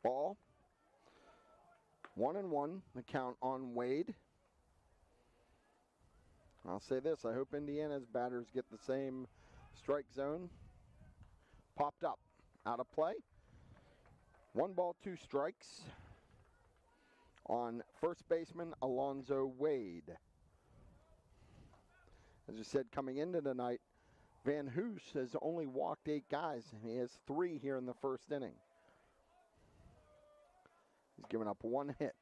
Ball. 1-1, the count on Wade. I'll say this, I hope Indiana's batters get the same strike zone. Popped up, out of play. 1 ball, 2 strikes on first baseman Alonzo Wade. As I said, coming into tonight, Van Hoos has only walked 8 guys, and he has 3 here in the first inning. He's given up 1 hit.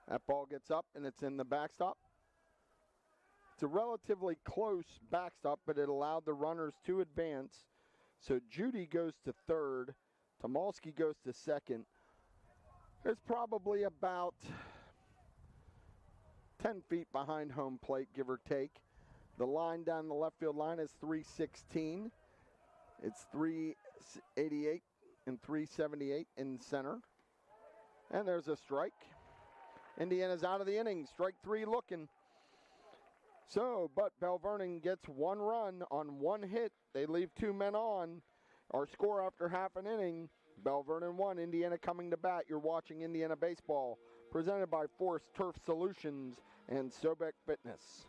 That ball gets up, and it's in the backstop. It's a relatively close backstop, but it allowed the runners to advance. So Judy goes to third. Tomalski goes to second. There's probably about 10 feet behind home plate, give or take. The line down the left field line is 316. It's 388 and 378 in center. And there's a strike. Indiana's out of the inning. Strike 3 looking. So, but Belle Vernon gets 1 run on 1 hit. They leave 2 men on. Our score after half an inning, Belle Vernon 1, Indiana coming to bat. You're watching Indiana Baseball, presented by Force Turf Solutions and Sobek Fitness.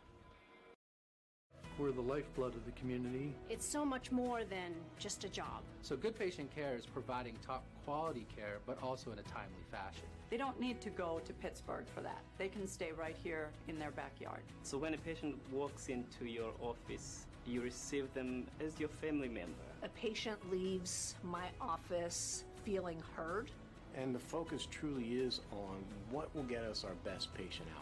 We're the lifeblood of the community. It's so much more than just a job. So good patient care is providing top quality care, but also in a timely fashion. They don't need to go to Pittsburgh for that. They can stay right here in their backyard. So when a patient walks into your office, you receive them as your family member. A patient leaves my office feeling heard. And the focus truly is on what will get us our best patient outcome.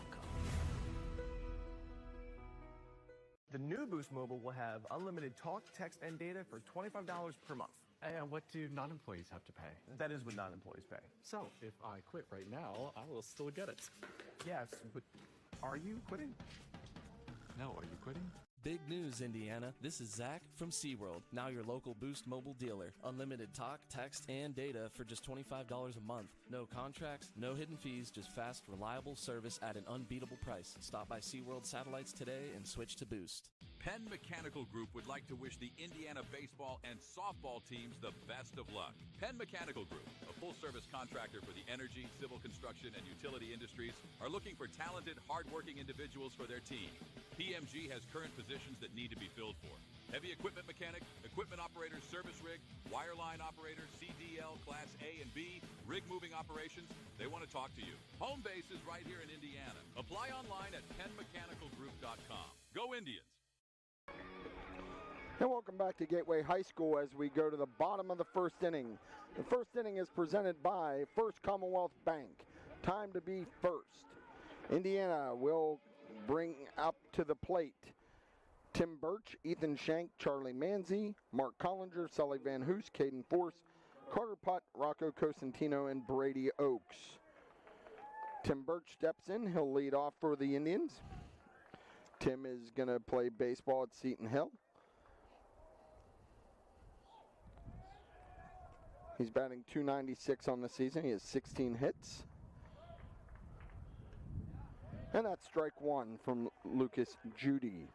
The new Boost Mobile will have unlimited talk, text, and data for $25 per month. And what do non-employees have to pay? That is what non-employees pay. So, if I quit right now, I will still get it. Yes, but are you quitting? No, are you quitting? Big news, Indiana. This is Zach from SeaWorld, now your local Boost Mobile dealer. Unlimited talk, text, and data for just $25 a month. No contracts, no hidden fees, just fast, reliable service at an unbeatable price. Stop by SeaWorld Satellites today and switch to Boost. Penn Mechanical Group would like to wish the Indiana baseball and softball teams the best of luck. Penn Mechanical Group, a full-service contractor for the energy, civil construction, and utility industries, are looking for talented, hard-working individuals for their team. PMG has current positions that need to be filled for. Heavy equipment mechanic, equipment operator, service rig, wireline operator, CDL, Class A and B, rig moving operations. They want to talk to you. Home base is right here in Indiana. Apply online at PennMechanicalGroup.com. Go Indians! And welcome back to Gateway High School as we go to the bottom of the first inning. The first inning is presented by First Commonwealth Bank. Time to be first. Indiana will bring up to the plate Tim Birch, Ethan Shank, Charlie Manzi, Mark Collinger, Sully Van Hoos, Caden Force, Carter Putt, Rocco Cosentino, and Brady Oakes. Tim Birch steps in. He'll lead off for the Indians. Tim is going to play baseball at Seton Hill. He's batting .296 on the season. He has 16 hits. And that's strike 1 from Lucas Judy.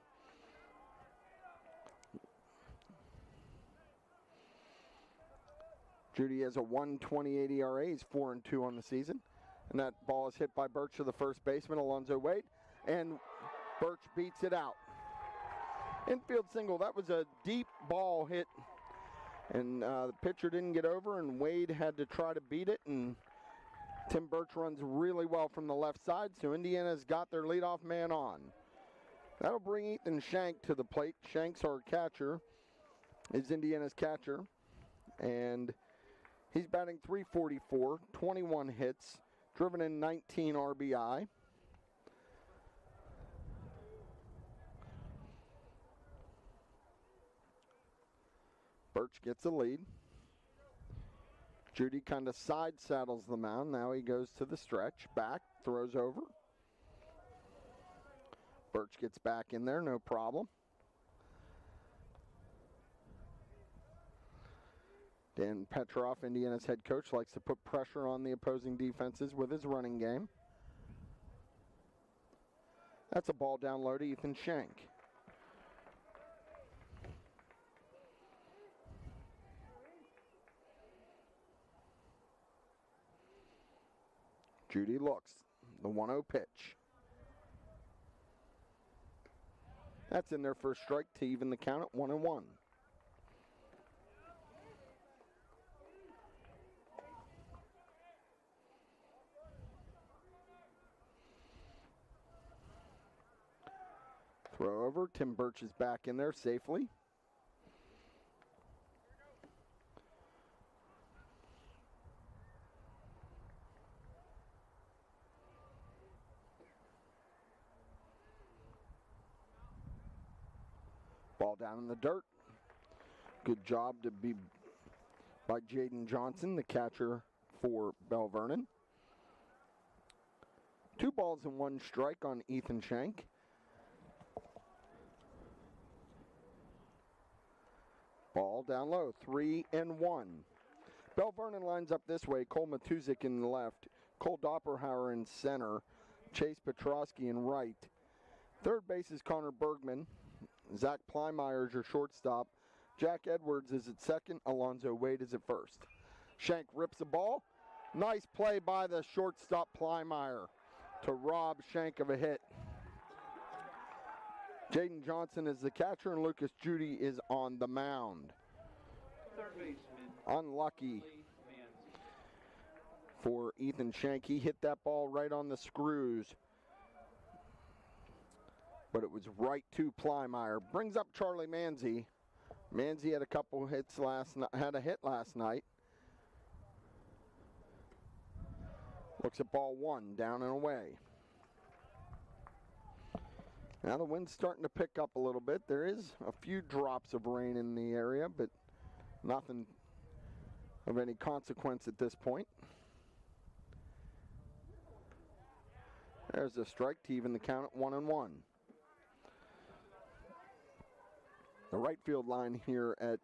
Judy has a 1.28 ERA. He's 4-2 on the season. And that ball is hit by Birch to the first baseman, Alonzo Wade. And Birch beats it out. Infield single. That was a deep ball hit. And the pitcher didn't get over, and Wade had to try to beat it. And Tim Birch runs really well from the left side, so Indiana's got their leadoff man on. That'll bring Ethan Shank to the plate. Shank's our catcher, is Indiana's catcher. And he's batting .344, 21 hits, driven in 19 RBI. Birch gets a lead. Judy kind of side saddles the mound. Now he goes to the stretch. Back, throws over. Birch gets back in there, no problem. Dan Petroff, Indiana's head coach, likes to put pressure on the opposing defenses with his running game. That's a ball down low to Ethan Shank. Judy looks. The 1-0 pitch. That's in their first strike to even the count at 1-1. Throw over. Tim Birch is back in there safely. Ball down in the dirt. Good job to be by Jaden Johnson, the catcher for Belle Vernon. 2 balls and 1 strike on Ethan Shank. Ball down low, 3-1. Belle Vernon lines up this way. Cole Matuzik in the left, Cole Doppelhauer in center, Chase Petrosky in right. Third base is Connor Bergman. Zach Plymeyer is your shortstop. Jack Edwards is at second. Alonzo Wade is at first. Shank rips the ball. Nice play by the shortstop Plymeyer to rob Shank of a hit. Jaden Johnson is the catcher and Lucas Judy is on the mound. Third baseman. Unlucky for Ethan Shank. He hit that ball right on the screws, but it was right to Plymeyer. Brings up Charlie Manzi. Manzi had a couple hits had a hit last night. Looks at ball 1, down and away. Now the wind's starting to pick up a little bit. There is a few drops of rain in the area, but nothing of any consequence at this point. There's a strike to even the count at 1-1. The right field line here at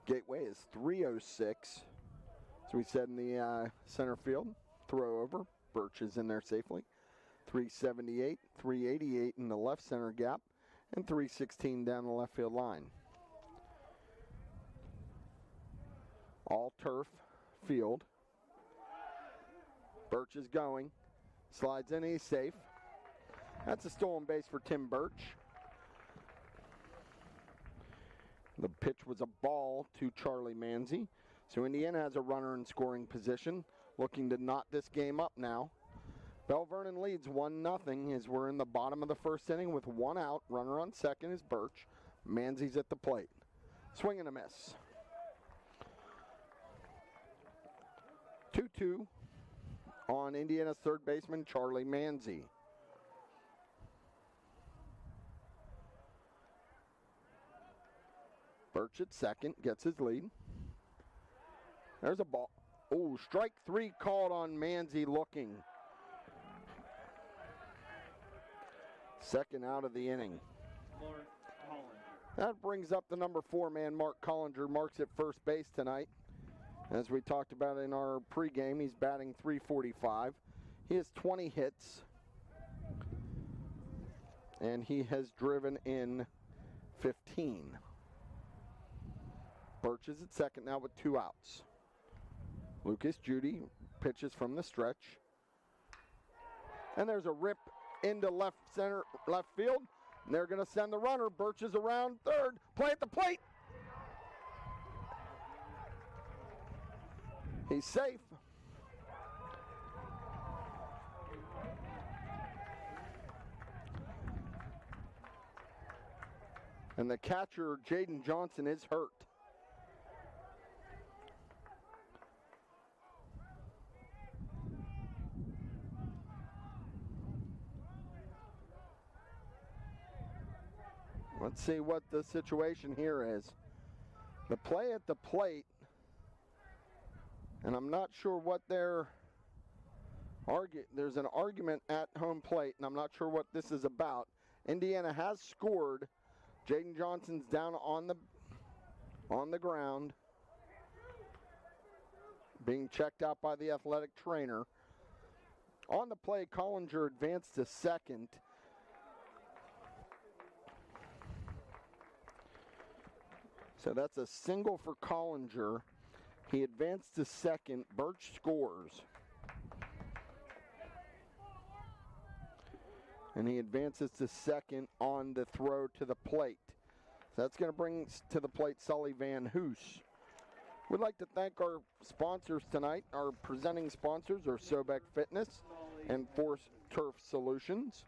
Gateway is 306. So we said in the center field, throw over. Birch is in there safely. 378, 388 in the left center gap, and 316 down the left field line. All turf field. Birch is going. Slides in, he's safe. That's a stolen base for Tim Birch. The pitch was a ball to Charlie Manzi. So Indiana has a runner in scoring position, looking to knot this game up now. Belle Vernon leads 1-0 as we're in the bottom of the first inning with 1 out. Runner on second is Birch. Manzi's at the plate. Swing and a miss. 2-2 on Indiana's third baseman, Charlie Manzi. Birch at second, gets his lead. There's a ball. Oh, strike 3 called on Manzi looking. Second out of the inning. Mark Collinger. That brings up the number 4 man, Mark Collinger. Mark's at first base tonight. As we talked about in our pregame, he's batting .345. He has 20 hits. And he has driven in 15. Birch is at second now with 2 outs. Lucas Judy pitches from the stretch. And there's a rip into left field. And they're going to send the runner. Birch is around third. Play at the plate. He's safe. And the catcher, Jaden Johnson, is hurt. Let's see what the situation here is. The play at the plate, and I'm not sure what there's an argument at home plate, and I'm not sure what this is about. Indiana has scored. Jaden Johnson's down on the ground, being checked out by the athletic trainer. On the play, Collinger advanced to second. So that's a single for Collinger. He advanced to second. Birch scores. and he advances to second on the throw to the plate. So that's going to bring to the plate Sully Van Hoos. We'd like to thank our sponsors tonight. Our presenting sponsors are Sobek Fitness and Force Turf Solutions.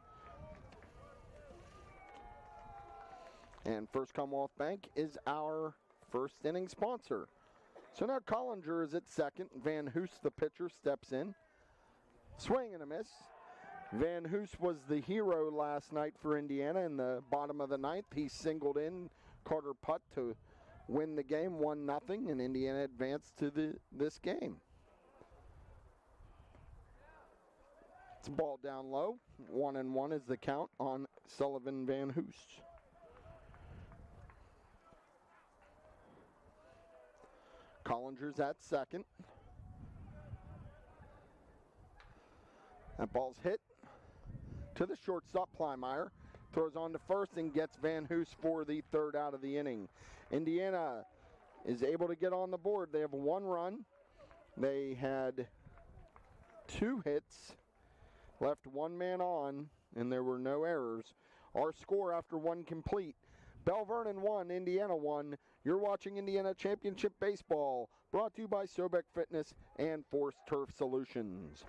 And First Commonwealth Bank is our first inning sponsor. So now Collinger is at second. Van Hoos, the pitcher, steps in. Swing and a miss. Van Hoos was the hero last night for Indiana in the bottom of the ninth. He singled in Carter Putt to win the game 1-0, and Indiana advanced to this game. It's a ball down low. 1-1 is the count on Sullivan Van Hoos. Collinger's at second. That ball's hit to the shortstop. Plymire throws on to first and gets Van Hoos for the third out of the inning. Indiana is able to get on the board. They have one run. They had 2 hits, left one man on, and there were no errors. Our score after one complete: Belle Vernon 1, Indiana 1. You're watching Indiana Championship Baseball, brought to you by Sobek Fitness and Force Turf Solutions.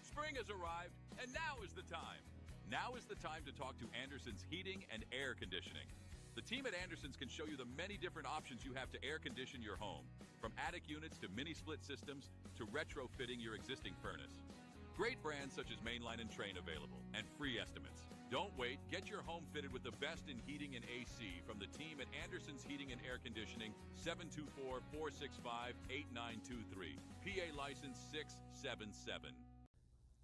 Spring has arrived, and now is the time. Now is the time to talk to Anderson's Heating and Air Conditioning. The team at Anderson's can show you the many different options you have to air condition your home, from attic units to mini-split systems to retrofitting your existing furnace. Great brands such as Mainline and Train available, and free estimates. Don't wait. Get your home fitted with the best in heating and AC from the team at Anderson's Heating and Air Conditioning, 724-465-8923. PA license 677.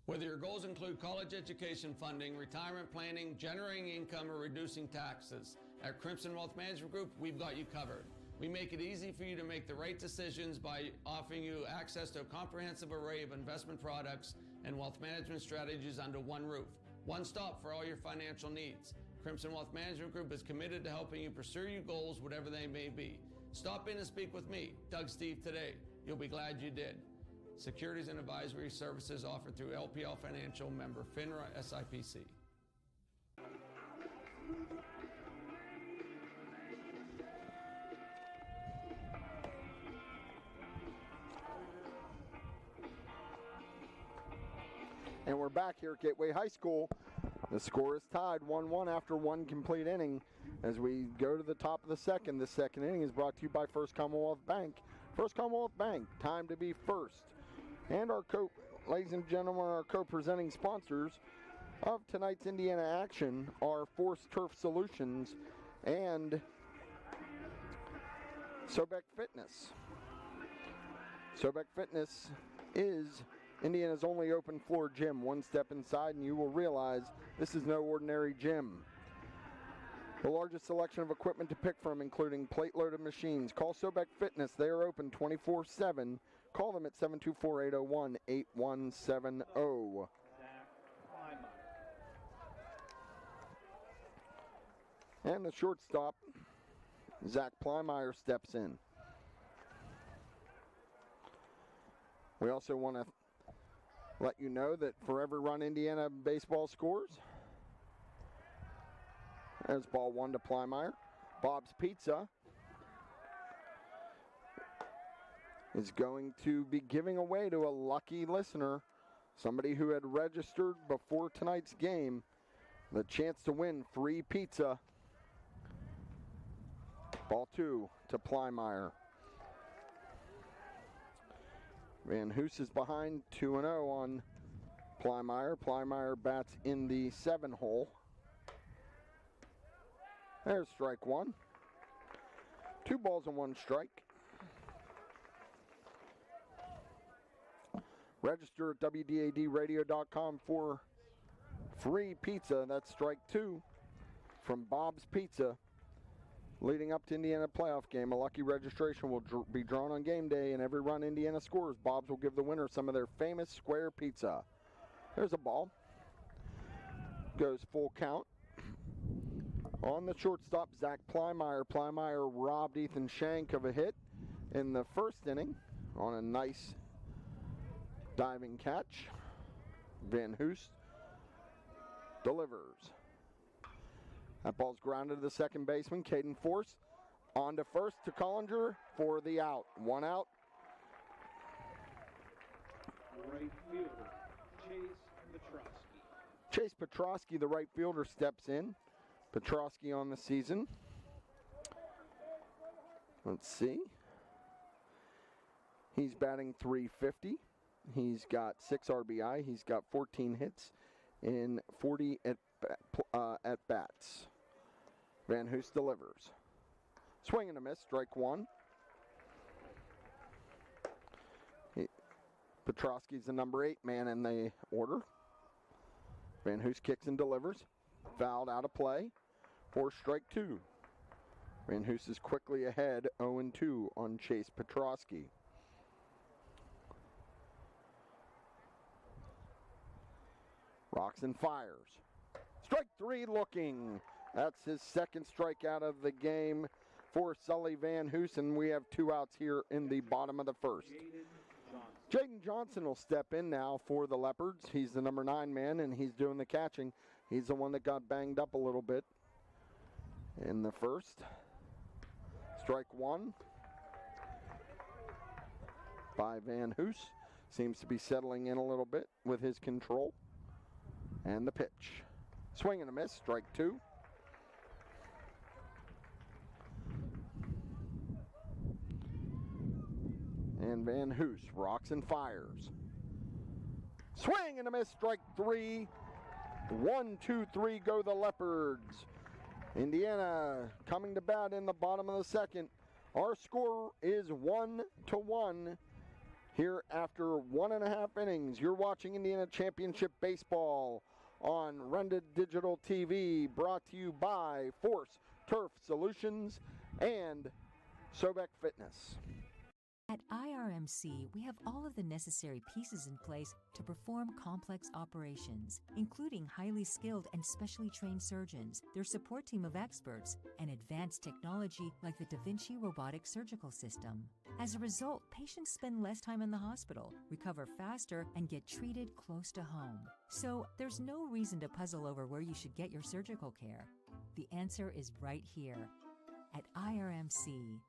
Whether your goals include college education funding, retirement planning, generating income, or reducing taxes, at Crimson Wealth Management Group, we've got you covered. We make it easy for you to make the right decisions by offering you access to a comprehensive array of investment products and wealth management strategies under one roof. One stop for all your financial needs. Crimson Wealth Management Group is committed to helping you pursue your goals, whatever they may be. Stop in and speak with me, Doug Steve, today. You'll be glad you did. Securities and advisory services offered through LPL Financial, member FINRA SIPC. And we're back here at Gateway High School. The score is tied 1-1 after one complete inning. As we go to the top of the second, the second inning is brought to you by First Commonwealth Bank. First Commonwealth Bank, time to be first. And our ladies and gentlemen, our co-presenting sponsors of tonight's Indiana action are Force Turf Solutions and Sobek Fitness. Sobek Fitness is Indiana's only open floor gym. One step inside and you will realize this is no ordinary gym. The largest selection of equipment to pick from, including plate-loaded machines. Call Sobek Fitness. They are open 24/7. Call them at 724-801-8170. And the shortstop, Zach Plymire, steps in. We also want to let you know that for every run Indiana baseball scores, there's ball 1 to Plymire. Bob's Pizza is going to be giving away to a lucky listener, somebody who had registered before tonight's game, the chance to win free pizza. Ball 2 to Plymire. Van Hoos is behind 2-0 on Plymire. Plymire bats in the 7 hole. There's strike 1. 2 balls and 1 strike. Register at WDADradio.com for free pizza. That's strike 2 from Bob's Pizza. Leading up to Indiana playoff game, a lucky registration will be drawn on game day, and every run Indiana scores, Bob's will give the winner some of their famous square pizza. There's a ball. Goes full count. On the shortstop, Zach Plymire. Plymire robbed Ethan Shank of a hit in the first inning on a nice diving catch. Van Hoos delivers. That ball's grounded to the second baseman, Caden Force. On to first to Collinger for the out. One out. Right fielder, Chase Petrosky. Chase Petrosky, the right fielder, steps in. Petrosky on the season. Let's see. He's batting .350. He's got 6 RBI. He's got 14 hits in 40 at-bats. Van Hoos delivers. Swing and a miss, strike one. Petrosky's the number 8 man in the order. Van Hoos kicks and delivers. Fouled out of play for strike 2. Van Hoos is quickly ahead 0-2 on Chase Petrosky. Rocks and fires. Strike 3 looking. That's his second strikeout of the game for Sully Van Hoos, and we have 2 outs here in the bottom of the first. Jaden Johnson will step in now for the Leopards. He's the number 9 man, and he's doing the catching. He's the one that got banged up a little bit in the first. Strike 1 by Van Hoos. Seems to be settling in a little bit with his control. And the pitch. Swing and a miss, strike 2. And Van Hoos rocks and fires. Swing and a miss, strike 3. 1, 2, 3 go the Leopards. Indiana coming to bat in the bottom of the second. Our score is 1-1 here after 1.5 innings. You're watching Indiana Championship Baseball on Renda Digital TV, brought to you by Force Turf Solutions and Sobek Fitness. At IRMC, we have all of the necessary pieces in place to perform complex operations, including highly skilled and specially trained surgeons, their support team of experts, and advanced technology like the Da Vinci robotic surgical system. As a result, patients spend less time in the hospital, recover faster, and get treated close to home. So there's no reason to puzzle over where you should get your surgical care. The answer is right here at IRMC.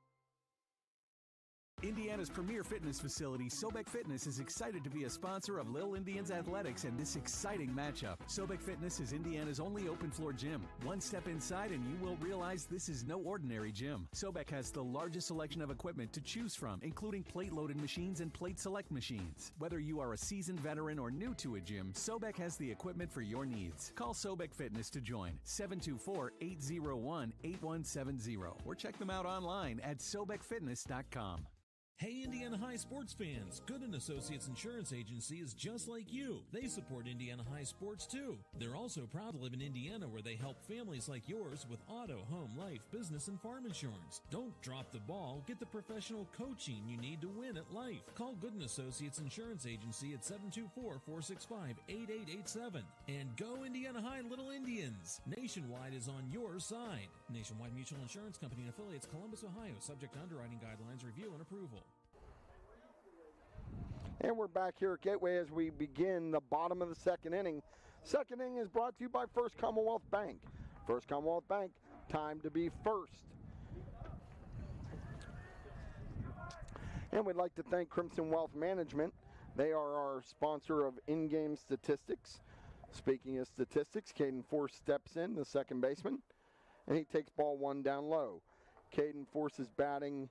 Indiana's premier fitness facility, Sobek Fitness, is excited to be a sponsor of Little Indians Athletics and this exciting matchup. Sobek Fitness is Indiana's only open-floor gym. One step inside and you will realize this is no ordinary gym. Sobek has the largest selection of equipment to choose from, including plate-loaded machines and plate select machines. Whether you are a seasoned veteran or new to a gym, Sobek has the equipment for your needs. Call Sobek Fitness to join, 724-801-8170, or check them out online at sobekfitness.com. Hey Indiana High sports fans, Gooden Associates Insurance Agency is just like you. They support Indiana High sports too. They're also proud to live in Indiana where they help families like yours with auto, home, life, business, and farm insurance. Don't drop the ball. Get the professional coaching you need to win at life. Call Gooden Associates Insurance Agency at 724-465-8887. And go Indiana High Little Indians. Nationwide is on your side. Nationwide Mutual Insurance Company and affiliates, Columbus, Ohio. Subject to underwriting guidelines, review, and approval. And we're back here at Gateway as we begin the bottom of the second inning. Second inning is brought to you by First Commonwealth Bank. First Commonwealth Bank, time to be first. And we'd like to thank Crimson Wealth Management. They are our sponsor of in-game statistics. Speaking of statistics, Caden Force steps in, the second baseman, and he takes ball 1 down low. Caden Force is batting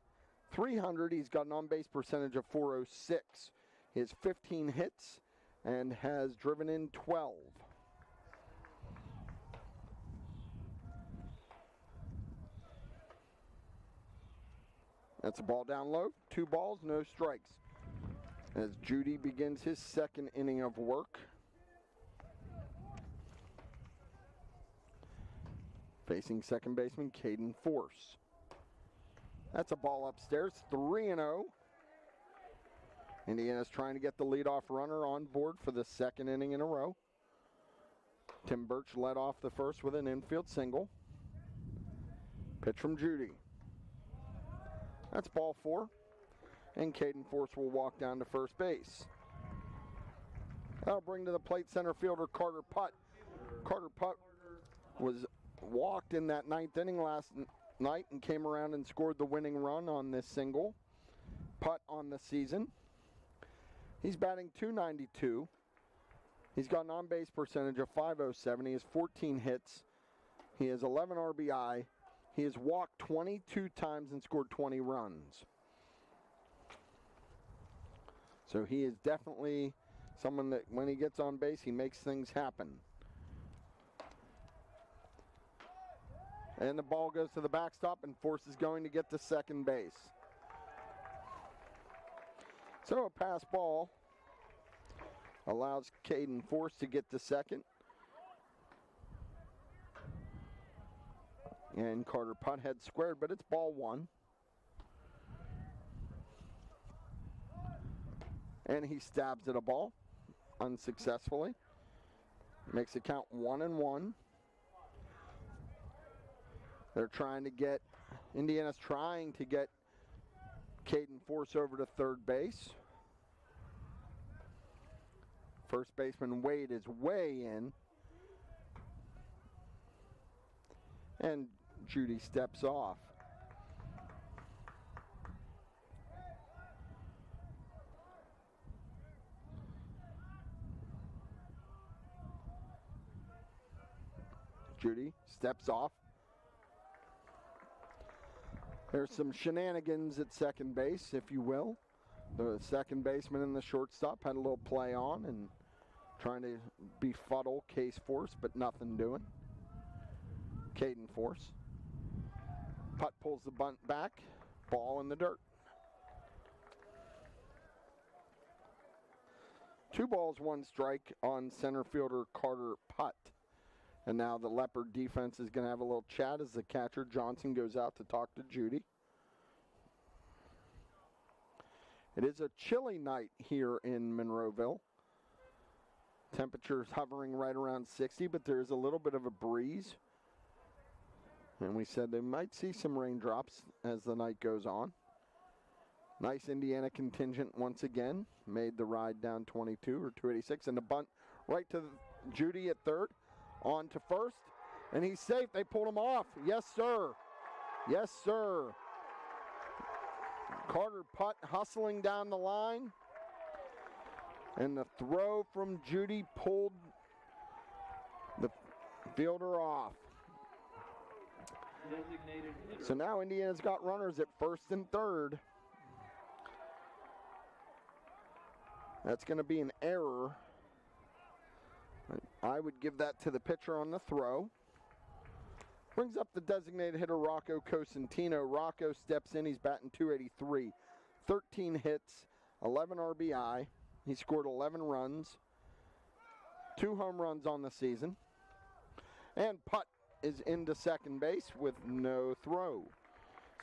.300. He's got an on-base percentage of .406. He has 15 hits and has driven in 12. That's a ball down low. 2 balls, no strikes. As Judy begins his second inning of work. Facing second baseman Caden Force. That's a ball upstairs, 3-0. Indiana's trying to get the leadoff runner on board for the second inning in a row. Tim Birch led off the first with an infield single. Pitch from Judy. That's ball 4. And Caden Force will walk down to first base. That'll bring to the plate center fielder Carter Putt. Carter Putt was walked in that ninth inning last night and came around and scored the winning run on this single. Putt on the season. He's batting .292. He's got an on-base percentage of .507. He has 14 hits. He has 11 RBI. He has walked 22 times and scored 20 runs. So he is definitely someone that when he gets on base, he makes things happen. And the ball goes to the backstop, and Force is going to get to second base. So a pass ball allows Caden Force to get to second. And Carter Putt head squared, but it's ball one. And he stabs at a ball unsuccessfully. Makes it count 1-1. Indiana's trying to get Caden Force over to third base. First baseman Wade is way in. And Judy steps off. Judy steps off. There's some shenanigans at second base, if you will. The second baseman and the shortstop had a little play on and trying to befuddle Case Force, but nothing doing. Caden Force. Putt pulls the bunt back. Ball in the dirt. 2 balls, 1 strike on center fielder Carter Putt. And now the Leopard defense is going to have a little chat as the catcher Johnson goes out to talk to Judy. It is a chilly night here in Monroeville. Temperatures hovering right around 60, but there is a little bit of a breeze. And we said they might see some raindrops as the night goes on. Nice Indiana contingent once again. Made the ride down 22 or 286. And the bunt right to Judy at third. On to first. And he's safe. They pulled him off. Yes, sir. Yes, sir. Carter Putt hustling down the line. And the throw from Judy pulled the fielder off. So now Indiana's got runners at first and third. That's going to be an error. I would give that to the pitcher on the throw. Brings up the designated hitter Rocco Cosentino. Rocco steps in. He's batting .283. 13 hits, 11 RBI. He scored 11 runs. 2 home runs on the season. And Putt is into second base with no throw.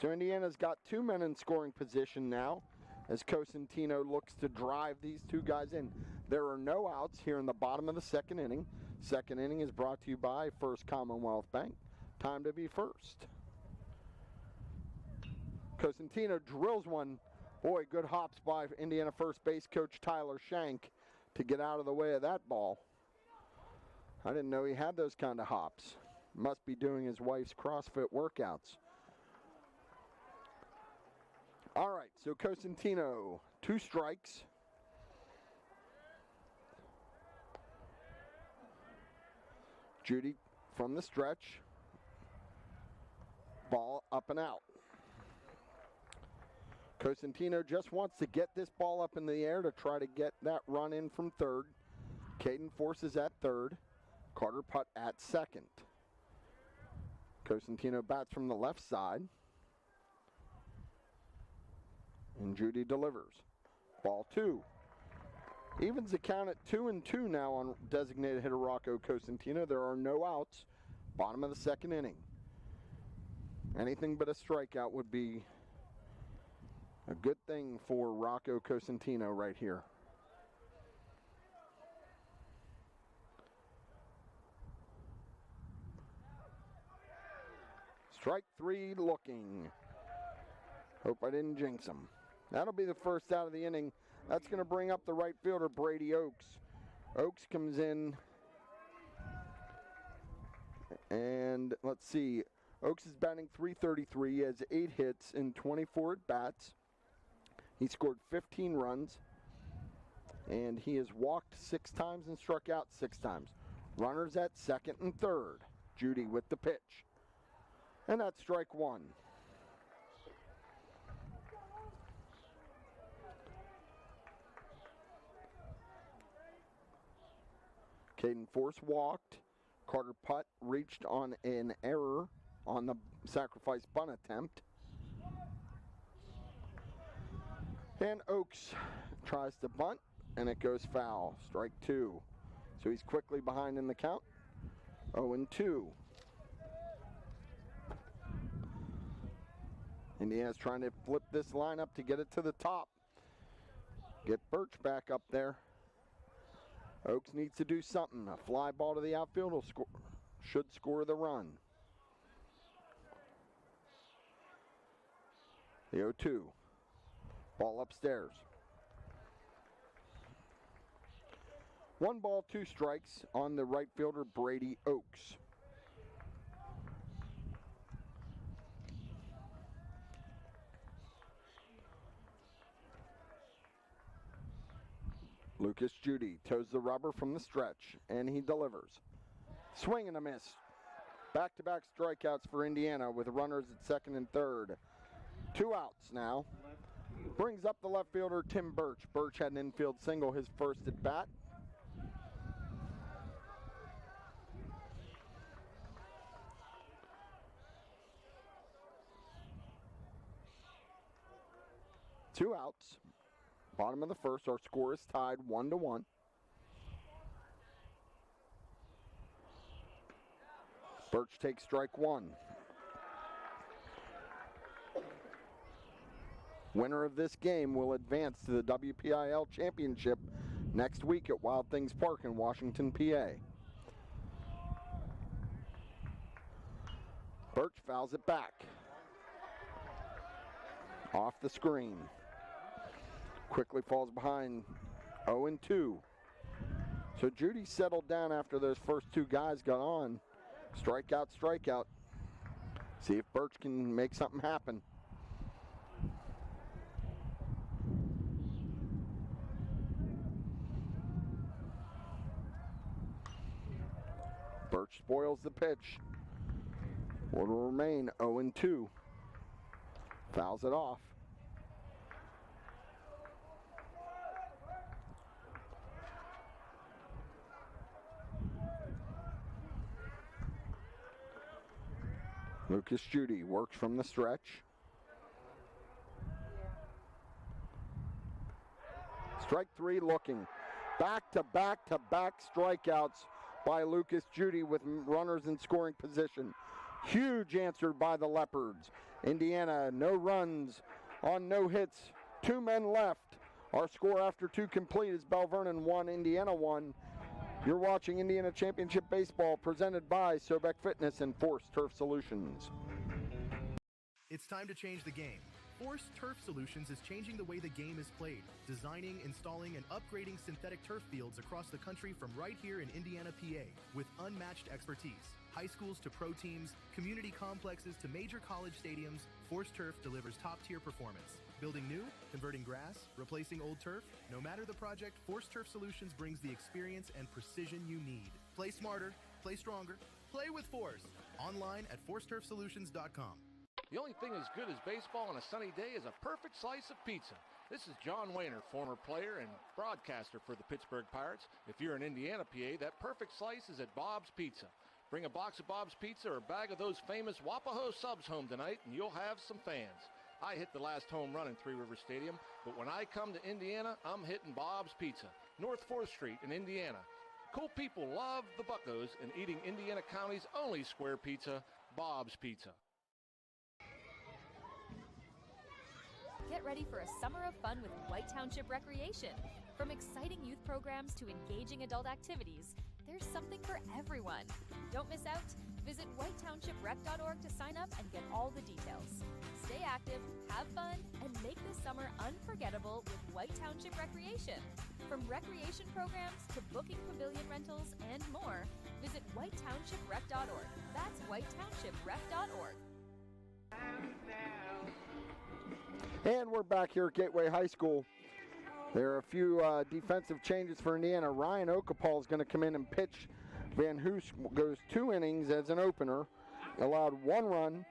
So Indiana's got 2 men in scoring position now as Cosentino looks to drive these 2 guys in. There are no outs here in the bottom of the second inning. Second inning is brought to you by First Commonwealth Bank. Time to be first. Cosentino drills one. Boy, good hops by Indiana first base coach Tyler Shank to get out of the way of that ball. I didn't know he had those kind of hops. Must be doing his wife's CrossFit workouts. All right, so Cosentino, 2 strikes. Judy from the stretch. Ball up and out. Cosentino just wants to get this ball up in the air to try to get that run in from third. Caden Force is at third. Carter Putt at second. Cosentino bats from the left side. And Judy delivers. Ball 2. Evens the count at 2-2 now on designated hitter Rocco Cosentino. There are no outs. Bottom of the second inning. Anything but a strikeout would be a good thing for Rocco Cosentino right here. Strike 3 looking. Hope I didn't jinx him. That'll be the first out of the inning. That's going to bring up the right fielder, Brady Oakes. Oakes comes in And let's see. Oaks is batting .333. He has 8 hits in 24 at-bats. He scored 15 runs. And he has walked 6 times and struck out 6 times. Runners at second and third. Judy with the pitch. And that's strike 1. Caden Force walked. Carter Putt reached on an error on the sacrifice bunt attempt. And Oaks tries to bunt, and it goes foul. Strike 2. So he's quickly behind in the count. 0-2. Indiana's trying to flip this lineup to get it to the top. Get Birch back up there. Oaks needs to do something. A fly ball to the outfield will should score the run. The 0-2. Ball upstairs. 1 ball, 2 strikes on the right fielder, Brady Oaks. Lucas Judy toes the rubber from the stretch, and he delivers. Swing and a miss. Back-to-back strikeouts for Indiana with runners at second and third. 2 outs now. Brings up the left fielder, Tim Birch. Birch had an infield single his first at bat. Two outs. Bottom of the first, our score is tied 1-1. Birch takes strike 1. Winner of this game will advance to the WPIAL Championship next week at Wild Things Park in Washington, PA. Birch fouls it back. Off the screen. Quickly falls behind. 0-2. So Judy settled down after those first 2 guys got on. Strikeout, strikeout. See if Birch can make something happen. Birch spoils the pitch. Will remain 0-2. Fouls it off. Lucas Judy works from the stretch. Strike 3 looking. Back-to-back-to-back strikeouts by Lucas Judy with runners in scoring position. Huge answer by the Leopards. Indiana, no runs on no hits. 2 men left. Our score after 2 complete is Belle Vernon 1, Indiana 1. You're watching Indiana Championship Baseball presented by Sobek Fitness and Force Turf Solutions. It's time to change the game. Force Turf Solutions is changing the way the game is played, designing, installing, and upgrading synthetic turf fields across the country from right here in Indiana, PA, with unmatched expertise. High schools to pro teams, community complexes to major college stadiums, Force Turf delivers top-tier performance. Building new, converting grass, replacing old turf, no matter the project, Force Turf Solutions brings the experience and precision you need. Play smarter, play stronger, play with Force. Online at forceturfsolutions.com. The only thing as good as baseball on a sunny day is a perfect slice of pizza. This is John Wayner, former player and broadcaster for the Pittsburgh Pirates. If you're in Indiana, PA, that perfect slice is at Bob's Pizza. Bring a box of Bob's Pizza or a bag of those famous Wapaho subs home tonight and you'll have some fans. I hit the last home run in Three River Stadium, but when I come to Indiana, I'm hitting Bob's Pizza, North 4th Street in Indiana. Cool people love the Buccos and eating Indiana County's only square pizza, Bob's Pizza. Get ready for a summer of fun with White Township Recreation. From exciting youth programs to engaging adult activities, there's something for everyone. Don't miss out. Visit whitetownshiprec.org to sign up and get all the details. Stay active, have fun, and make this summer unforgettable with White Township Recreation. From recreation programs to booking pavilion rentals and more, visit whitetownshiprec.org. That's whitetownshiprec.org. And we're back here at Gateway High School. There are a few defensive changes for Indiana. Ryan Okapal is going to come in and pitch. Van Hoos goes 2 innings as an opener, allowed 1 run,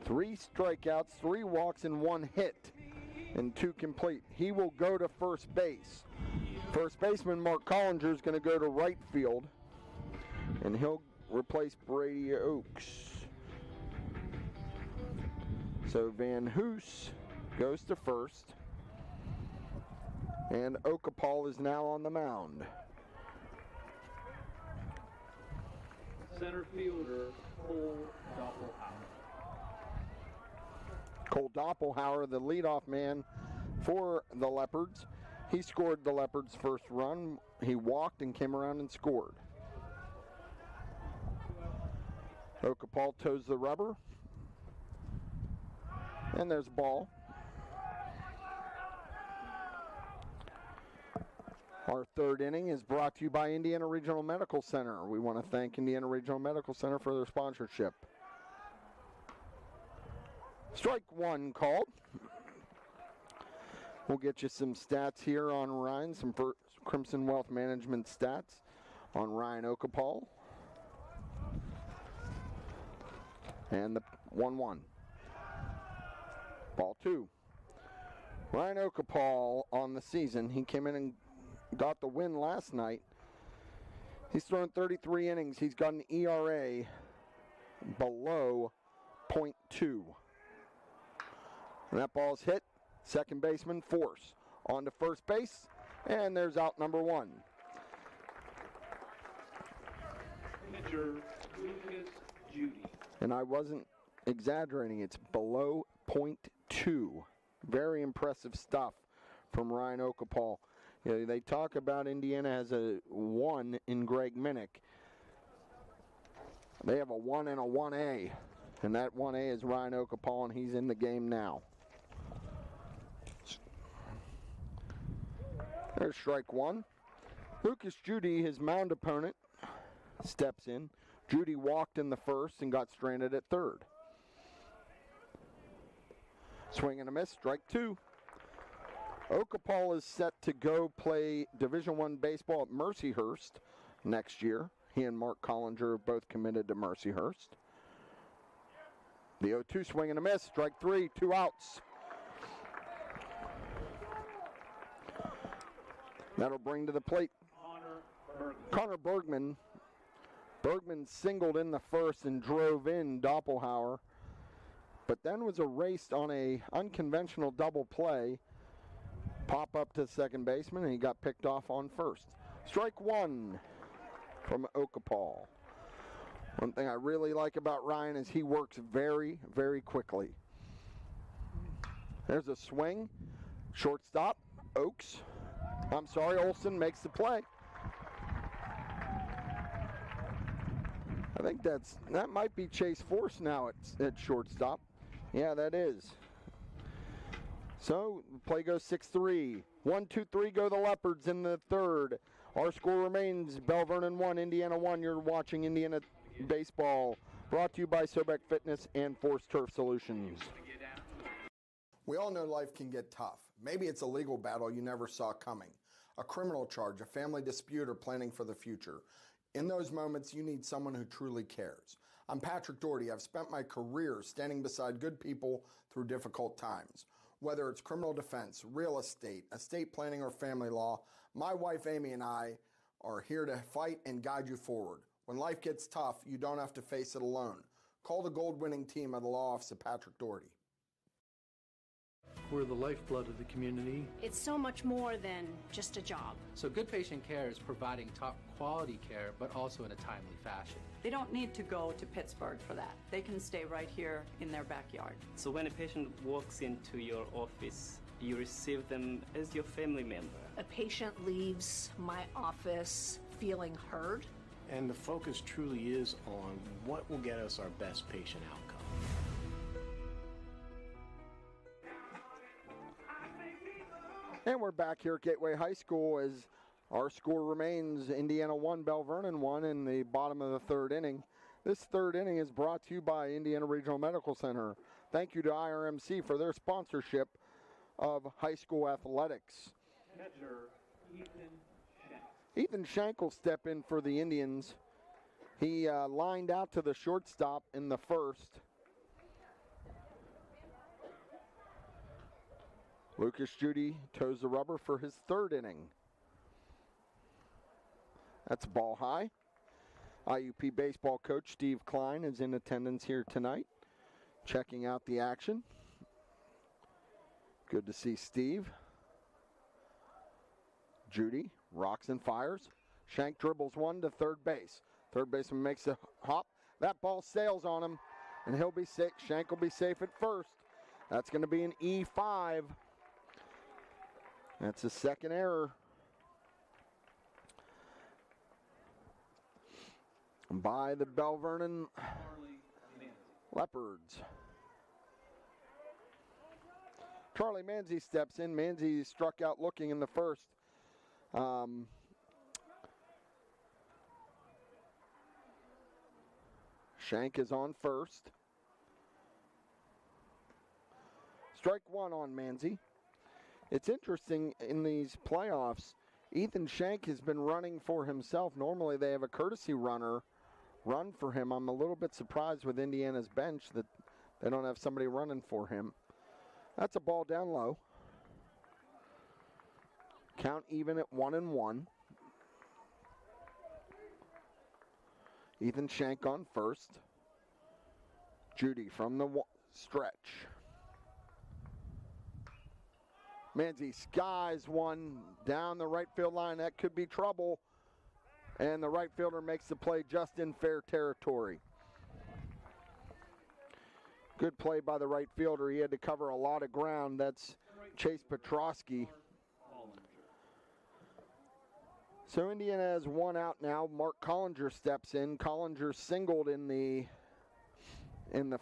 3 strikeouts, 3 walks, and 1 hit, and 2 complete. He will go to first base. First baseman Mark Collinger is going to go to right field, and he'll replace Brady Oaks. So Van Hoos goes to first, and Okapal is now on the mound. Center fielder, Cole Doppelhauer. Cole Doppelhauer, the leadoff man for the Leopards. He scored the Leopards' first run. He walked and came around and scored. Okapal toes the rubber. And there's a ball. Our third inning is brought to you by Indiana Regional Medical Center. We want to thank Indiana Regional Medical Center for their sponsorship. Strike 1 called. We'll get you some stats here on Ryan, some Crimson Wealth Management stats on Ryan Okapal. And the 1-1. Ball 2. Ryan Okapal on the season, he came in and got the win last night. He's thrown 33 innings. He's got an ERA below .2. And that ball's hit. Second baseman Force on to first base, and there's out number 1. Pitcher, Lucas Judy. And I wasn't exaggerating. It's below .2. Very impressive stuff from Ryan Okapal. You know, they talk about Indiana has a 1 in Greg Minnick. They have a 1 and a 1A. And that 1A is Ryan Okapal, and he's in the game now. There's strike 1. Lucas Judy, his mound opponent, steps in. Judy walked in the first and got stranded at third. Swing and a miss, strike 2. Okapal is set to go play Division I baseball at Mercyhurst next year. He and Mark Collinger are both committed to Mercyhurst. The 0-2 swing and a miss, strike 3, 2 outs. That'll bring to the plate Connor Bergman. Bergman singled in the first and drove in Doppelhauer, but then was erased on a unconventional double play. Pop up to second baseman, and he got picked off on first. Strike 1 from Okapal. One thing I really like about Ryan is he works very, very quickly. There's a swing. Shortstop, Olsen makes the play. I think that might be Chase Force now at shortstop. Yeah, that is. So, play goes 6-3. 1-2-3 go the Leopards in the third. Our score remains Belle Vernon 1, Indiana 1. You're watching Indiana Baseball, brought to you by Sobek Fitness and Force Turf Solutions. We all know life can get tough. Maybe it's a legal battle you never saw coming, a criminal charge, a family dispute, or planning for the future. In those moments, you need someone who truly cares. I'm Patrick Doherty. I've spent my career standing beside good people through difficult times. Whether it's criminal defense, real estate planning, or family law, my wife Amy and I are here to fight and guide you forward. When life gets tough, you don't have to face it alone. Call the gold-winning team of the law office of Patrick Doherty. We're the lifeblood of the community. It's so much more than just a job. So good patient care is providing top quality care, but also in a timely fashion. They don't need to go to Pittsburgh for that. They can stay right here in their backyard. So when a patient walks into your office, you receive them as your family member. A patient leaves my office feeling heard. And the focus truly is on what will get us our best patient outcome. And we're back here at Gateway High School as our score remains Indiana 1, Belle Vernon 1 in the bottom of the third inning. This third inning is brought to you by Indiana Regional Medical Center. Thank you to IRMC for their sponsorship of high school athletics. Catcher, Ethan Shank. Ethan Shank will step in for the Indians. He lined out to the shortstop in the first. Lucas Judy toes the rubber for his third inning. That's ball high. IUP baseball coach Steve Klein is in attendance here tonight, checking out the action. Good to see Steve. Judy rocks and fires. Shank dribbles one to third base. Third baseman makes a hop. That ball sails on him, and he'll be safe. Shank will be safe at first. That's going to be an E5. That's a second error by the Belle Vernon Leopards. Charlie Manzi steps in. Manzi struck out looking in the first. Shank is on first. Strike one on Manzi. It's interesting in these playoffs, Ethan Shank has been running for himself. Normally they have a courtesy runner run for him. I'm a little bit surprised with Indiana's bench that they don't have somebody running for him. That's a ball down low. Count even at 1-1. Ethan Shank on first. Judy from the stretch. Manzi skies one down the right field line. That could be trouble. And the right fielder makes the play just in fair territory. Good play by the right fielder. He had to cover a lot of ground. That's Chase Petrosky. So Indiana has one out now. Mark Collinger steps in. Collinger singled in the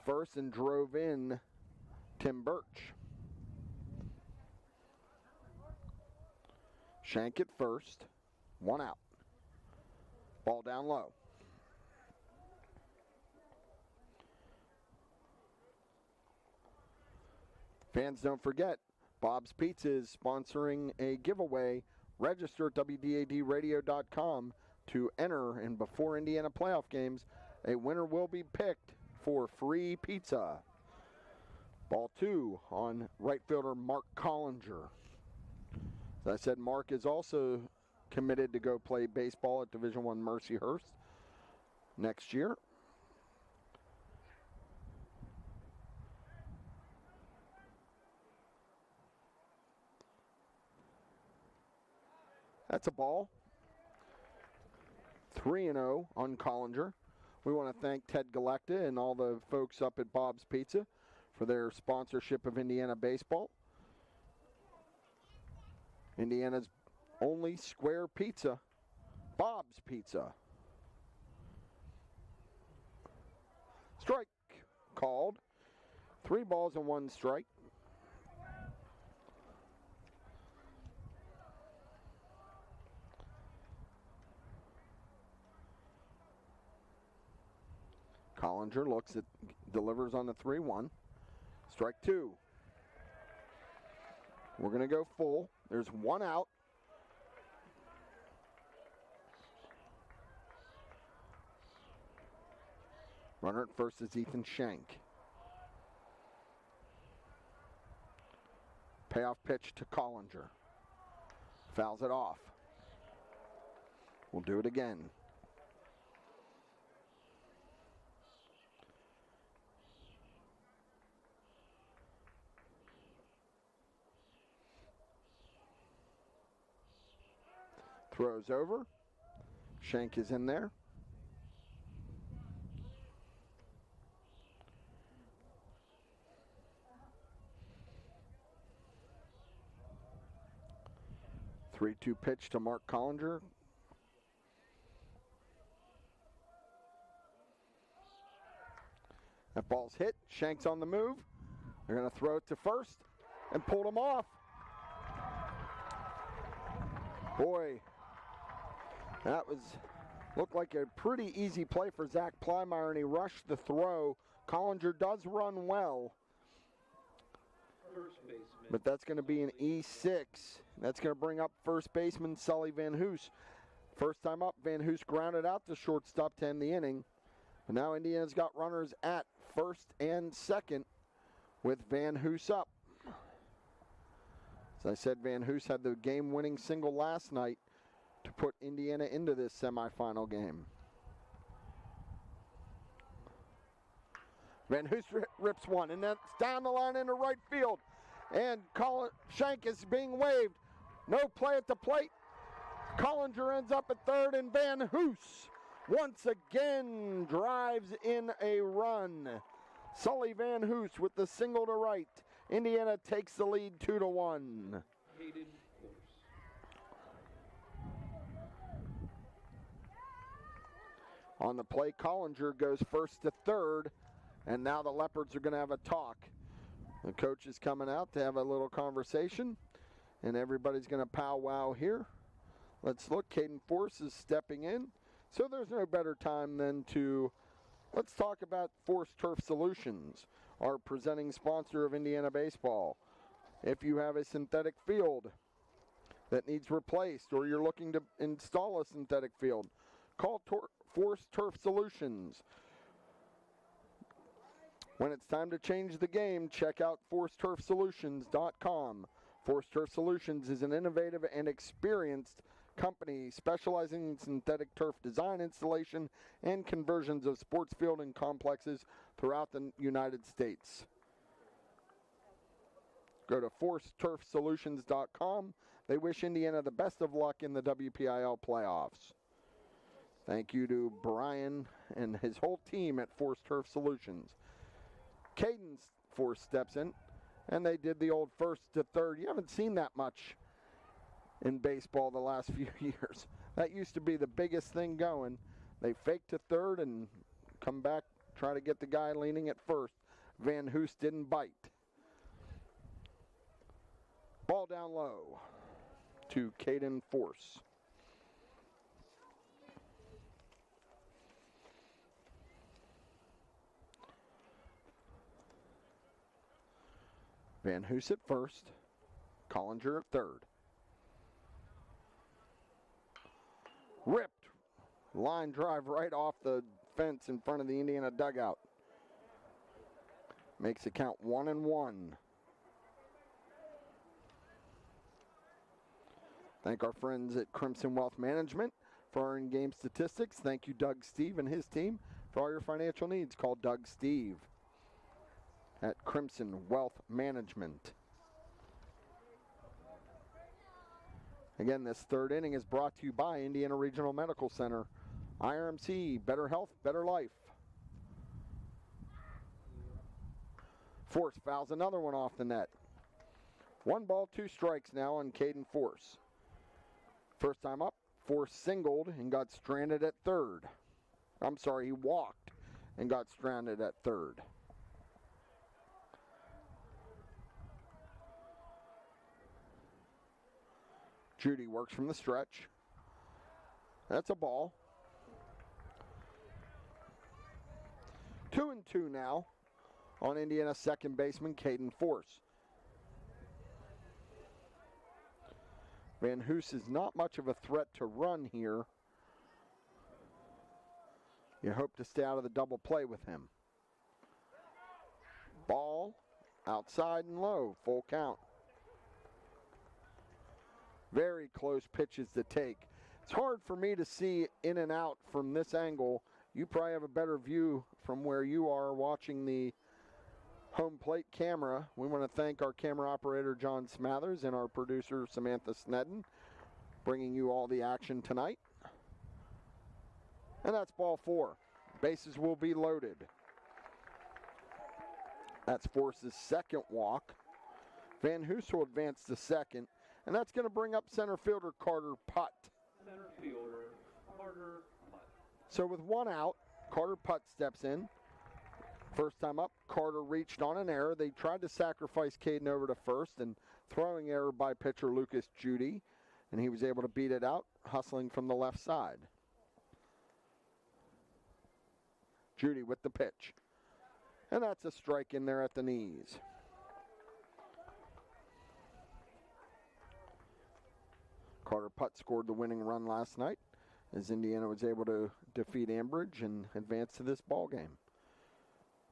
first and drove in Tim Birch. Shank at first. One out. Ball down low. Fans, don't forget, Bob's Pizza is sponsoring a giveaway. Register at WDADradio.com to enter, and before Indiana playoff games, a winner will be picked for free pizza. Ball two on right fielder Mark Collinger. As I said, Mark is also committed to go play baseball at Division I Mercyhurst next year. That's a ball. 3-0 on Collinger. We want to thank Ted Galecta and all the folks up at Bob's Pizza for their sponsorship of Indiana baseball. Indiana's only square pizza, Bob's Pizza. Strike called. 3 balls and 1 strike. Collinger looks at, delivers on the 3-1. Strike 2. We're going to go full. There's 1 out. Runner at first is Ethan Shank. Payoff pitch to Collinger. Fouls it off. We'll do it again. Throws over. Shank is in there. Three-two pitch to Mark Collinger. That ball's hit. Shank's on the move. They're going to throw it to first and pulled him off. Boy, that looked like a pretty easy play for Zach Plymeyer, and he rushed the throw. Collinger does run well, but that's going to be an E6. That's going to bring up first baseman Sully Van Hoos. First time up, Van Hoos grounded out the shortstop to end the inning. But now Indiana's got runners at first and second with Van Hoos up. As I said, Van Hoos had the game-winning single last night to put Indiana into this semifinal game. Van Hoos rips one, and that's down the line into right field. And Shank is being waved. No play at the plate. Collinger ends up at third, and Van Hoos once again drives in a run. Sully Van Hoos with the single to right. Indiana takes the lead 2-1. On the play, Collinger goes first to third, and now the Leopards are going to have a talk. The coach is coming out to have a little conversation, and everybody's going to powwow here. Let's look. Caden Force is stepping in, so there's no better time than to let's talk about Force Turf Solutions, our presenting sponsor of Indiana baseball. If you have a synthetic field that needs replaced, or you're looking to install a synthetic field, call Force Turf Solutions. When it's time to change the game, check out ForceTurfSolutions.com. Force Turf Solutions is an innovative and experienced company specializing in synthetic turf design, installation, and conversions of sports field and complexes throughout the United States. Go to ForceTurfSolutions.com. They wish Indiana the best of luck in the WPIAL playoffs. Thank you to Brian and his whole team at Force Turf Solutions. Caden Force steps in, and they did the old first to third. You haven't seen that much in baseball the last few years. That used to be the biggest thing going. They fake to third and come back, try to get the guy leaning at first. Van Hoos didn't bite. Ball down low to Caden Force. Van Hoos at first, Collinger at third. Ripped. Line drive right off the fence in front of the Indiana dugout. Makes it count 1-1. Thank our friends at Crimson Wealth Management for our in-game statistics. Thank you, Doug Steve and his team, for all your financial needs. Call Doug Steve at Crimson Wealth Management. Again, this third inning is brought to you by Indiana Regional Medical Center. IRMC, better health, better life. Force fouls another one off the net. 1 ball, 2 strikes now on Caden Force. First time up, Force singled and got stranded at third. I'm sorry, he walked and got stranded at third. Judy works from the stretch. That's a ball. 2-2 now on Indiana's second baseman, Caden Force. Van Hoos is not much of a threat to run here. You hope to stay out of the double play with him. Ball, outside and low, full count. Very close pitches to take. It's hard for me to see in and out from this angle. You probably have a better view from where you are watching the home plate camera. We want to thank our camera operator, John Smathers, and our producer, Samantha Snedden, bringing you all the action tonight. And that's ball 4. Bases will be loaded. That's Force's second walk. Van Hoos will advance to second. And that's going to bring up center fielder Carter Putt. Center fielder Carter Putt. So with 1 out, Carter Putt steps in. First time up, Carter reached on an error. They tried to sacrifice Caden over to first, and throwing error by pitcher Lucas Judy. and he was able to beat it out, hustling from the left side. Judy with the pitch. And that's a strike in there at the knees. Carter Putt scored the winning run last night as Indiana was able to defeat Ambridge and advance to this ball game.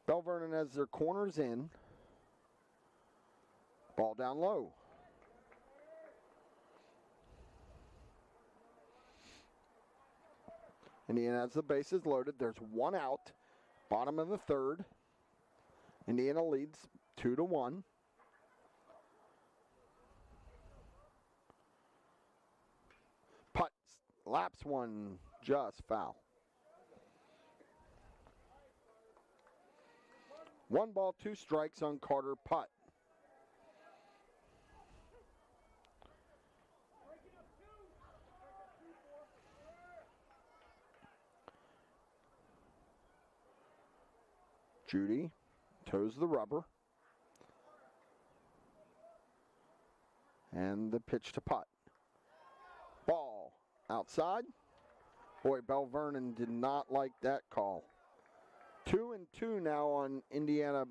Belle Vernon has their corners in. Ball down low. Indiana has the bases loaded. There's one out. Bottom of the third. Indiana leads 2-1. Putt laps one, just foul. 1 ball, 2 strikes on Carter Putt. Judy toes the rubber. And the pitch to Putt. Ball outside. Boy, Belle Vernon did not like that call. 2-2 now on Indiana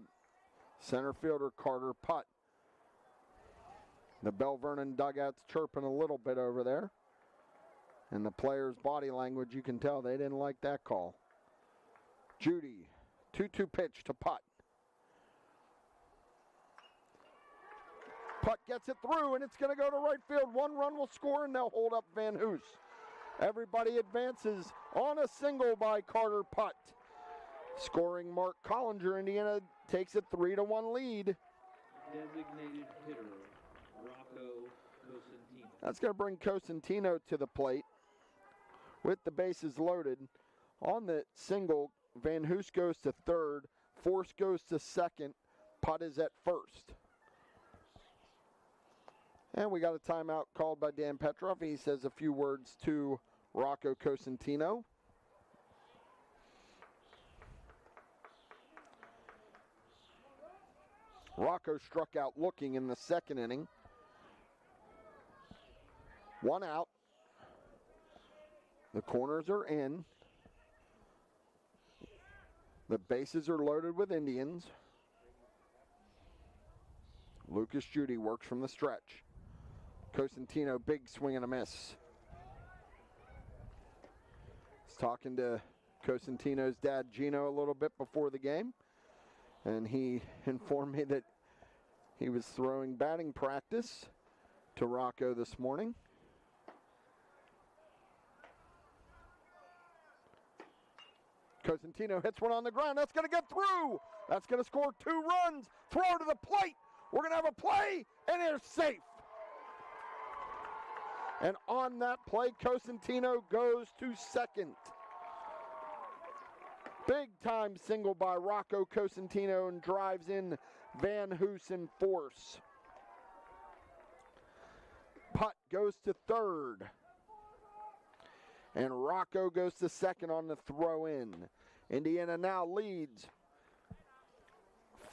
center fielder Carter Putt. The Belle Vernon dugout's chirping a little bit over there. And the players' body language, you can tell they didn't like that call. Judy, 2-2 pitch to Putt. Putt gets it through, and it's going to go to right field. 1 run will score, and they'll hold up Van Hoos. Everybody advances on a single by Carter Putt. Scoring Mark Collinger, Indiana takes a 3-1 lead. Designated hitter, Rocco Cosentino. That's going to bring Cosentino to the plate with the bases loaded. On the single, Van Hoos goes to third, Force goes to second, Putt is at first. And we got a timeout called by Dan Petroff. He says a few words to Rocco Cosentino. Rocco struck out looking in the second inning. 1 out. The corners are in. The bases are loaded with Indians. Lucas Judy works from the stretch. Cosentino, big swing and a miss. He's talking to Cosentino's dad, Gino, a little bit before the game. And he informed me that he was throwing batting practice to Rocco this morning. Cosentino hits one on the ground. That's going to get through. That's going to score 2 runs. Throw to the plate. We're going to have a play, and they're safe. And on that play, Cosentino goes to second. Big time single by Rocco Cosentino and drives in Van Hoos in force. Putt goes to third. And Rocco goes to second on the throw in. Indiana now leads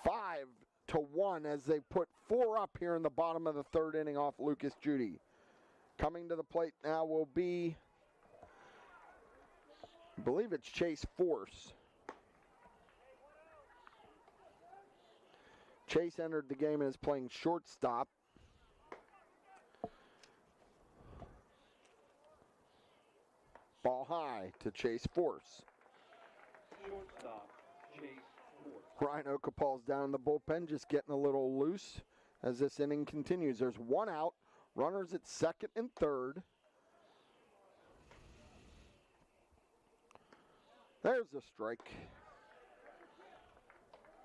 5-1 as they put 4 up here in the bottom of the third inning off Lucas Judy. Coming to the plate now will be, I believe it's Chase Force. Chase entered the game and is playing shortstop. Ball high to Chase Force. Shortstop, Chase Force. Ryan Okapal's down in the bullpen, just getting a little loose as this inning continues. There's 1 out. Runners at second and third. There's a strike.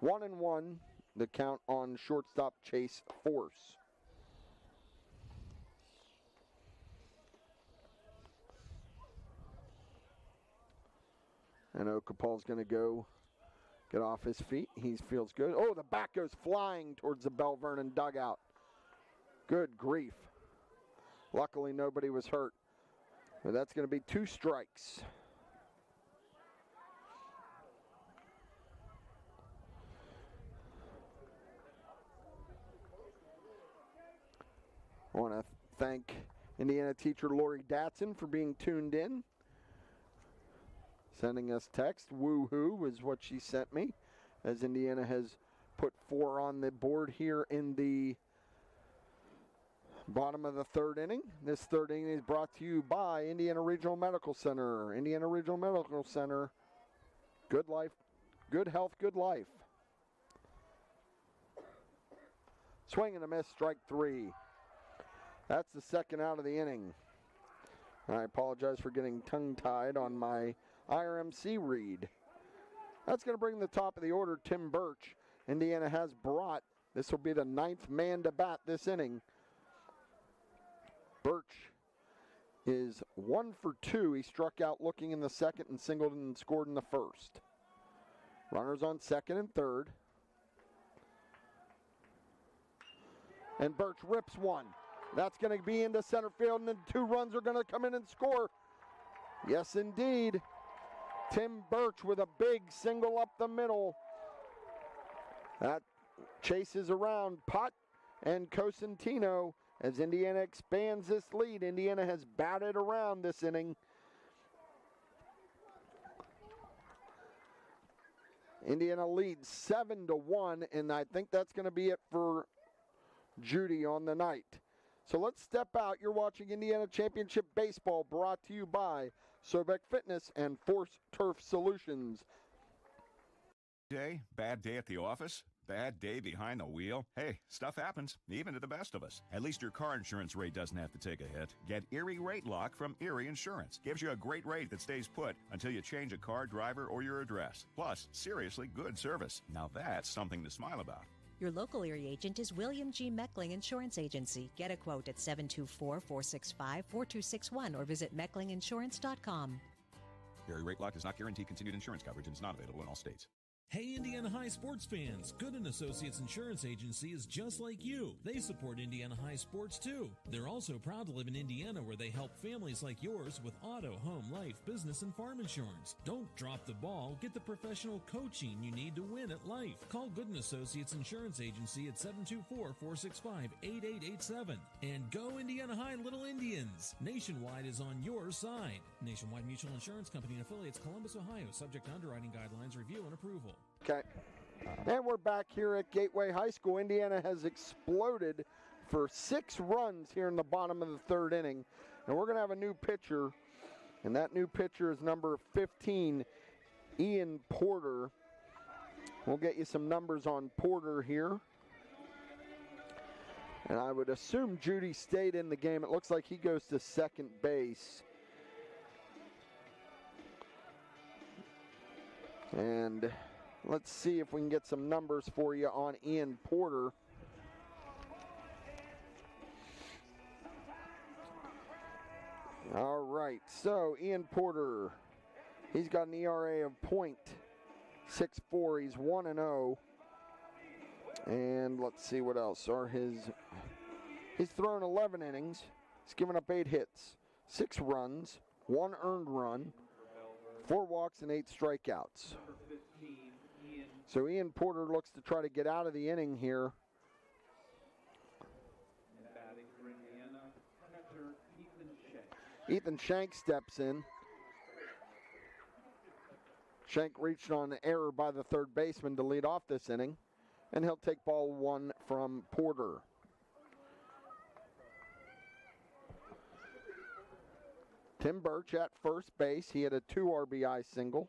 1-1, the count on shortstop Chase Force. And Okapal's going to go get off his feet. He feels good. Oh, the bat goes flying towards the Belle Vernon dugout. Good grief. Luckily, nobody was hurt. But that's going to be 2 strikes. I want to thank Indiana teacher Lori Datson for being tuned in. Sending us text. Woo-hoo is what she sent me, as Indiana has put 4 on the board here in the bottom of the third inning. This third inning is brought to you by Indiana Regional Medical Center. Indiana Regional Medical Center. Good life, good health, good life. Swing and a miss, strike 3. That's the second out of the inning. I apologize for getting tongue-tied on my IRMC read. That's going to bring the top of the order, Tim Birch. Indiana has brought, this will be the 9th man to bat this inning. Birch is 1 for 2. He struck out looking in the second and singled and scored in the first. Runners on second and third. And Birch rips one. That's going to be into center field, and then 2 runs are going to come in and score. Yes, indeed. Tim Birch with a big single up the middle. That chases around Pott and Cosentino as Indiana expands this lead. Indiana has batted around this inning. Indiana leads 7-1, and I think that's going to be it for Judy on the night. So let's step out. You're watching Indiana Championship Baseball, brought to you by Sobek Fitness and Force Turf Solutions. Bad day at the office? Bad day behind the wheel? Hey, stuff happens, even to the best of us. At least your car insurance rate doesn't have to take a hit. Get Erie Rate Lock from Erie Insurance. Gives you a great rate that stays put until you change a car, driver, or your address. Plus, seriously good service. Now that's something to smile about. Your local Erie agent is William G. Meckling Insurance Agency. Get a quote at 724-465-4261 or visit mecklinginsurance.com. Erie Rate Lock does not guarantee continued insurance coverage and is not available in all states. Hey Indiana High sports fans, Gooden Associates Insurance Agency is just like you. They support Indiana High sports too. They're also proud to live in Indiana, where they help families like yours with auto, home, life, business, and farm insurance. Don't drop the ball. Get the professional coaching you need to win at life. Call Gooden Associates Insurance Agency at 724-465-8887. And go Indiana High Little Indians. Nationwide is on your side. Nationwide Mutual Insurance Company and affiliates, Columbus, Ohio, subject to underwriting guidelines, review, and approval. Okay. And we're back here at Gateway High School. Indiana has exploded for 6 runs here in the bottom of the third inning. And we're going to have a new pitcher. And that new pitcher is number 15, Ian Porter. We'll get you some numbers on Porter here. And I would assume Judy stayed in the game. It looks like he goes to second base. And let's see if we can get some numbers for you on Ian Porter. All right, so Ian Porter, he's got an ERA of .64. He's 1-0. And let's see what else are he's thrown 11 innings. He's given up 8 hits, 6 runs, 1 earned run, 4 walks, and 8 strikeouts. So Ian Porter looks to try to get out of the inning here. Ethan Shank steps in. Shank reached on an error by the third baseman to lead off this inning, and he'll take ball 1 from Porter. Tim Birch at first base. He had a 2 RBI single.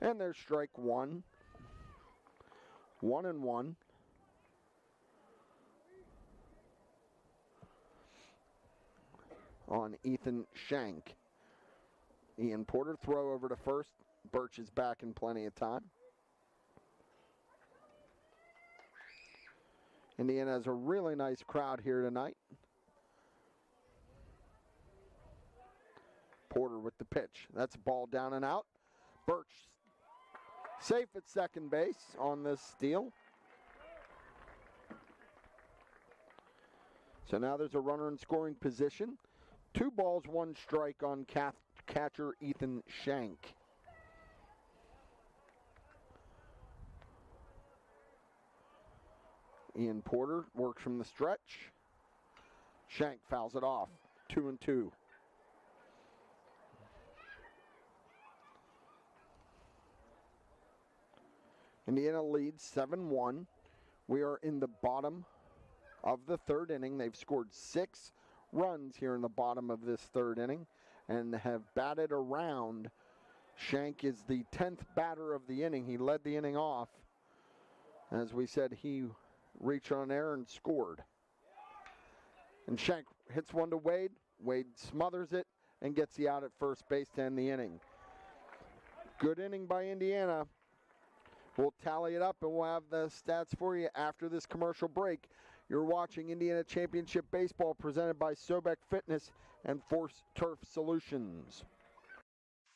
And there's strike 1. 1-1. On Ethan Shank. Ian Porter throw over to first. Birch is back in plenty of time. Indiana has a really nice crowd here tonight. Porter with the pitch. That's a ball down and out. Birch safe at second base on this steal. So now there's a runner in scoring position. 2 balls, 1 strike on catcher Ethan Shank. Ian Porter works from the stretch. Shank fouls it off. 2-2. Indiana leads 7-1. We are in the bottom of the third inning. They've scored 6 runs here in the bottom of this third inning and have batted around. Shank is the 10th batter of the inning. He led the inning off. As we said, he reached on air and scored. And Shank hits one to Wade. Wade smothers it and gets the out at first base to end the inning. Good inning by Indiana. We'll tally it up and we'll have the stats for you after this commercial break. You're watching Indiana Championship Baseball presented by Sobek Fitness and Force Turf Solutions.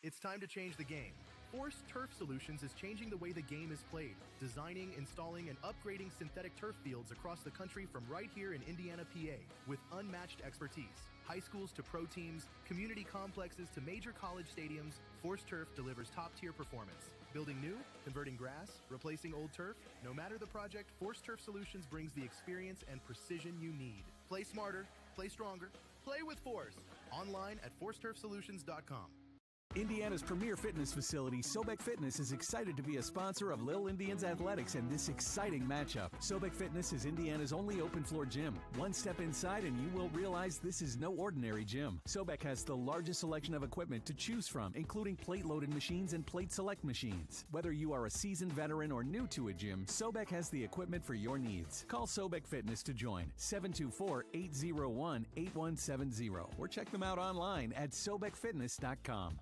It's time to change the game. Force Turf Solutions is changing the way the game is played, designing, installing, and upgrading synthetic turf fields across the country from right here in Indiana, PA, with unmatched expertise. High schools to pro teams, community complexes to major college stadiums, Force Turf delivers top-tier performance. Building new, converting grass, replacing old turf, no matter the project, Force Turf Solutions brings the experience and precision you need. Play smarter, play stronger, play with Force. Online at forceturfsolutions.com. Indiana's premier fitness facility, Sobek Fitness, is excited to be a sponsor of Lil Indians Athletics and this exciting matchup. Sobek Fitness is Indiana's only open-floor gym. One step inside and you will realize this is no ordinary gym. Sobek has the largest selection of equipment to choose from, including plate-loaded machines and plate select machines. Whether you are a seasoned veteran or new to a gym, Sobek has the equipment for your needs. Call Sobek Fitness to join, 724-801-8170, or check them out online at sobekfitness.com.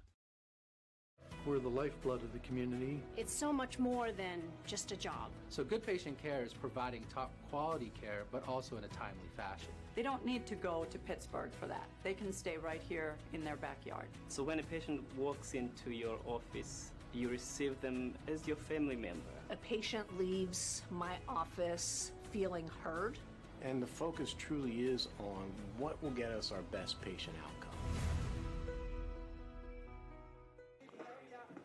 We're the lifeblood of the community. It's so much more than just a job. So good patient care is providing top quality care, but also in a timely fashion. They don't need to go to Pittsburgh for that. They can stay right here in their backyard. So when a patient walks into your office, you receive them as your family member. A patient leaves my office feeling heard. And the focus truly is on what will get us our best patient outcome.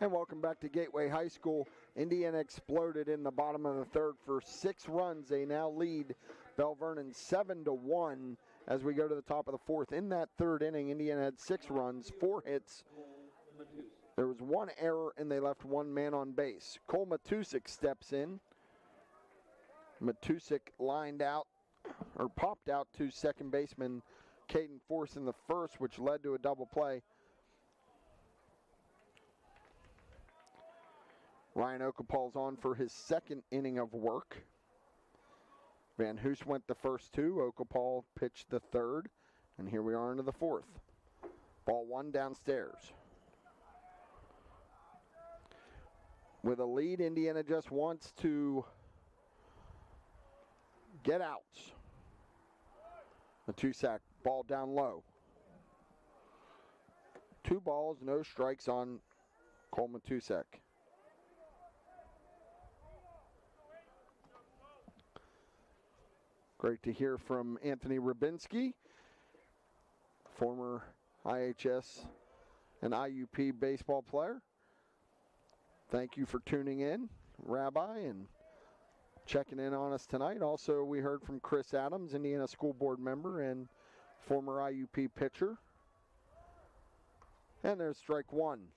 And welcome back to Gateway High School. Indiana exploded in the bottom of the third for 6 runs. They now lead Belle Vernon 7-1 as we go to the top of the fourth. In that third inning, Indiana had 6 runs, 4 hits. There was 1 error, and they left 1 man on base. Cole Matusik steps in. Matusik lined out, or popped out to second baseman Caden Force in the first, which led to a double play. Ryan Okapal's on for his second inning of work. Van Hoos went the first 2. Okapal pitched the third. And here we are into the fourth. Ball 1 downstairs. With a lead, Indiana just wants to get outs. Matusik, ball down low. 2 balls, no strikes on Cole Matusik. Great to hear from Anthony Rubinski, former IHS and IUP baseball player. Thank you for tuning in, Rabbi, and checking in on us tonight. Also, we heard from Chris Adams, Indiana School Board member and former IUP pitcher. And there's strike 1.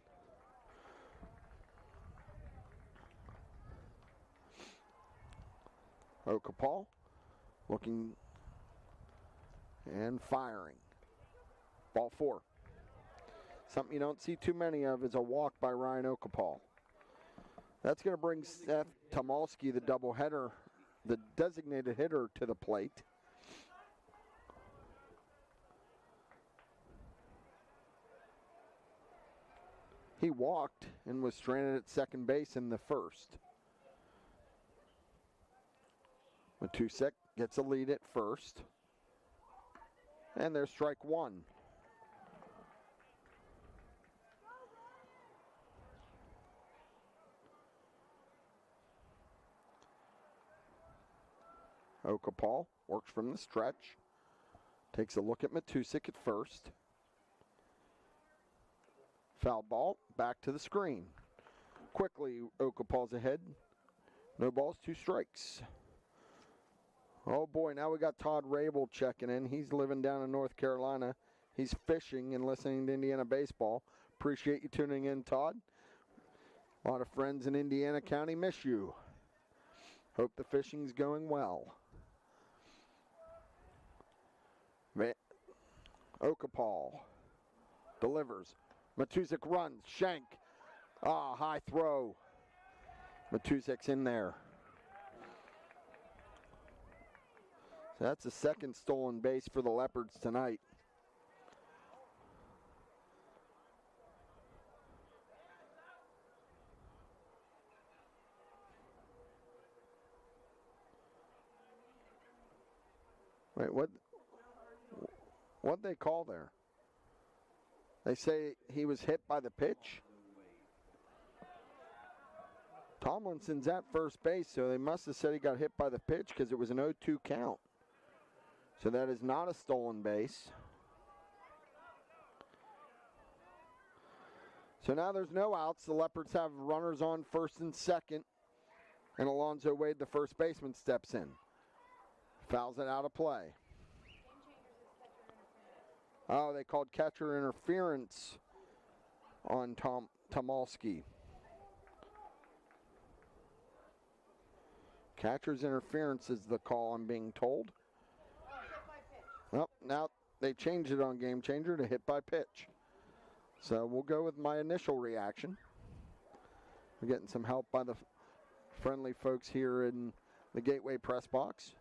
Okapal. Looking and firing. Ball 4. Something you don't see too many of is a walk by Ryan Okapal. That's going to bring Seth Tomalski, the doubleheader, the designated hitter, to the plate. He walked and was stranded at second base in the first. Matusik gets a lead at first. And there's strike 1. Okapal works from the stretch. Takes a look at Matusik at first. Foul ball, back to the screen. Quickly, Okapal's ahead. No balls, 2 strikes. Oh boy, now we got Todd Rabel checking in. He's living down in North Carolina. He's fishing and listening to Indiana baseball. Appreciate you tuning in, Todd. A lot of friends in Indiana County miss you. Hope the fishing's going well. Okapal delivers. Matusik runs. Shank. High throw. Matusik's in there. So that's the second stolen base for the Leopards tonight. Wait, what'd they call there? They say he was hit by the pitch? Tomlinson's at first base, so they must have said he got hit by the pitch because it was an 0-2 count. So that is not a stolen base. So now there's no outs. The Leopards have runners on first and second. And Alonzo Wade, the first baseman, steps in. Fouls it out of play. Oh, they called catcher interference on Tomalski. Catcher's interference is the call, I'm being told. Well, now they changed it on Game Changer to hit by pitch. So we'll go with my initial reaction. We're getting some help by the friendly folks here in the Gateway press box.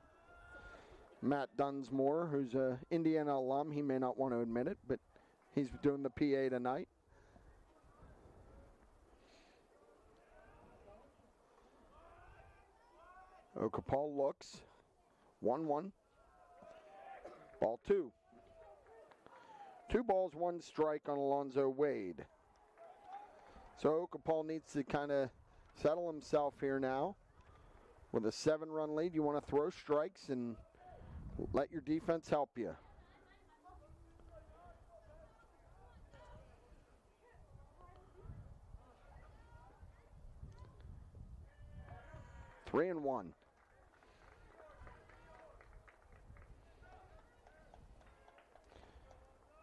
Matt Dunsmore, who's an Indiana alum, he may not want to admit it, but he's doing the PA tonight. Okapal looks. 1-1. Ball 2. 2 balls, 1 strike on Alonzo Wade. So Okapal needs to kind of settle himself here now. With a 7-run lead, you want to throw strikes and let your defense help you. Three and 1.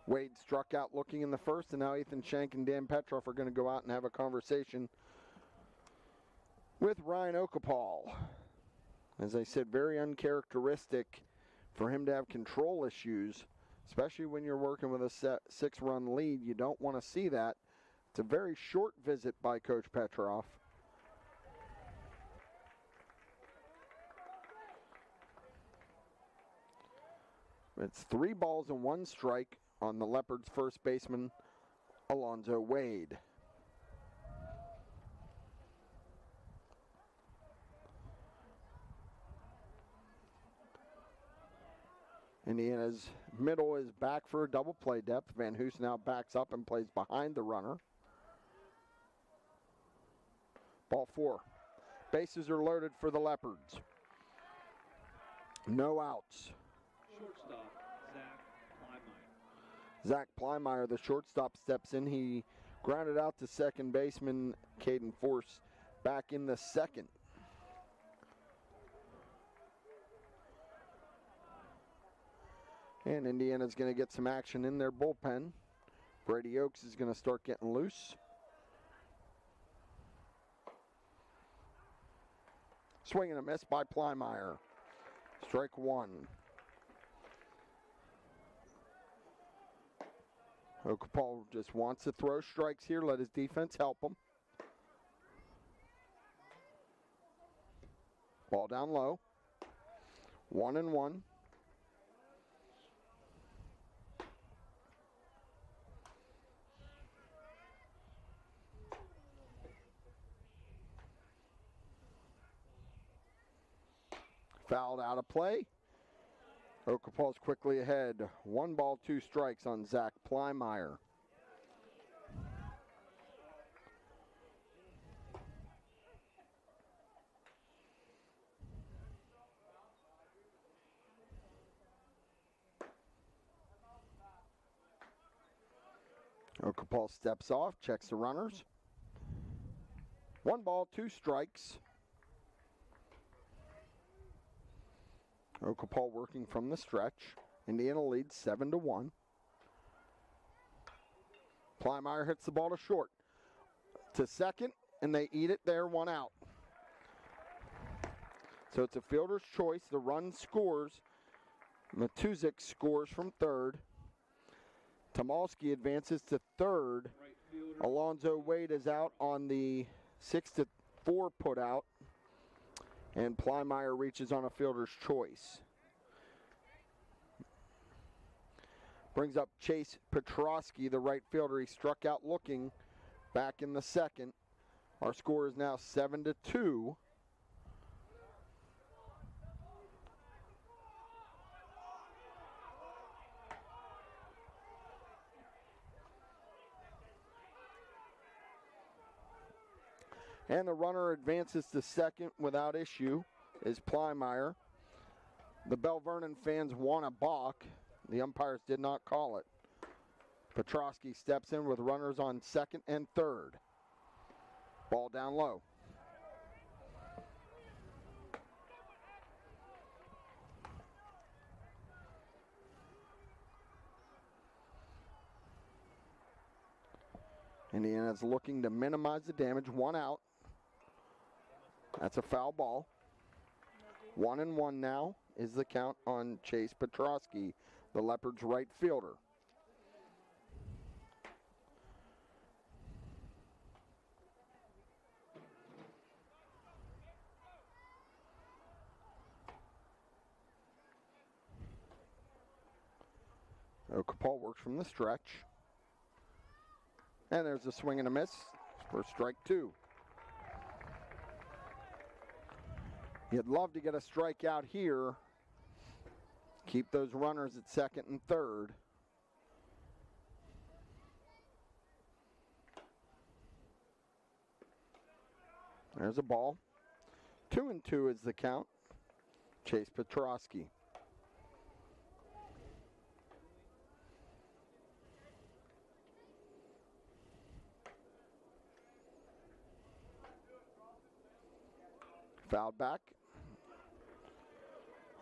Wade struck out looking in the first, and now Ethan Shank and Dan Petroff are going to go out and have a conversation with Ryan Okapal. As I said, very uncharacteristic for him to have control issues, especially when you're working with a 6-run lead. You don't want to see that. It's a very short visit by Coach Petroff. It's 3 balls and 1 strike on the Leopards' first baseman, Alonzo Wade. Indiana's middle is back for a double play depth. Van Hoos now backs up and plays behind the runner. Ball 4. Bases are loaded for the Leopards. No outs. Shortstop, Zach Plymeyer. Zach Plymeyer, the shortstop, steps in. He grounded out to second baseman Caden Force back in the second. And Indiana's going to get some action in their bullpen. Brady Oakes is going to start getting loose. Swing and a miss by Plymeyer. Strike 1. Okapal just wants to throw strikes here. Let his defense help him. Ball down low. 1-1. Fouled out of play. Okapal's quickly ahead. 1 ball, 2 strikes on Zach Plymeyer. Okapal steps off, checks the runners. 1 ball, 2 strikes. Okapal working from the stretch. Indiana leads 7-1. Plymire hits the ball to short. To second, and they eat it there, 1 out. So it's a fielder's choice. The run scores. Matuzik scores from third. Tomalski advances to third. Alonzo Wade is out on the 6-4 put out. And Plymire reaches on a fielder's choice. Brings up Chase Petrosky, the right fielder. He struck out looking back in the second. Our score is now 7-2. And the runner advances to second without issue is Plymire. The Belle Vernon fans want a balk. The umpires did not call it. Petrosky steps in with runners on second and third. Ball down low. Indiana's looking to minimize the damage. 1 out. That's a foul ball. 1-1 now is the count on Chase Petrosky, the Leopards' right fielder. Okapal works from the stretch. And there's a swing and a miss for strike 2. You'd love to get a strikeout here. Keep those runners at second and third. There's a ball. 2-2 is the count. Chase Petrosky. Fouled back.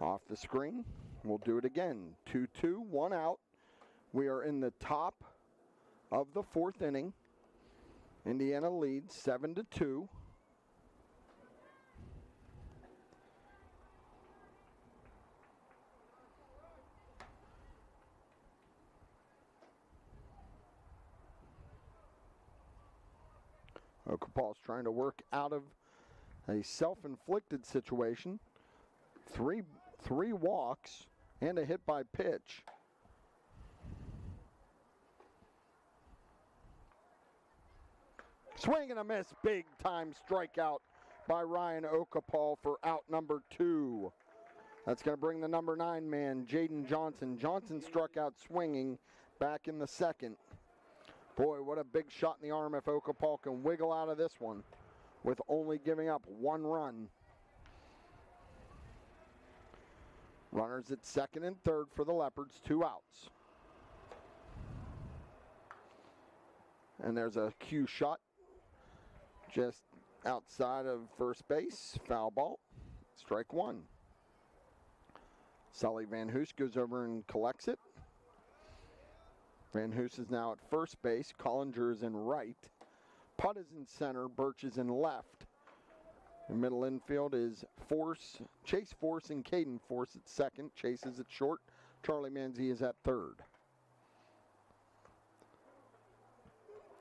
Off the screen. We'll do it again. 2-2, 1 out. We are in the top of the 4th inning. Indiana leads 7-2. Okapal's trying to work out of a self-inflicted situation. Three walks and a hit by pitch. Swing and a miss, big time strikeout by Ryan Okapal for out number 2. That's going to bring the number 9 man, Jaden Johnson. Johnson struck out swinging back in the second. Boy, what a big shot in the arm if Okapal can wiggle out of this one with only giving up 1 run. Runners at second and third for the Leopards, 2 outs. And there's a cue shot just outside of first base. Foul ball. Strike 1. Sully Van Hoos goes over and collects it. Van Hoos is now at first base. Collinger is in right. Putt is in center. Birch is in left. The middle infield is Chase Force and Caden Force at second. Chase is at short. Charlie Manzi is at third.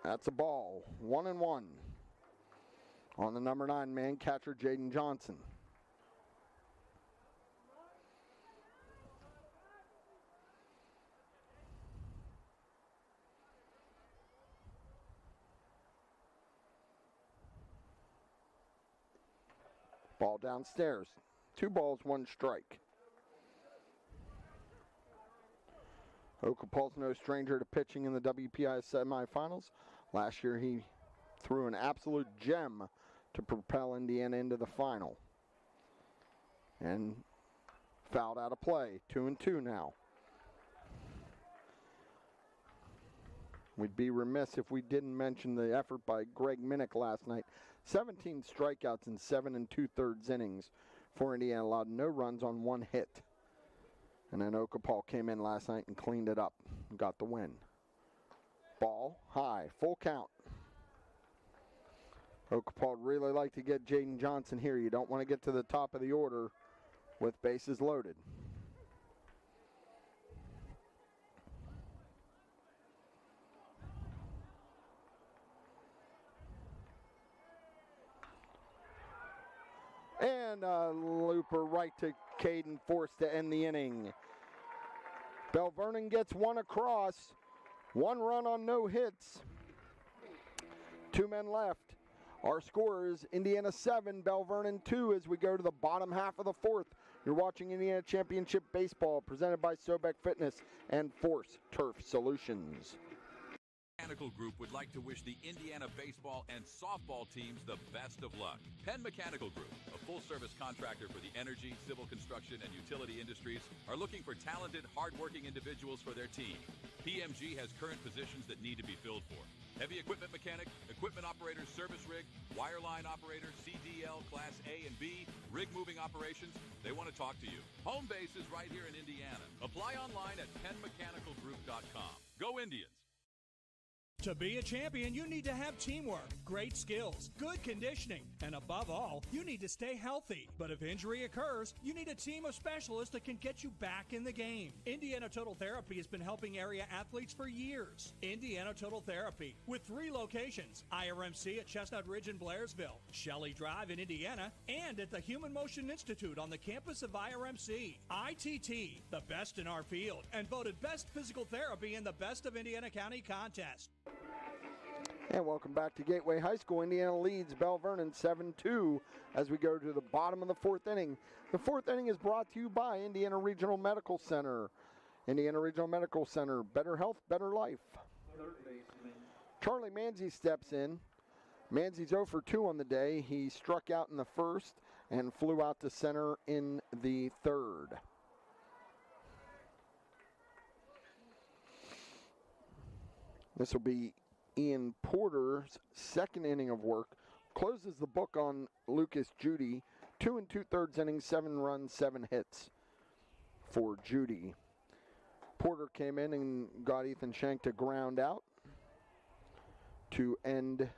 That's a ball. 1-1 on the number 9 man, catcher Jaden Johnson. Ball downstairs. 2 balls, 1 strike. Okapal's no stranger to pitching in the WPIAL semifinals. Last year he threw an absolute gem to propel Indiana into the final. And fouled out of play. 2-2 now. We'd be remiss if we didn't mention the effort by Greg Minnick last night. 17 strikeouts in 7 2/3 innings for Indiana, allowed no runs on 1 hit. And then Okapal came in last night and cleaned it up and got the win. Ball high, full count. Okapal really like to get Jaden Johnson here. You don't want to get to the top of the order with bases loaded. And a looper right to Caden, forced to end the inning. Belle Vernon gets one across. 1 run on no hits. 2 men left. Our score is Indiana 7, Belle Vernon 2 as we go to the bottom half of the 4th. You're watching Indiana Championship Baseball presented by Sobek Fitness and Force Turf Solutions. Mechanical Group would like to wish the Indiana baseball and softball teams the best of luck. Penn Mechanical Group, a full-service contractor for the energy, civil construction, and utility industries, are looking for talented, hard-working individuals for their team. PMG has current positions that need to be filled for. Heavy equipment mechanic, equipment operator, service rig, wireline operator, CDL, Class A and B, rig moving operations. They want to talk to you. Home base is right here in Indiana. Apply online at PennMechanicalGroup.com. Go Indians! To be a champion, you need to have teamwork, great skills, good conditioning, and above all, you need to stay healthy. But if injury occurs, you need a team of specialists that can get you back in the game. Indiana Total Therapy has been helping area athletes for years. Indiana Total Therapy, with 3 locations, IRMC at Chestnut Ridge in Blairsville, Shelley Drive in Indiana, and at the Human Motion Institute on the campus of IRMC. ITT, the best in our field, and voted best physical therapy in the Best of Indiana County contest. And welcome back to Gateway High School. Indiana leads Belle Vernon 7-2 as we go to the bottom of the 4th inning. The 4th inning is brought to you by Indiana Regional Medical Center. Indiana Regional Medical Center, better health, better life. Charlie Manzi steps in. Manzi's 0 for 2 on the day. He struck out in the 1st and flew out to center in the 3rd. This will be Ian Porter's 2nd inning of work. Closes the book on Lucas Judy. 2 2/3 innings, 7 runs, 7 hits for Judy. Porter came in and got Ethan Shank to ground out to end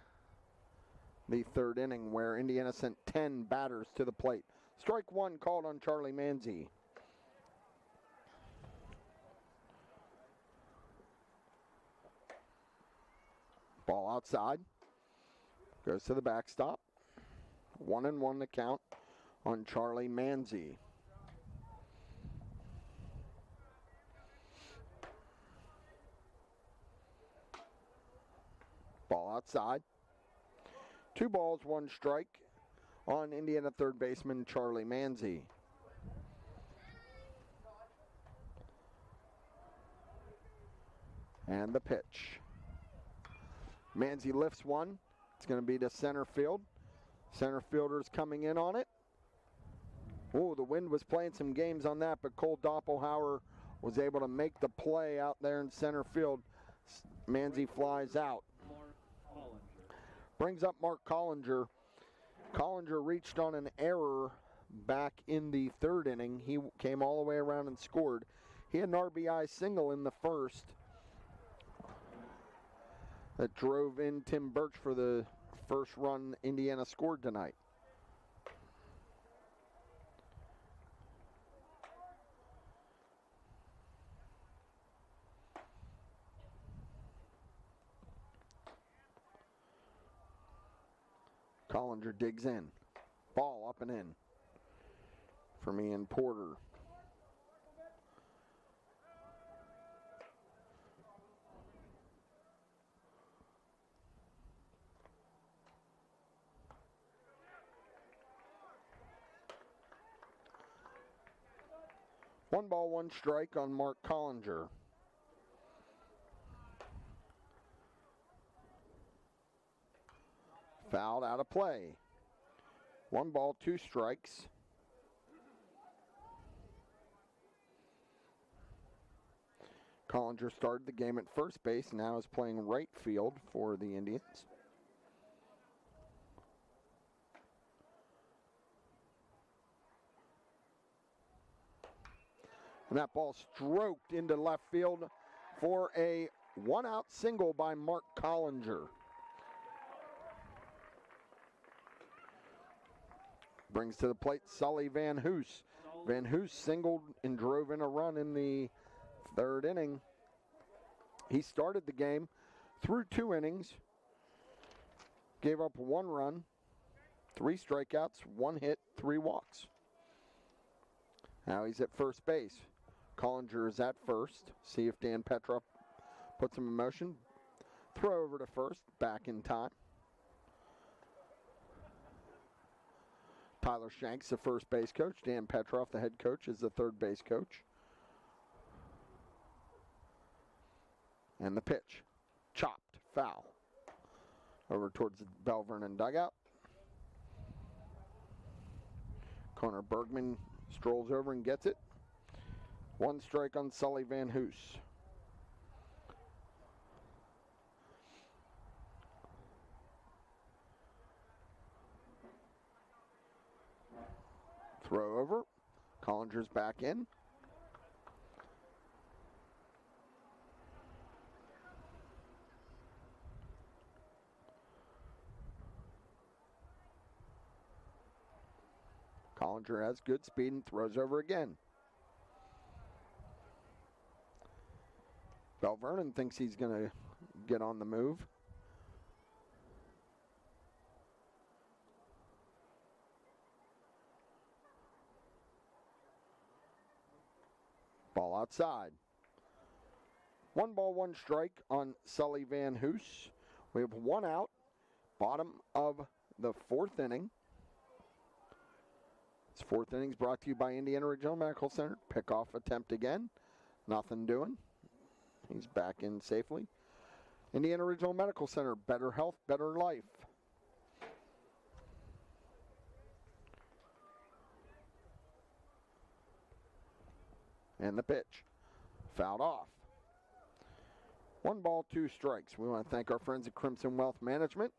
the 3rd inning, where Indiana sent 10 batters to the plate. Strike 1 called on Charlie Manzi. Ball outside. Goes to the backstop. 1-1 the count on Charlie Manzi. Ball outside. 2 balls, 1 strike on Indiana 3rd baseman Charlie Manzi. And the pitch. Manzi lifts one. It's going to be to center field. Center fielder's coming in on it. Oh, the wind was playing some games on that, but Cole Doppelhauer was able to make the play out there in center field. Manzi flies out. Brings up Mark Collinger. Collinger reached on an error back in the 3rd inning. He came all the way around and scored. He had an RBI single in the 1st. That drove in Tim Birch for the first run Indiana scored tonight. Collinger digs in. Ball up and in from Ian Porter. One ball, 1 strike on Mark Collinger. Fouled out of play. 1 ball, 2 strikes. Collinger started the game at first base, now is playing right field for the Indians. And that ball stroked into left field for a one-out single by Mark Collinger. Brings to the plate Sully Van Hoos. Van Hoos singled and drove in a run in the third inning. He started the game through 2 innings, gave up 1 run, 3 strikeouts, 1 hit, 3 walks. Now he's at first base. Collinger is at first. See if Dan Petra puts him in motion. Throw over to first, back in time. Tyler Shanks, the first base coach. Dan Petroff, the head coach, is the third base coach. And the pitch. Chopped, foul. Over towards the Belle Vernon dugout. Connor Bergman strolls over and gets it. 1 strike on Sully Van Hoos. Throw over. Collinger's back in. Collinger has good speed and throws over again. Belle Vernon thinks he's going to get on the move. Ball outside. 1 ball, 1 strike on Sully Van Hoos. We have 1 out. Bottom of the 4th inning. This 4th inning is brought to you by Indiana Regional Medical Center. Pickoff attempt again. Nothing doing. He's back in safely. Indiana Regional Medical Center. Better health, better life. And the pitch. Fouled off. 1 ball, 2 strikes. We want to thank our friends at Crimson Wealth Management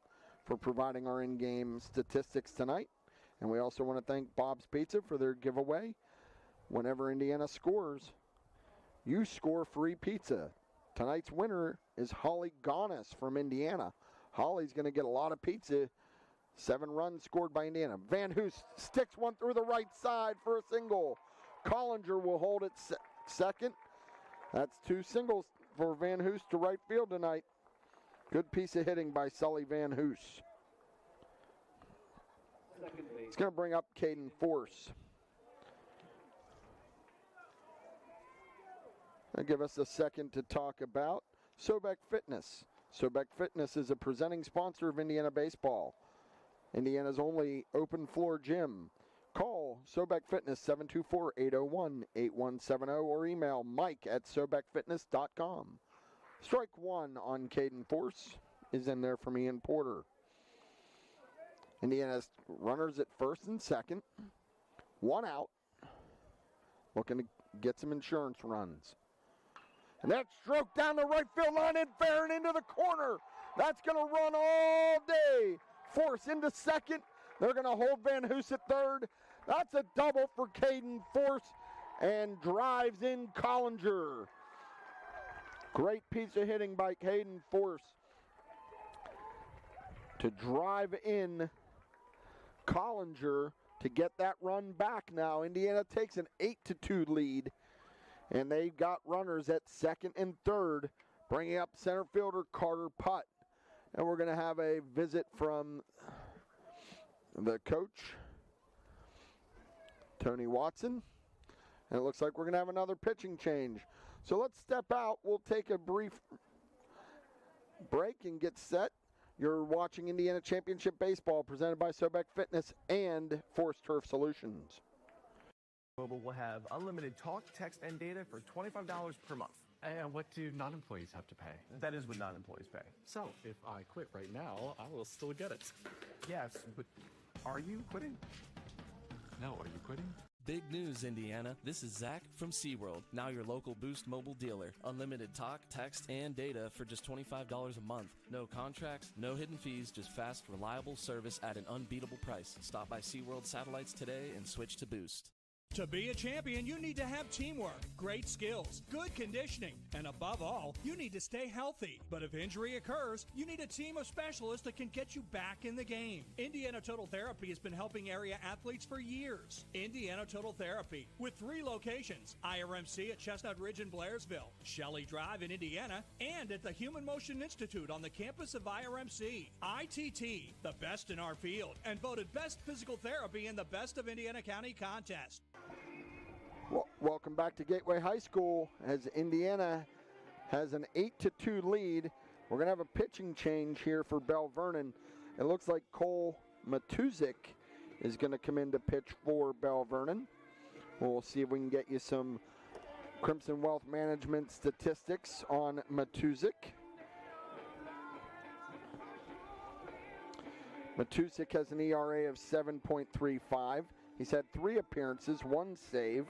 for providing our in-game statistics tonight. And we also want to thank Bob's Pizza for their giveaway. Whenever Indiana scores, you score free pizza. Tonight's winner is Holly Gonis from Indiana. Holly's going to get a lot of pizza. 7 runs scored by Indiana. Van Hoos sticks one through the right side for a single. Collinger will hold it second. That's 2 singles for Van Hoos to right field tonight. Good piece of hitting by Sully Van Hoos. It's going to bring up Caden Force. I'll give us a second to talk about Sobek Fitness. Sobek Fitness is a presenting sponsor of Indiana baseball. Indiana's only open floor gym. Call Sobek Fitness 724-801-8170 or email mike@sobekfitness.com. Strike 1 on Caden Force is in there from Ian Porter. Indiana's runners at first and second. 1 out. Looking to get some insurance runs. And that stroke down the right field line and fair and into the corner. That's going to run all day. Force into second. They're going to hold Van Hoos at third. That's a double for Caden Force and drives in Collinger. Great piece of hitting by Caden Force to drive in Collinger to get that run back now. Indiana takes an 8-2 lead, and they've got runners at second and third, bringing up center fielder Carter Putt. And we're going to have a visit from the coach, Tony Watson. And it looks like we're going to have another pitching change. So let's step out. We'll take a brief break and get set. You're watching Indiana Championship Baseball presented by Sobek Fitness and Force Turf Solutions. Mobile will have unlimited talk, text, and data for $25 per month. And what do non-employees have to pay? That is what non-employees pay. So, if I quit right now, I will still get it. Yes, but are you quitting? No, are you quitting? Big news, Indiana. This is Zach from SeaWorld, now your local Boost mobile dealer. Unlimited talk, text, and data for just $25 a month. No contracts, no hidden fees, just fast, reliable service at an unbeatable price. Stop by SeaWorld Satellites today and switch to Boost. To be a champion, you need to have teamwork, great skills, good conditioning, and above all, you need to stay healthy. But if injury occurs, you need a team of specialists that can get you back in the game. Indiana Total Therapy has been helping area athletes for years. Indiana Total Therapy, with 3 locations, IRMC at Chestnut Ridge in Blairsville, Shelley Drive in Indiana, and at the Human Motion Institute on the campus of IRMC. ITT, the best in our field, and voted Best Physical Therapy in the Best of Indiana County contest. Welcome back to Gateway High School as Indiana has an 8-2 lead. We're going to have a pitching change here for Belle Vernon. It looks like Cole Matuzik is going to come in to pitch for Belle Vernon. We'll see if we can get you some Crimson Wealth Management statistics on Matuzik. Matuzik has an ERA of 7.35. He's had 3 appearances, 1 save.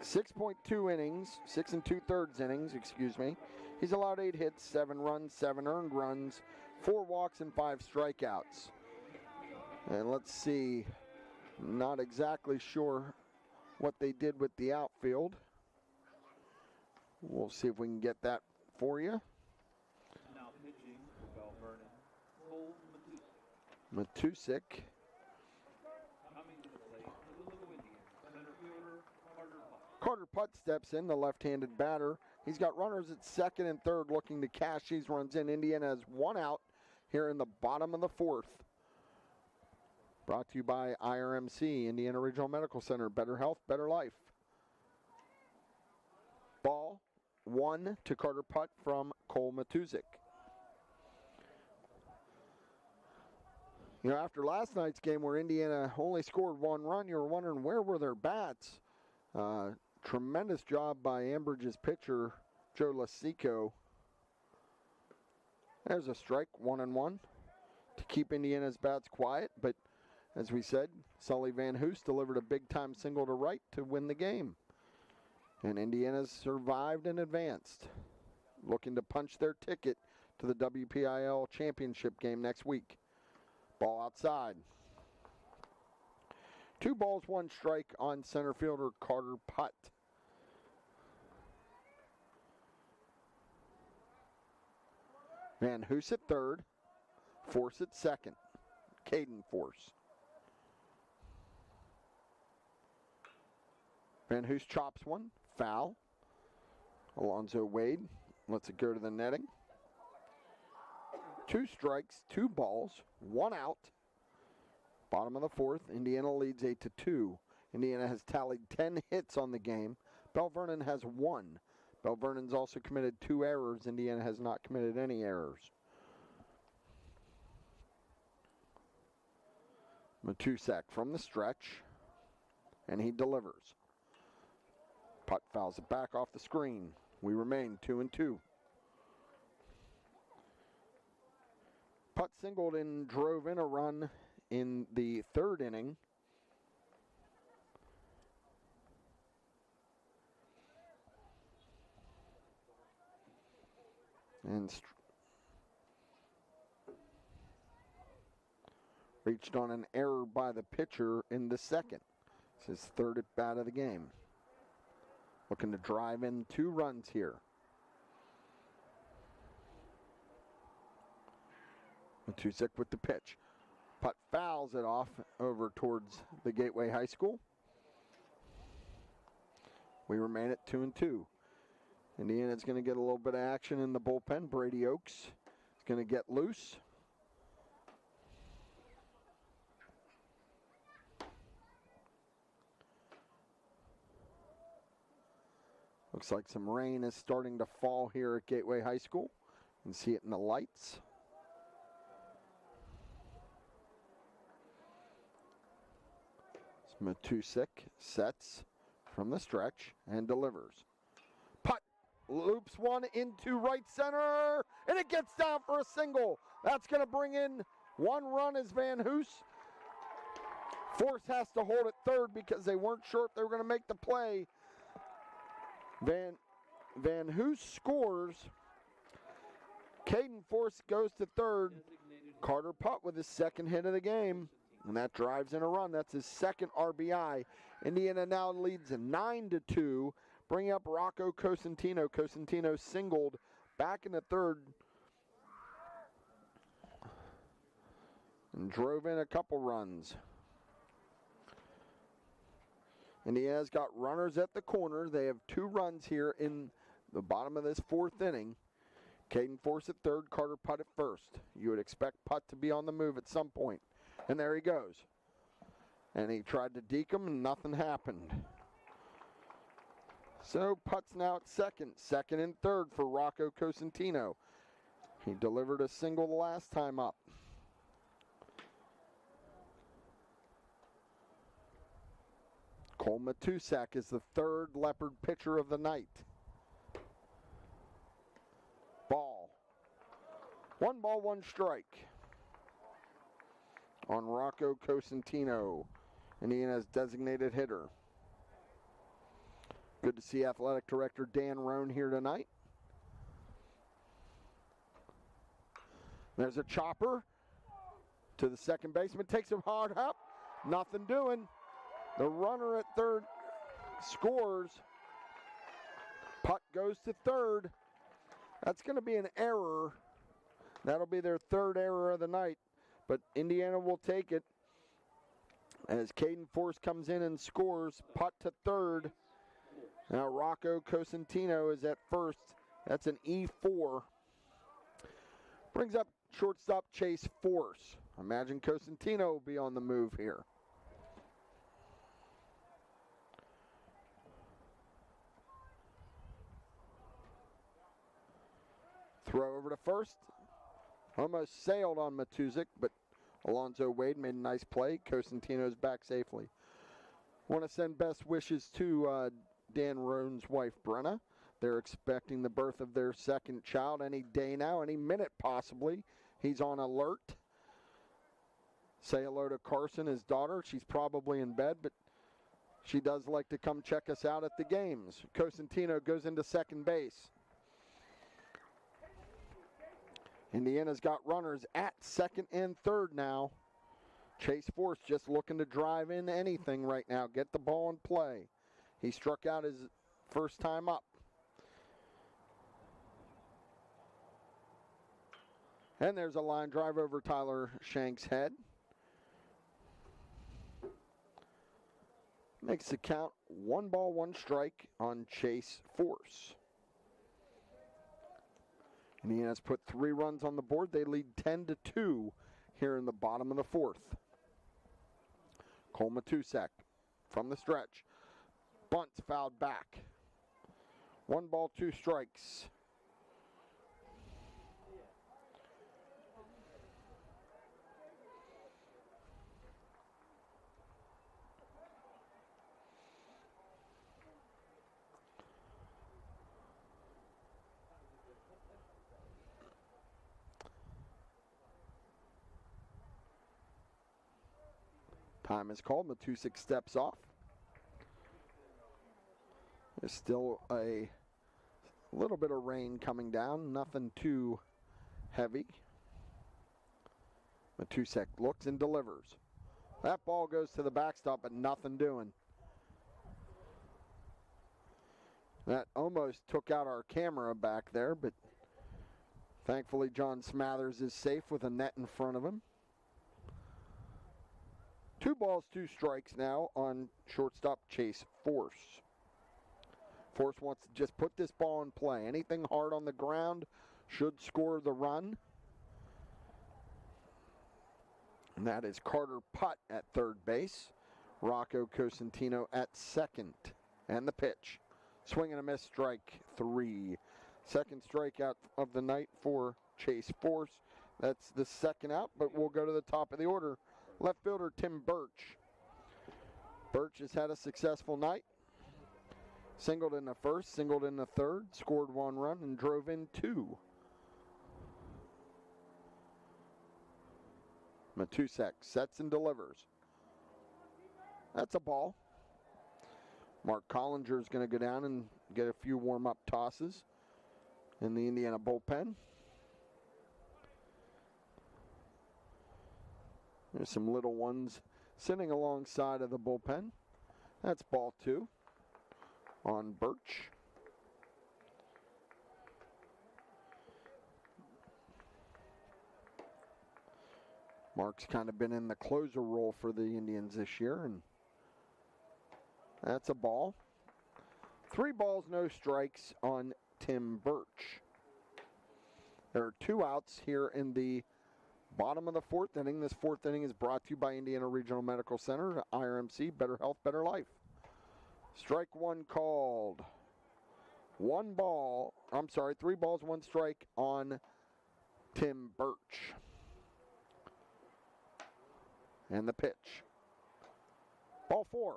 6.2 innings, 6 2/3 innings, excuse me. He's allowed 8 hits, 7 runs, 7 earned runs, 4 walks, and 5 strikeouts. And let's see, not exactly sure what they did with the outfield. We'll see if we can get that for you. Now pitching for Belle Vernon, Cole Matuzik. Matuzik. Carter Putt steps in, the left-handed batter. He's got runners at second and third looking to cash these runs in. Indiana has 1 out here in the bottom of the 4th. Brought to you by IRMC, Indiana Regional Medical Center. Better health, better life. Ball 1 to Carter Putt from Cole Matuzik. You know, after last night's game where Indiana only scored 1 run, you were wondering where were their bats. Tremendous job by Ambridge's pitcher, Joe Lasico. There's a strike, 1-1, to keep Indiana's bats quiet. But as we said, Sully Van Hoos delivered a big-time single to right to win the game. And Indiana's survived and advanced, looking to punch their ticket to the WPIAL championship game next week. Ball outside. 2 balls, 1 strike on center fielder Carter Putt. Van Hoos at third. Force at second. Caden Force. Van Hoos chops one. Foul. Alonzo Wade lets it go to the netting. 2 strikes, 2 balls, 1 out. Bottom of the 4th, Indiana leads 8-2. Indiana has tallied 10 hits on the game. Belle Vernon has 1. Belle Vernon's also committed 2 errors. Indiana has not committed any errors. Matusak from the stretch, and he delivers. Putt fouls it back off the screen. We remain 2-2. Putt singled and drove in a run in the 3rd inning. And reached on an error by the pitcher in the 2nd. It's his 3rd at bat of the game. Looking to drive in 2 runs here. Matuzik with the pitch. Putt fouls it off over towards the Gateway High School. We remain at 2-2. Indiana's going to get a little bit of action in the bullpen. Brady Oakes is going to get loose. Looks like some rain is starting to fall here at Gateway High School. You can see it in the lights. Matuzik sets from the stretch and delivers. Putt loops one into right center, and it gets down for a single. That's going to bring in 1 run as Van Hoos. Force has to hold at third because they weren't sure if they were going to make the play. Van Hoos scores. Caden Force goes to third. Carter Putt with his 2nd hit of the game. And that drives in a run. That's his second RBI. Indiana now leads 9-2. Bring up Rocco Cosentino. Cosentino singled back in the third and drove in a couple runs. Indiana's got runners at the corner. They have 2 runs here in the bottom of this 4th inning. Caden Force at third, Carter Putt at first. You would expect Putt to be on the move at some point. And there he goes. And he tried to deke him and nothing happened. So Putt's now at second and third for Rocco Cosentino. He delivered a single the last time up. Cole Matusak is the third Leopard pitcher of the night. Ball. 1 ball, 1 strike on Rocco Cosentino, Indiana's designated hitter. Good to see Athletic Director Dan Roan here tonight. There's a chopper to the second baseman, takes him hard up, nothing doing. The runner at third scores. Putt goes to third. That's going to be an error. That'll be their 3rd error of the night, but Indiana will take it as Caden Force comes in and scores. Putt to third. Now Rocco Cosentino is at first. That's an E4. Brings up shortstop Chase Force. Imagine Cosentino will be on the move here. Throw over to first. Almost sailed on Matuzik, but Alonzo Wade made a nice play. Cosentino's back safely. Want to send best wishes to Dan Roan's wife, Brenna. They're expecting the birth of their 2nd child any day now, any minute possibly. He's on alert. Say hello to Carson, his daughter. She's probably in bed, but she does like to come check us out at the games. Cosentino goes into second base. Indiana's got runners at second and third now. Chase Force just looking to drive in anything right now. Get the ball in play. He struck out his first time up. And there's a line drive over Tyler Shank's head. Makes the count 1 ball, 1 strike on Chase Force. Indiana's put 3 runs on the board. They lead 10-2 here in the bottom of the 4th. Cole Matusak from the stretch. Bunts fouled back. 1 ball, 2 strikes. Time is called. Matuzik steps off. There's still a little bit of rain coming down. Nothing too heavy. Matuzik looks and delivers. That ball goes to the backstop, but nothing doing. That almost took out our camera back there, but thankfully John Smathers is safe with a net in front of him. 2 balls, 2 strikes now on shortstop Chase Force. Force wants to just put this ball in play. Anything hard on the ground should score the run. And that is Carter Putt at third base. Rocco Cosentino at second. And the pitch. Swing and a miss, strike 3. Second strikeout of the night for Chase Force. That's the second out, but we'll go to the top of the order. Left fielder Tim Birch. Birch has had a successful night. Singled in the first, singled in the third, scored 1 run, and drove in 2. Matusak sets and delivers. That's a ball. Mark Collinger is going to go down and get a few warm-up tosses in the Indiana bullpen. There's some little ones sitting alongside of the bullpen. That's ball 2 on Birch. Mark's kind of been in the closer role for the Indians this year, and that's a ball. 3 balls, no strikes on Tim Birch. There are 2 outs here in the bottom of the 4th inning. This 4th inning is brought to you by Indiana Regional Medical Center, IRMC, Better Health, Better Life. Strike 1 called. 3 balls, 1 strike on Tim Birch. And the pitch. Ball 4.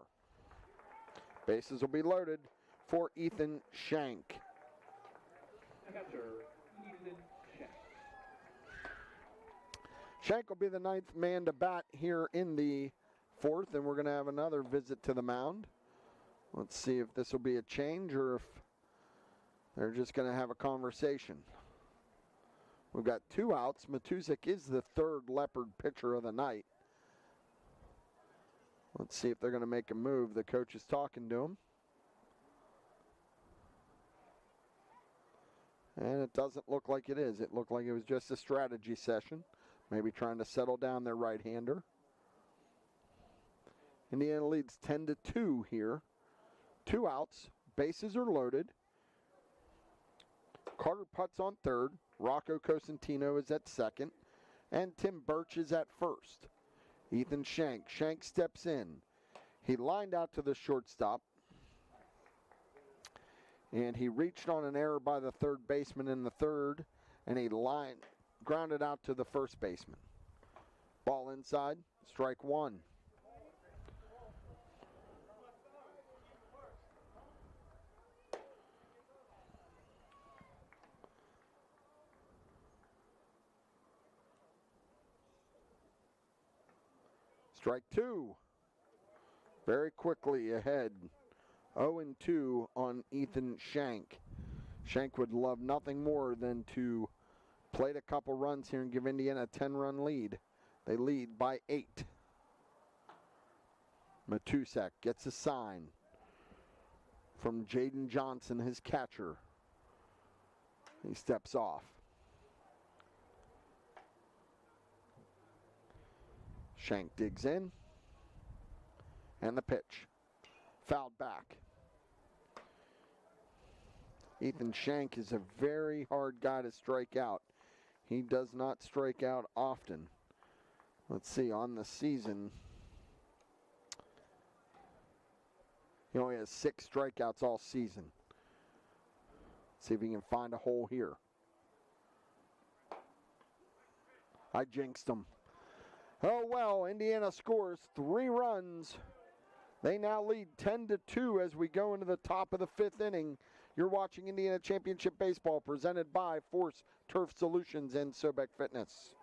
Bases will be loaded for Ethan Shank. Shank will be the 9th man to bat here in the 4th, and we're going to have another visit to the mound. Let's see if this will be a change or if they're just going to have a conversation. We've got 2 outs. Matusik is the 3rd Leopard pitcher of the night. Let's see if they're going to make a move. The coach is talking to him. And it doesn't look like it is. It looked like it was just a strategy session. Maybe trying to settle down their right-hander. Indiana leads 10-2 here. 2 outs. Bases are loaded. Carter putts on 3rd. Rocco Cosentino is at 2nd. And Tim Birch is at 1st. Ethan Shank. Shank steps in. He lined out to the shortstop. And he reached on an error by the 3rd baseman in the 3rd. And he grounded out to the 1st baseman. Ball inside. Strike 1. Strike 2. Very quickly ahead. 0-2 on Ethan Shank. Shank would love nothing more than to plate a couple runs here and give Indiana a 10-run lead. They lead by 8. Matusek gets a sign from Jaden Johnson, his catcher. He steps off. Shank digs in. And the pitch. Fouled back. Ethan Shank is a very hard guy to strike out. He does not strike out often. Let's see, on the season, he only has 6 strikeouts all season. Let's see if he can find a hole here. I jinxed him. Oh well, Indiana scores 3 runs. They now lead 10-2 as we go into the top of the 5th inning. You're watching Indiana Championship Baseball presented by Force Turf Solutions and Sobek Fitness.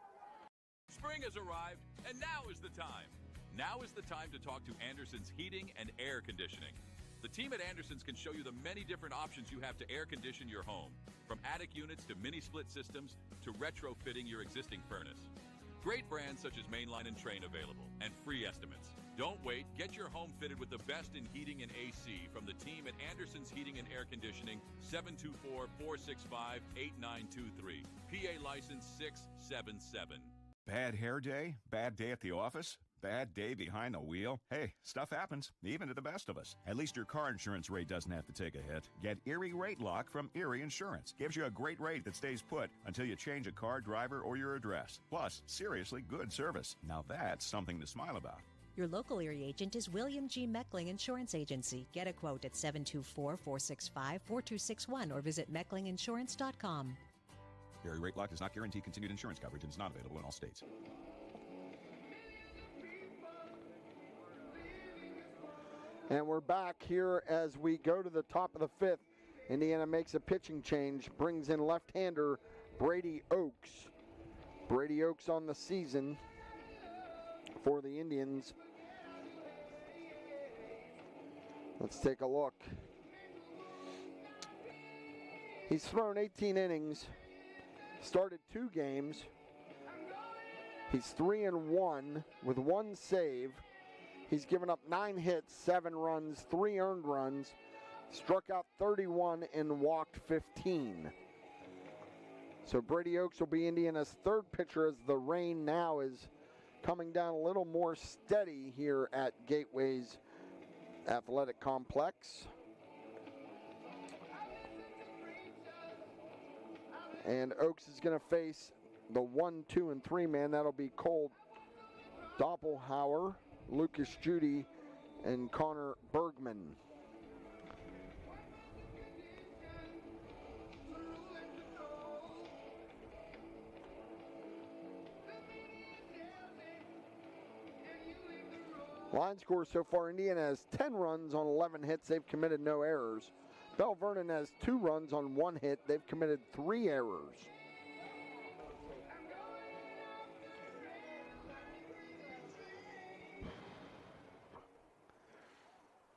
Spring has arrived, and now is the time. Now is the time to talk to Anderson's Heating and Air Conditioning. The team at Anderson's can show you the many different options you have to air condition your home, from attic units to mini split systems to retrofitting your existing furnace. Great brands such as Mainline and Train available, and free estimates. Don't wait. Get your home fitted with the best in heating and AC from the team at Anderson's Heating and Air Conditioning, 724-465-8923. PA license 677. Bad hair day? Bad day at the office? Bad day behind the wheel? Hey, stuff happens, even to the best of us. At least your car insurance rate doesn't have to take a hit. Get Erie Rate Lock from Erie Insurance. Gives you a great rate that stays put until you change a car, driver, or your address. Plus, seriously good service. Now that's something to smile about. Your local Erie agent is William G. Meckling Insurance Agency. Get a quote at 724-465-4261 or visit mecklinginsurance.com. Erie Rate Lock does not guarantee continued insurance coverage and is not available in all states. And we're back here as we go to the top of the 5th. Indiana makes a pitching change, brings in left-hander Brady Oakes. Brady Oakes on the season for the Indians. Let's take a look. He's thrown 18 innings, started 2 games, He's 3-1 with 1 save. He's given up 9 hits, 7 runs, 3 earned runs, struck out 31 and walked 15. So Brady Oakes will be Indiana's third pitcher as the rain now is coming down a little more steady here at Gateway's Athletic Complex. And Oakes is going to face the 1, 2, and 3 man. That'll be Cole Doppelhauer, Lucas Judy, and Connor Bergman. Line score so far, Indiana has 10 runs on 11 hits. They've committed no errors. Belle Vernon has 2 runs on 1 hit. They've committed 3 errors.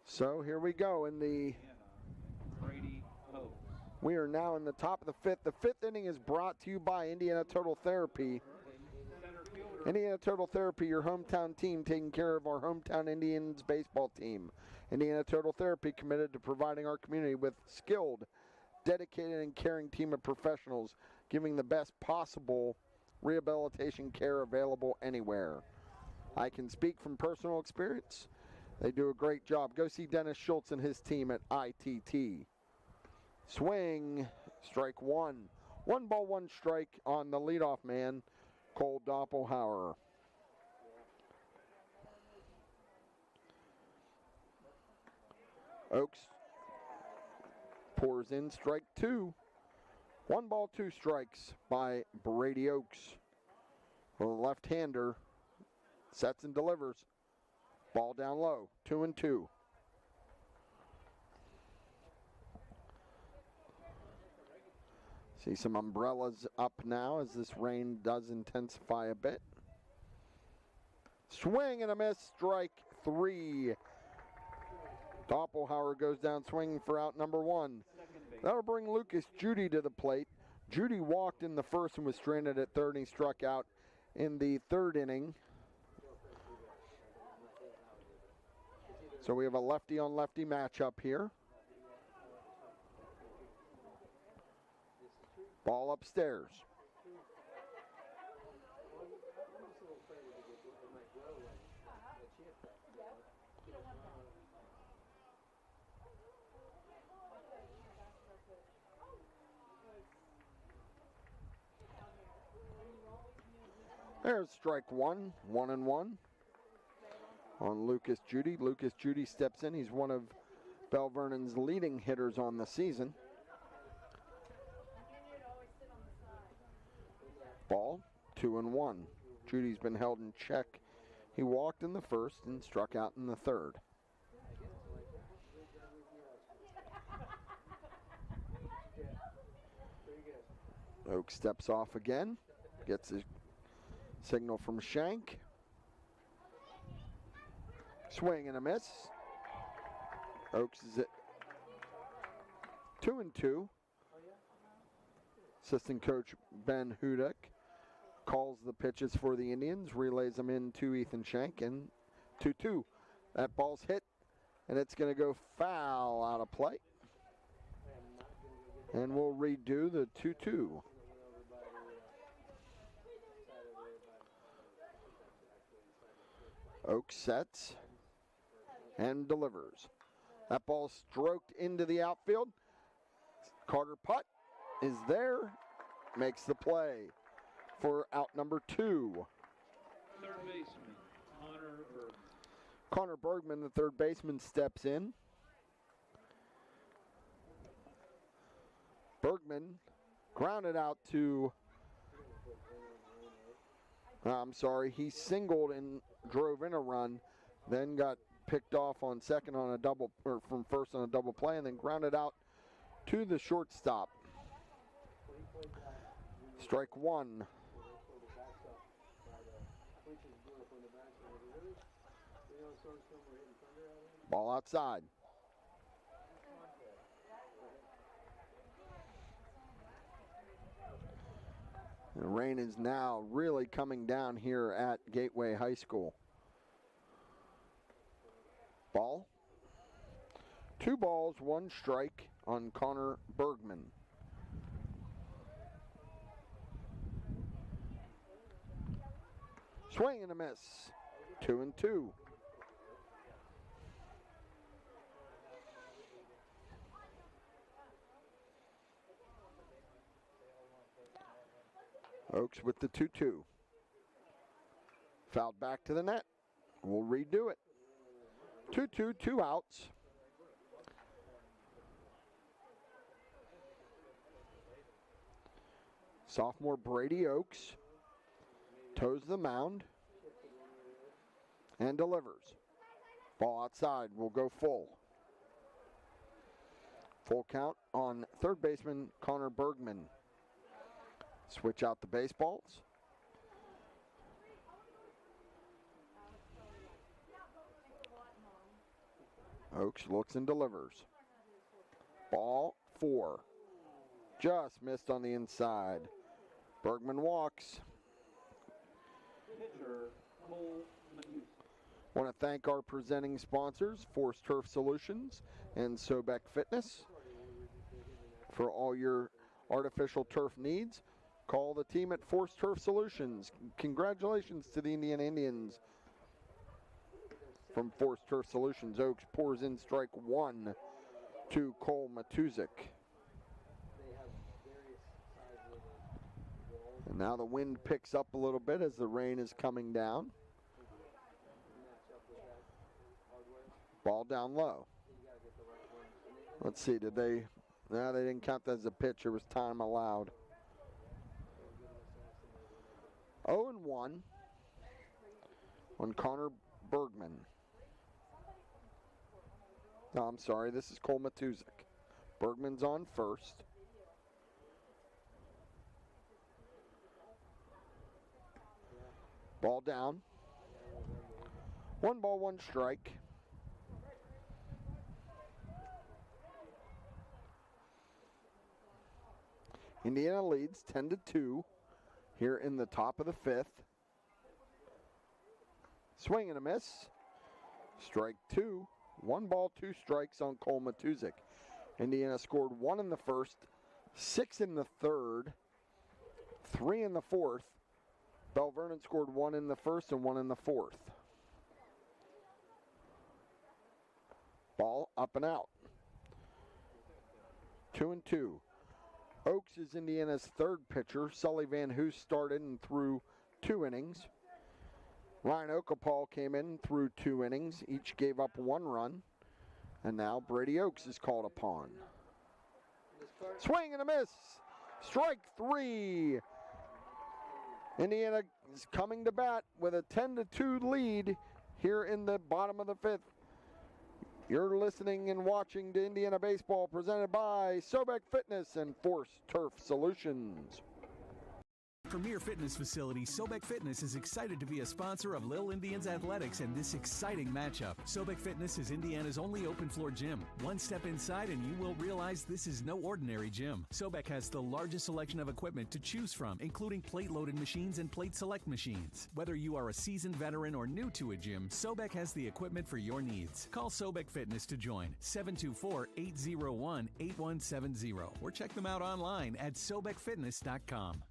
So here we go we are now in the top of the 5th. The 5th inning is brought to you by Indiana Total Therapy. Indiana Total Therapy, your hometown team taking care of our hometown Indians baseball team. Indiana Total Therapy, committed to providing our community with skilled, dedicated, and caring team of professionals, giving the best possible rehabilitation care available anywhere. I can speak from personal experience. They do a great job. Go see Dennis Schultz and his team at ITT. Swing, strike 1. 1 ball, 1 strike on the leadoff man, Cole Doppelhauer. Oakes pours in strike 2. 1 ball, 2 strikes by Brady Oakes. The left-hander sets and delivers. Ball down low, 2-2. See some umbrellas up now as this rain does intensify a bit. Swing and a miss, strike 3. Doppelhauer goes down swinging for out number 1. That'll bring Lucas Judy to the plate. Judy walked in the first and was stranded at third, and he struck out in the 3rd inning. So we have a lefty-on-lefty matchup here. Ball upstairs. There's strike 1, 1-1. On Lucas Judy. Lucas Judy steps in. He's one of Belle Vernon's leading hitters on the season. Ball, 2-1. Judy's been held in check. He walked in the first and struck out in the 3rd. Oak steps off again. Gets a signal from Shank. Swing and a miss. Oakes is at 2-2. Assistant coach Ben Hudak calls the pitches for the Indians, relays them in to Ethan Shank, and 2-2. That ball's hit, and it's going to go foul out of play. And we'll redo the 2-2. Oakes sets and delivers. That ball stroked into the outfield. Carter Putt is there, makes the play for out number 2. Third baseman, Connor Bergman. Connor Bergman, the third baseman, steps in. Bergman grounded out to, he singled and drove in a run, then got picked off on second on a double, or from first on a double play, and then grounded out to the shortstop. Strike 1. Ball outside. The rain is now really coming down here at Gateway High School. Ball. 2 balls, 1 strike on Connor Bergman. Swing and a miss. 2-2. Oaks with the 2-2. Fouled back to the net. We'll redo it. 2-2, 2 outs. Sophomore Brady Oaks toes the mound and delivers. Ball outside will go full. Full count on third baseman Connor Bergman. Switch out the baseballs. Oaks looks and delivers. Ball 4. Just missed on the inside. Bergman walks. Want to thank our presenting sponsors, Force Turf Solutions and Sobek Fitness. For all your artificial turf needs, call the team at Force Turf Solutions. Congratulations to the Indiana Indians. From Force Turf Solutions, Oaks pours in strike 1 to Cole Matuzik. And now the wind picks up a little bit as the rain is coming down. Ball down low. Let's see, did they? No, they didn't count that as a pitch. There was time allowed. 0-1 on Connor Bergman. No, I'm sorry, this is Cole Matuzik. Bergman's on first. Ball down. 1 ball, 1 strike. Indiana leads 10-2 here in the top of the 5th. Swing and a miss. Strike 2. 1 ball, 2 strikes on Cole Matuzik. Indiana scored 1 in the first, 6 in the third, 3 in the fourth. Belle Vernon scored 1 in the first and 1 in the fourth. Ball up and out. 2-2. Oaks is Indiana's third pitcher. Sully Van Hoos started and threw 2 innings. Ryan Okapal came in, threw 2 innings. Each gave up 1 run. And now Brady Oaks is called upon. Swing and a miss. Strike 3. Indiana is coming to bat with a 10-2 lead here in the bottom of the 5th. You're listening and watching to Indiana Baseball presented by Sobek Fitness and Force Turf Solutions. Premier fitness facility Sobek Fitness is excited to be a sponsor of Lil Indians Athletics and this exciting matchup. Sobek Fitness is Indiana's only open-floor gym. One step inside and you will realize this is no ordinary gym. Sobek has the largest selection of equipment to choose from, including plate-loaded machines and plate select machines. Whether you are a seasoned veteran or new to a gym, Sobek has the equipment for your needs. Call Sobek Fitness to join 724-801-8170 or check them out online at sobekfitness.com.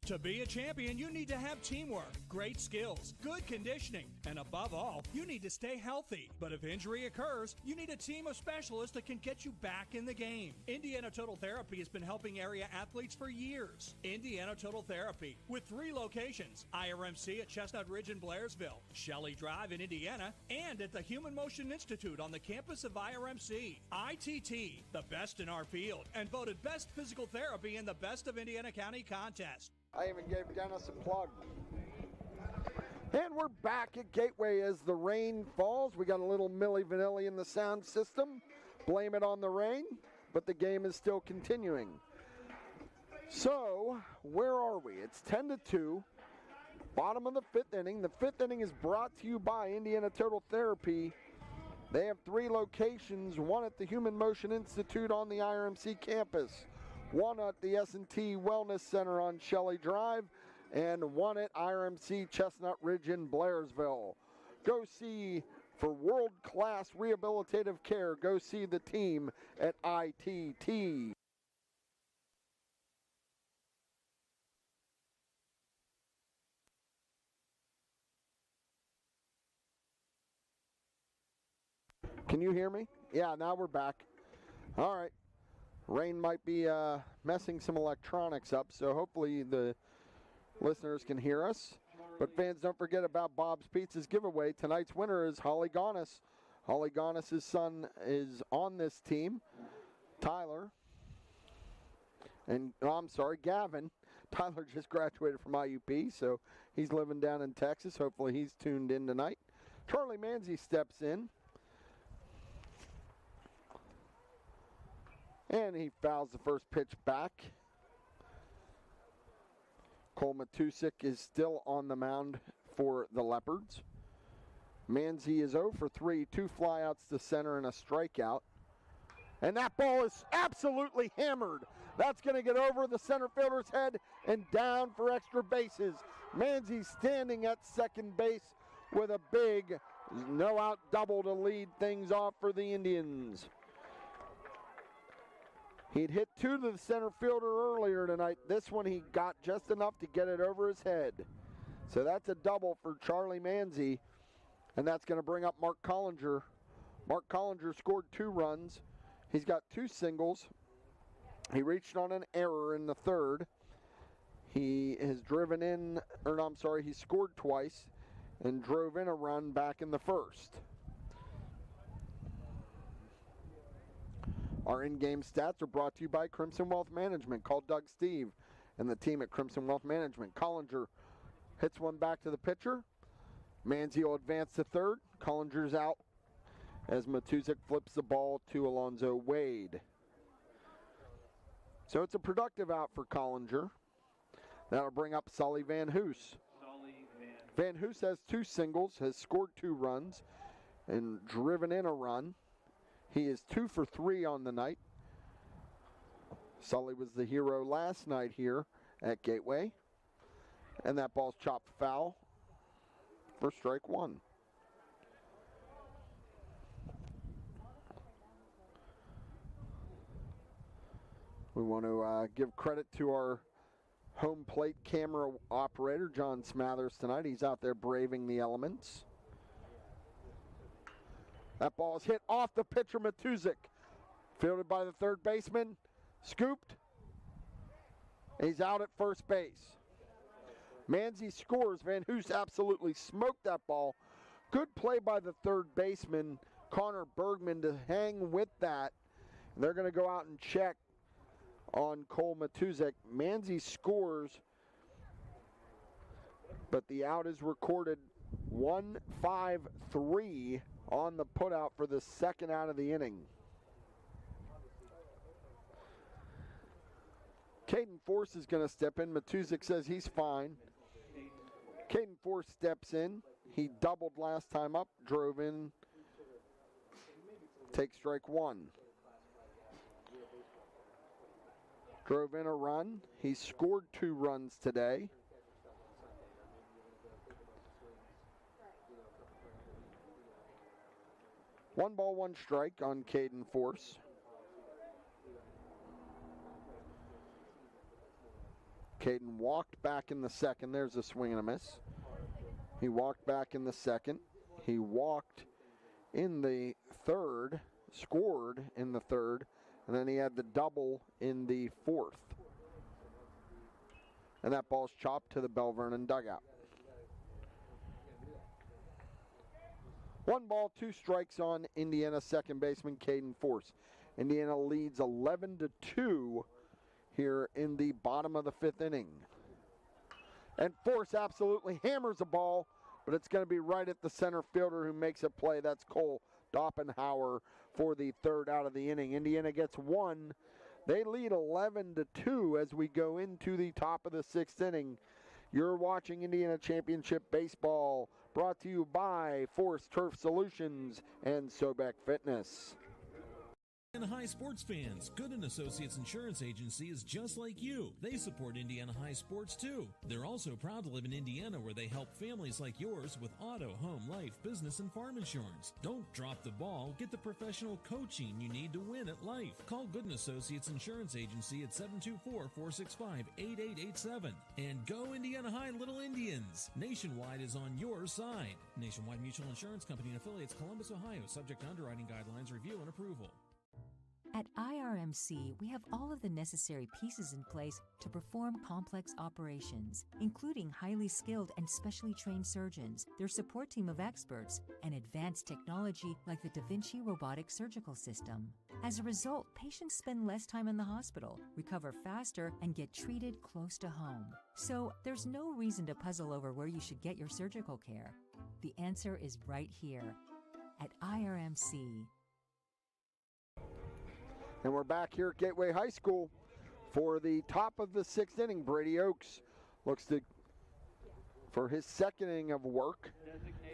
To be a champion, you need to have teamwork, great skills, good conditioning, and above all, you need to stay healthy. But if injury occurs, you need a team of specialists that can get you back in the game. Indiana Total Therapy has been helping area athletes for years. Indiana Total Therapy, with 3 locations, IRMC at Chestnut Ridge in Blairsville, Shelley Drive in Indiana, and at the Human Motion Institute on the campus of IRMC. ITT, the best in our field, and voted Best Physical Therapy in the Best of Indiana County contest. I even gave Dennis a plug. And we're back at Gateway as the rain falls. We got a little Milli Vanilli in the sound system. Blame it on the rain, but the game is still continuing. So, where are we? It's 10-2. Bottom of the 5th inning. The 5th inning is brought to you by Indiana Total Therapy. They have 3 locations, one at the Human Motion Institute on the IRMC campus, one at the S&T Wellness Center on Shelley Drive, and one at IRMC Chestnut Ridge in Blairsville. Go see, for world-class rehabilitative care, go see the team at ITT. Can you hear me? Yeah, now we're back. All right. Rain might be messing some electronics up, so hopefully the listeners can hear us. But fans, don't forget about Bob's Pizza's giveaway. Tonight's winner is Holly Gonis. Holly Gonis' son is on this team, Tyler. And, I'm sorry, Gavin. Tyler just graduated from IUP, so he's living down in Texas. Hopefully he's tuned in tonight. Charlie Manzi steps in. And he fouls the first pitch back. Cole Matusik is still on the mound for the Leopards. Manzi is 0 for 3, 2 flyouts to center and a strikeout. And that ball is absolutely hammered. That's going to get over the center fielder's head and down for extra bases. Manzi standing at second base with a big no-out double to lead things off for the Indians. He'd hit 2 to the center fielder earlier tonight. This one he got just enough to get it over his head. So that's a double for Charlie Manzi, and that's going to bring up Mark Collinger. Mark Collinger scored 2 runs. He's got 2 singles. He reached on an error in the third. He has driven in, he scored twice and drove in a run back in the first. Our in-game stats are brought to you by Crimson Wealth Management. Call Doug Steve and the team at Crimson Wealth Management. Collinger hits one back to the pitcher. Manzi will advance to third. Collinger's out as Matusik flips the ball to Alonzo Wade. So it's a productive out for Collinger. That'll bring up Sully Van Hoos. Van Hoos has 2 singles, has scored 2 runs, and driven in a run. He is 2 for 3 on the night. Sully was the hero last night here at Gateway. And that ball's chopped foul for strike 1. We want to give credit to our home plate camera operator, John Smathers, tonight. He's out there braving the elements. That ball is hit off the pitcher, Matusik. Fielded by the third baseman. Scooped. He's out at first base. Manzi scores. Van Hoos absolutely smoked that ball. Good play by the third baseman, Connor Bergman, to hang with that. They're going to go out and check on Cole Matusik. Manzi scores, but the out is recorded 1-5-3 on the putout for the second out of the inning. Caden Force is going to step in. Matusik says he's fine. Caden Force steps in. He doubled last time up, drove in, takes strike 1. Drove in a run. He scored 2 runs today. One ball, 1 strike on Caden Force. Caden walked back in the second. There's a swing and a miss. He walked back in the second. He walked in the third, scored in the third, and then he had the double in the fourth. And that ball's chopped to the Belle Vernon dugout. 1 ball, 2 strikes on Indiana second baseman Caden Force. Indiana leads 11-2 here in the bottom of the 5th inning. And Force absolutely hammers the ball, but it's going to be right at the center fielder who makes a play. That's Cole Doppenhauer for the 3rd out of the inning. Indiana gets 1. They lead 11-2 as we go into the top of the 6th inning. You're watching Indiana Championship Baseball, brought to you by Force Turf Solutions and Sobek Fitness. In high High sports fans, Good & Associates Insurance Agency is just like you. They support Indiana High sports too. They're also proud to live in Indiana where they help families like yours with auto, home, life, business, and farm insurance. Don't drop the ball. Get the professional coaching you need to win at life. Call Good & Associates Insurance Agency at 724-465-8887. And go Indiana High Little Indians. Nationwide is on your side. Nationwide Mutual Insurance Company and affiliates, Columbus, Ohio, subject to underwriting guidelines, review, and approval. At IRMC, we have all of the necessary pieces in place to perform complex operations, including highly skilled and specially trained surgeons, their support team of experts, and advanced technology like the Da Vinci robotic surgical system. As a result, patients spend less time in the hospital, recover faster, and get treated close to home. So there's no reason to puzzle over where you should get your surgical care. The answer is right here at IRMC. And we're back here at Gateway High School for the top of the 6th inning. Brady Oaks looks to for his second inning of work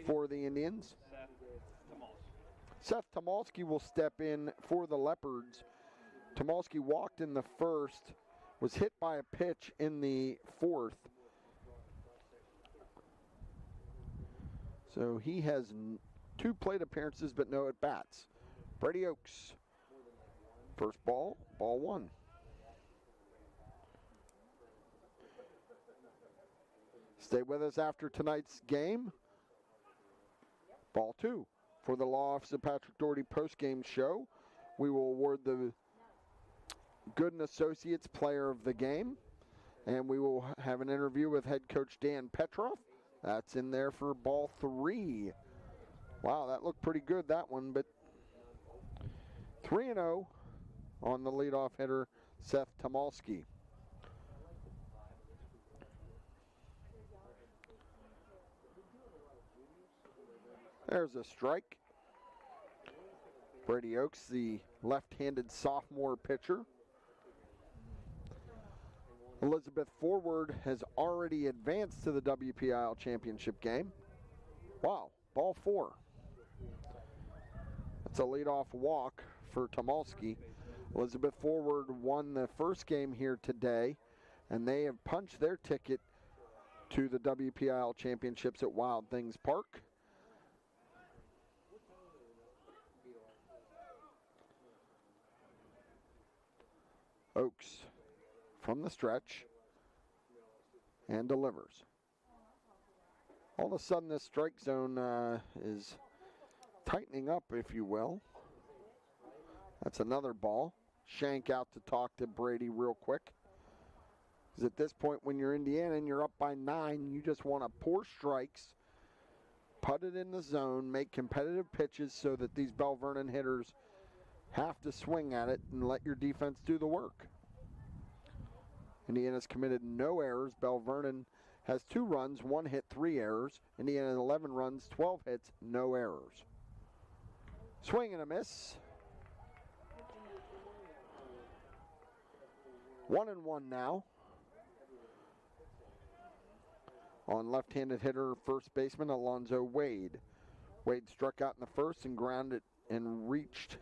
for the Indians. Seth Tomalski will step in for the Leopards. Tomalski walked in the first, was hit by a pitch in the fourth. So he has 2 plate appearances but no at-bats. Brady Oaks. First ball, ball 1. Stay with us after tonight's game. Ball 2. For the Law Office of Patrick Doherty postgame show, we will award the Good & Associates Player of the Game, and we will have an interview with head coach Dan Petroff. That's in there for ball 3. Wow, that looked pretty good, that one, but 3-0. On the leadoff hitter, Seth Tomalski. There's a strike. Brady Oaks, the left-handed sophomore pitcher. Elizabeth Forward has already advanced to the WPIAL championship game. Wow, ball 4. That's a leadoff walk for Tomalski. Elizabeth Forward won the first game here today, and they have punched their ticket to the WPIAL championships at Wild Things Park. Oaks from the stretch and delivers. All of a sudden this strike zone is tightening up, if you will. That's another ball. Shank out to talk to Brady real quick. Because at this point, when you're Indiana and you're up by 9, you just want to pour strikes, put it in the zone, make competitive pitches so that these Belle Vernon hitters have to swing at it and let your defense do the work. Indiana's committed no errors. Belle Vernon has 2 runs, 1 hit, 3 errors. Indiana 11 runs, 12 hits, no errors. Swing and a miss. 1-1 now. On left-handed hitter, first baseman Alonzo Wade. Wade struck out in the first and grounded and reached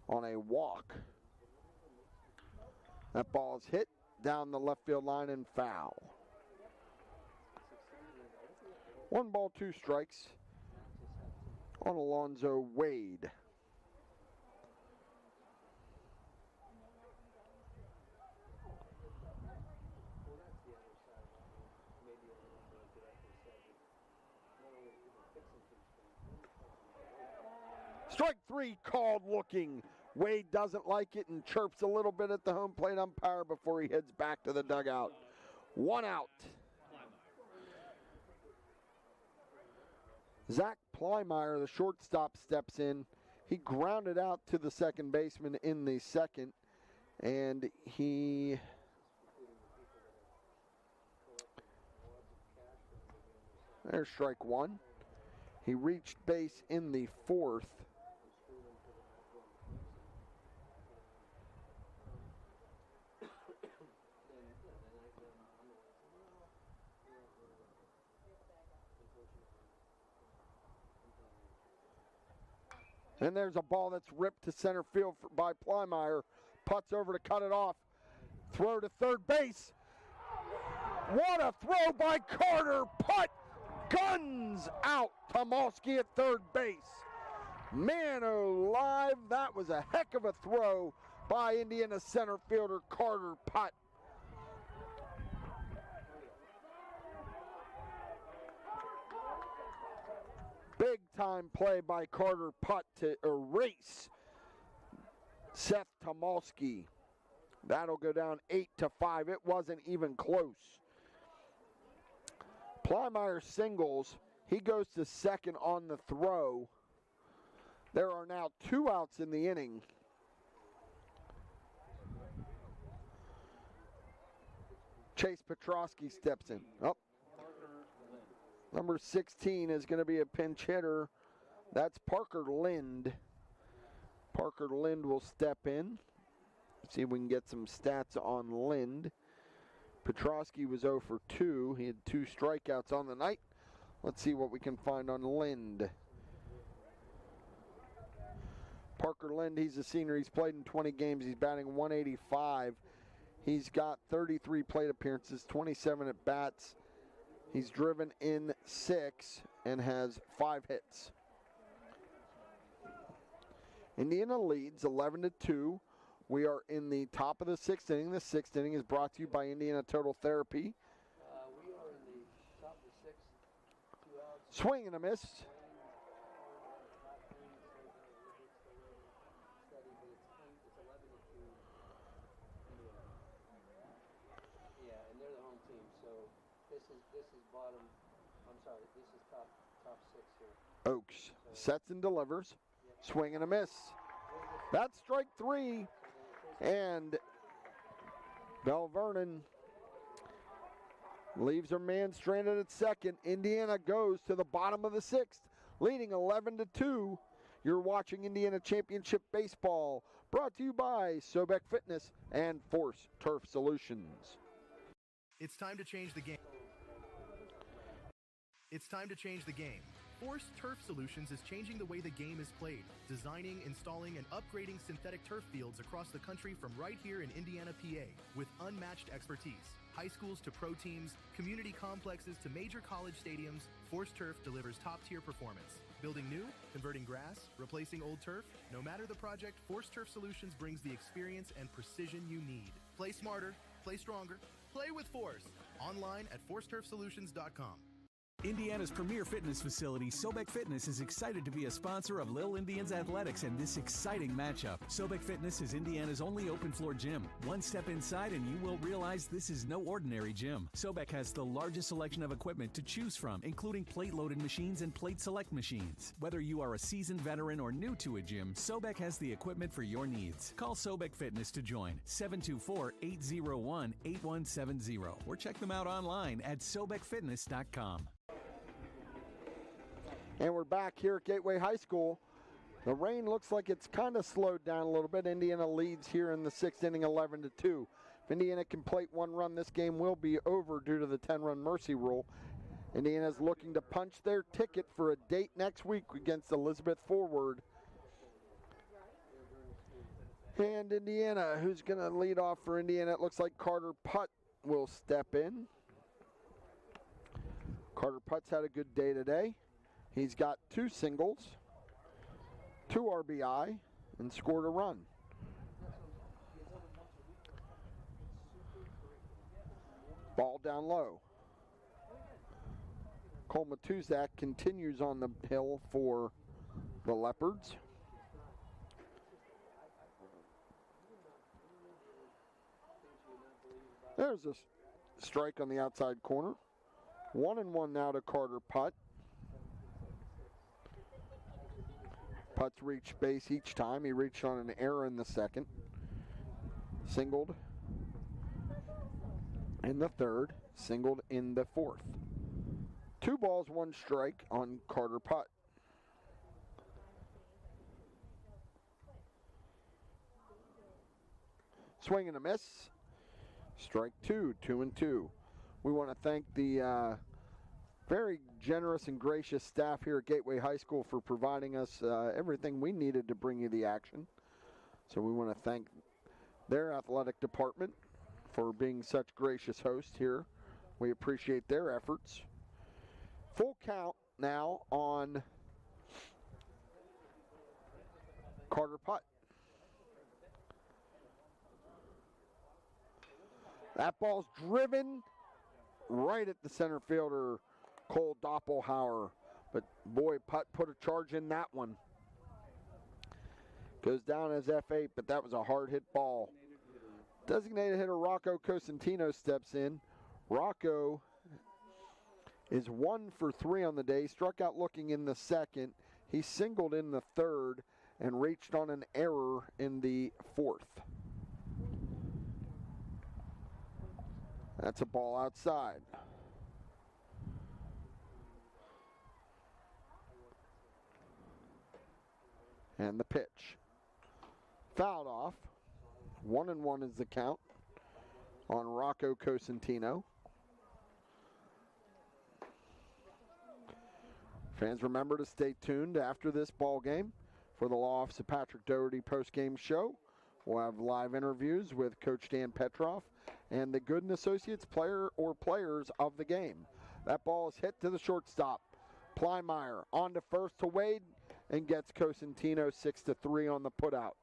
on a walk. That ball is hit down the left field line and foul. 1 ball, 2 strikes on Alonzo Wade. Strike 3 called looking. Wade doesn't like it and chirps a little bit at the home plate umpire before he heads back to the dugout. 1 out. Zach Plymeyer, the shortstop, steps in. He grounded out to the second baseman in the second, and there's strike 1. He reached base in the fourth. And there's a ball that's ripped to center field by Plymire. Putts over to cut it off. Throw to third base. What a throw by Carter. Putt guns out. Tomolsky at third base. Man alive, that was a heck of a throw by Indiana center fielder Carter Putt. Big time play by Carter Putt to erase Seth Tomolsky. That'll go down 8-5. It wasn't even close. Plymire singles. He goes to second on the throw. There are now 2 outs in the inning. Chase Petrosky steps in. Oh. Number 16 is going to be a pinch hitter. That's Parker Lind. Parker Lind will step in. See if we can get some stats on Lind. Petrosky was 0 for 2. He had 2 strikeouts on the night. Let's see what we can find on Lind. Parker Lind, he's a senior. He's played in 20 games. He's batting 185. He's got 33 plate appearances, 27 at bats. He's driven in 6 and has 5 hits. Indiana leads 11-2. We are in the top of the 6th inning. The 6th inning is brought to you by Indiana Total Therapy. We are in the top of the 6th. 2 outs. Swing and a miss. Yeah, and they're the home team, so this is bottom. I'm sorry, this is top 6 here. Oaks sets and delivers. Swing and a miss. That's strike 3. And Belle Vernon leaves her man stranded at second. Indiana goes to the bottom of the 6th, leading 11-2. You're watching Indiana Championship Baseball, brought to you by Sobek Fitness and Force Turf Solutions. It's time to change the game. It's time to change the game. Force Turf Solutions is changing the way the game is played, designing, installing, and upgrading synthetic turf fields across the country from right here in Indiana, PA, with unmatched expertise. High schools to pro teams, community complexes to major college stadiums, Force Turf delivers top-tier performance. Building new, converting grass, replacing old turf, no matter the project, Force Turf Solutions brings the experience and precision you need. Play smarter, play stronger, play with Force. Online at forceturfsolutions.com. Indiana's premier fitness facility, Sobek Fitness, is excited to be a sponsor of Lil Indians Athletics and this exciting matchup. Sobek Fitness is Indiana's only open-floor gym. One step inside and you will realize this is no ordinary gym. Sobek has the largest selection of equipment to choose from, including plate-loaded machines and plate-select machines. Whether you are a seasoned veteran or new to a gym, Sobek has the equipment for your needs. Call Sobek Fitness to join, 724-801-8170, or check them out online at sobekfitness.com. And we're back here at Gateway High School. The rain looks like it's kind of slowed down a little bit. Indiana leads here in the 6th inning 11-2. If Indiana can plate 1 run, this game will be over due to the 10-run mercy rule. Indiana's looking to punch their ticket for a date next week against Elizabeth Forward. And Indiana, who's going to lead off for Indiana? It looks like Carter Putt will step in. Carter Putt's had a good day today. He's got 2 singles, 2 RBI, and scored a run. Ball down low. Cole Matuzak continues on the hill for the Leopards. There's a strike on the outside corner. 1-1 now to Carter Putt. Putt's reached base each time. He reached on an error in the 2nd. Singled in the 3rd. Singled in the 4th. 2 balls, 1 strike on Carter Putt. Swing and a miss. Strike 2, 2-2. We want to thank the very generous and gracious staff here at Gateway High School for providing us everything we needed to bring you the action. So we want to thank their athletic department for being such gracious hosts here. We appreciate their efforts. Full count now on Carter Putt. That ball's driven right at the center fielder, Cole Doppelhauer. But boy, Putt put a charge in that one. Goes down as F8, but that was a hard hit ball. Designated hitter Rocco Cosentino steps in. Rocco is 1 for 3 on the day. Struck out looking in the second. He singled in the third and reached on an error in the fourth. That's a ball outside. And the pitch. Fouled off. 1-1 is the count on Rocco Cosentino. Fans, remember to stay tuned after this ball game for the Law Office of Patrick Doherty postgame show. We'll have live interviews with Coach Dan Petroff and the Gooden Associates player or players of the game. That ball is hit to the shortstop. Plymeyer on to first to Wade and gets Cosentino 6-3 on the putout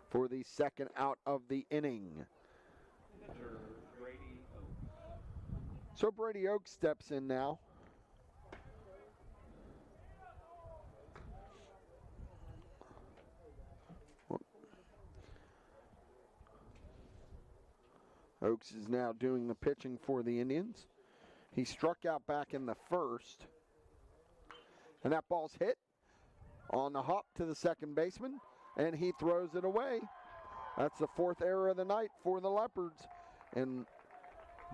for the second out of the inning. So Brady Oakes steps in now. Oakes is now doing the pitching for the Indians. He struck out back in the first. And that ball's hit on the hop to the second baseman, and he throws it away. That's the fourth error of the night for the Leopards. And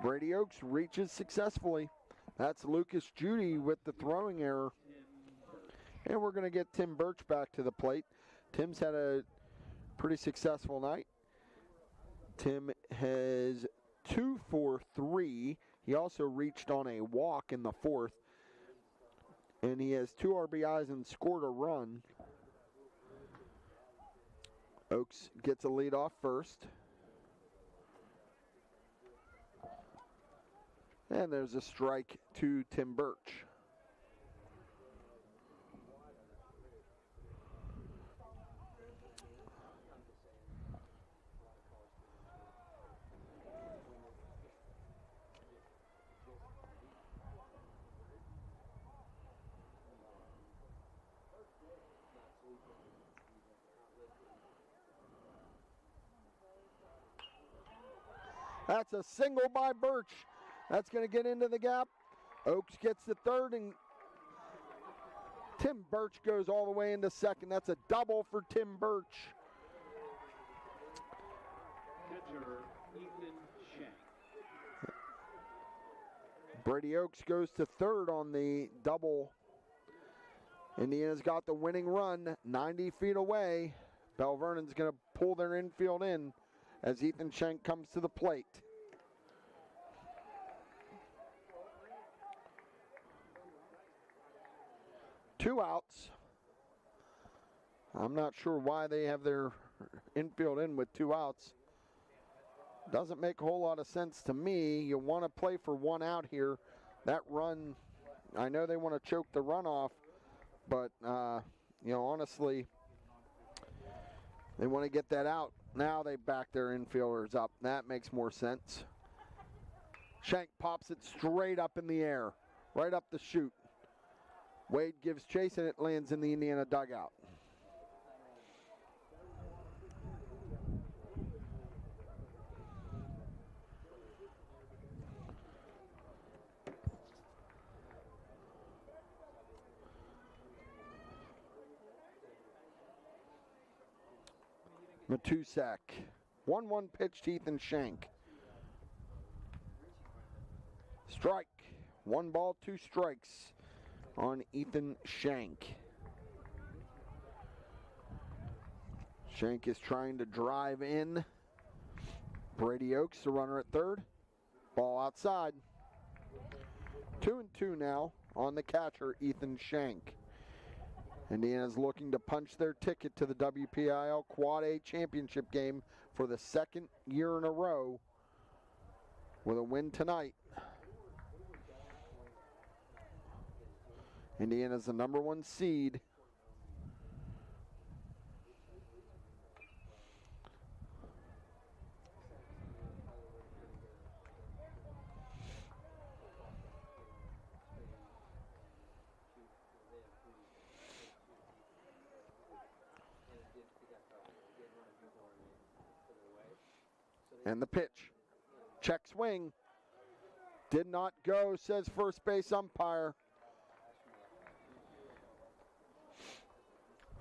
Brady Oakes reaches successfully. That's Lucas Judy with the throwing error. And we're going to get Tim Birch back to the plate. Tim's had a pretty successful night. Tim has 2 for 3. He also reached on a walk in the fourth. And he has 2 RBIs and scored a run. Oakes gets a lead off first. And there's a strike to Tim Birch. That's a single by Birch. That's going to get into the gap. Oakes gets the third, and Tim Birch goes all the way into second. That's a double for Tim Birch. Catcher, Ethan Shank. Brady Oakes goes to third on the double. Indiana's got the winning run 90 feet away. Belle Vernon's going to pull their infield in as Ethan Shank comes to the plate. Two outs. I'm not sure why they have their infield in with 2 outs. Doesn't make a whole lot of sense to me. You want to play for 1 out here. That run, I know they want to choke the run off, but, honestly, they want to get that out. Now they back their infielders up. That makes more sense. Shank pops it straight up in the air, right up the chute. Wade gives chase, and it lands in the Indiana dugout. Matusak. 1-1 pitch to Ethan Shank. Strike. 1 ball, 2 strikes on Ethan Shank. Shank is trying to drive in. Brady Oakes, the runner at third. Ball outside. 2-2 now on the catcher, Ethan Shank. Indiana's looking to punch their ticket to the WPIAL Quad A championship game for the second year in a row with a win tonight. Indiana's the number 1 seed. And the pitch. Check swing. Did not go, says first base umpire.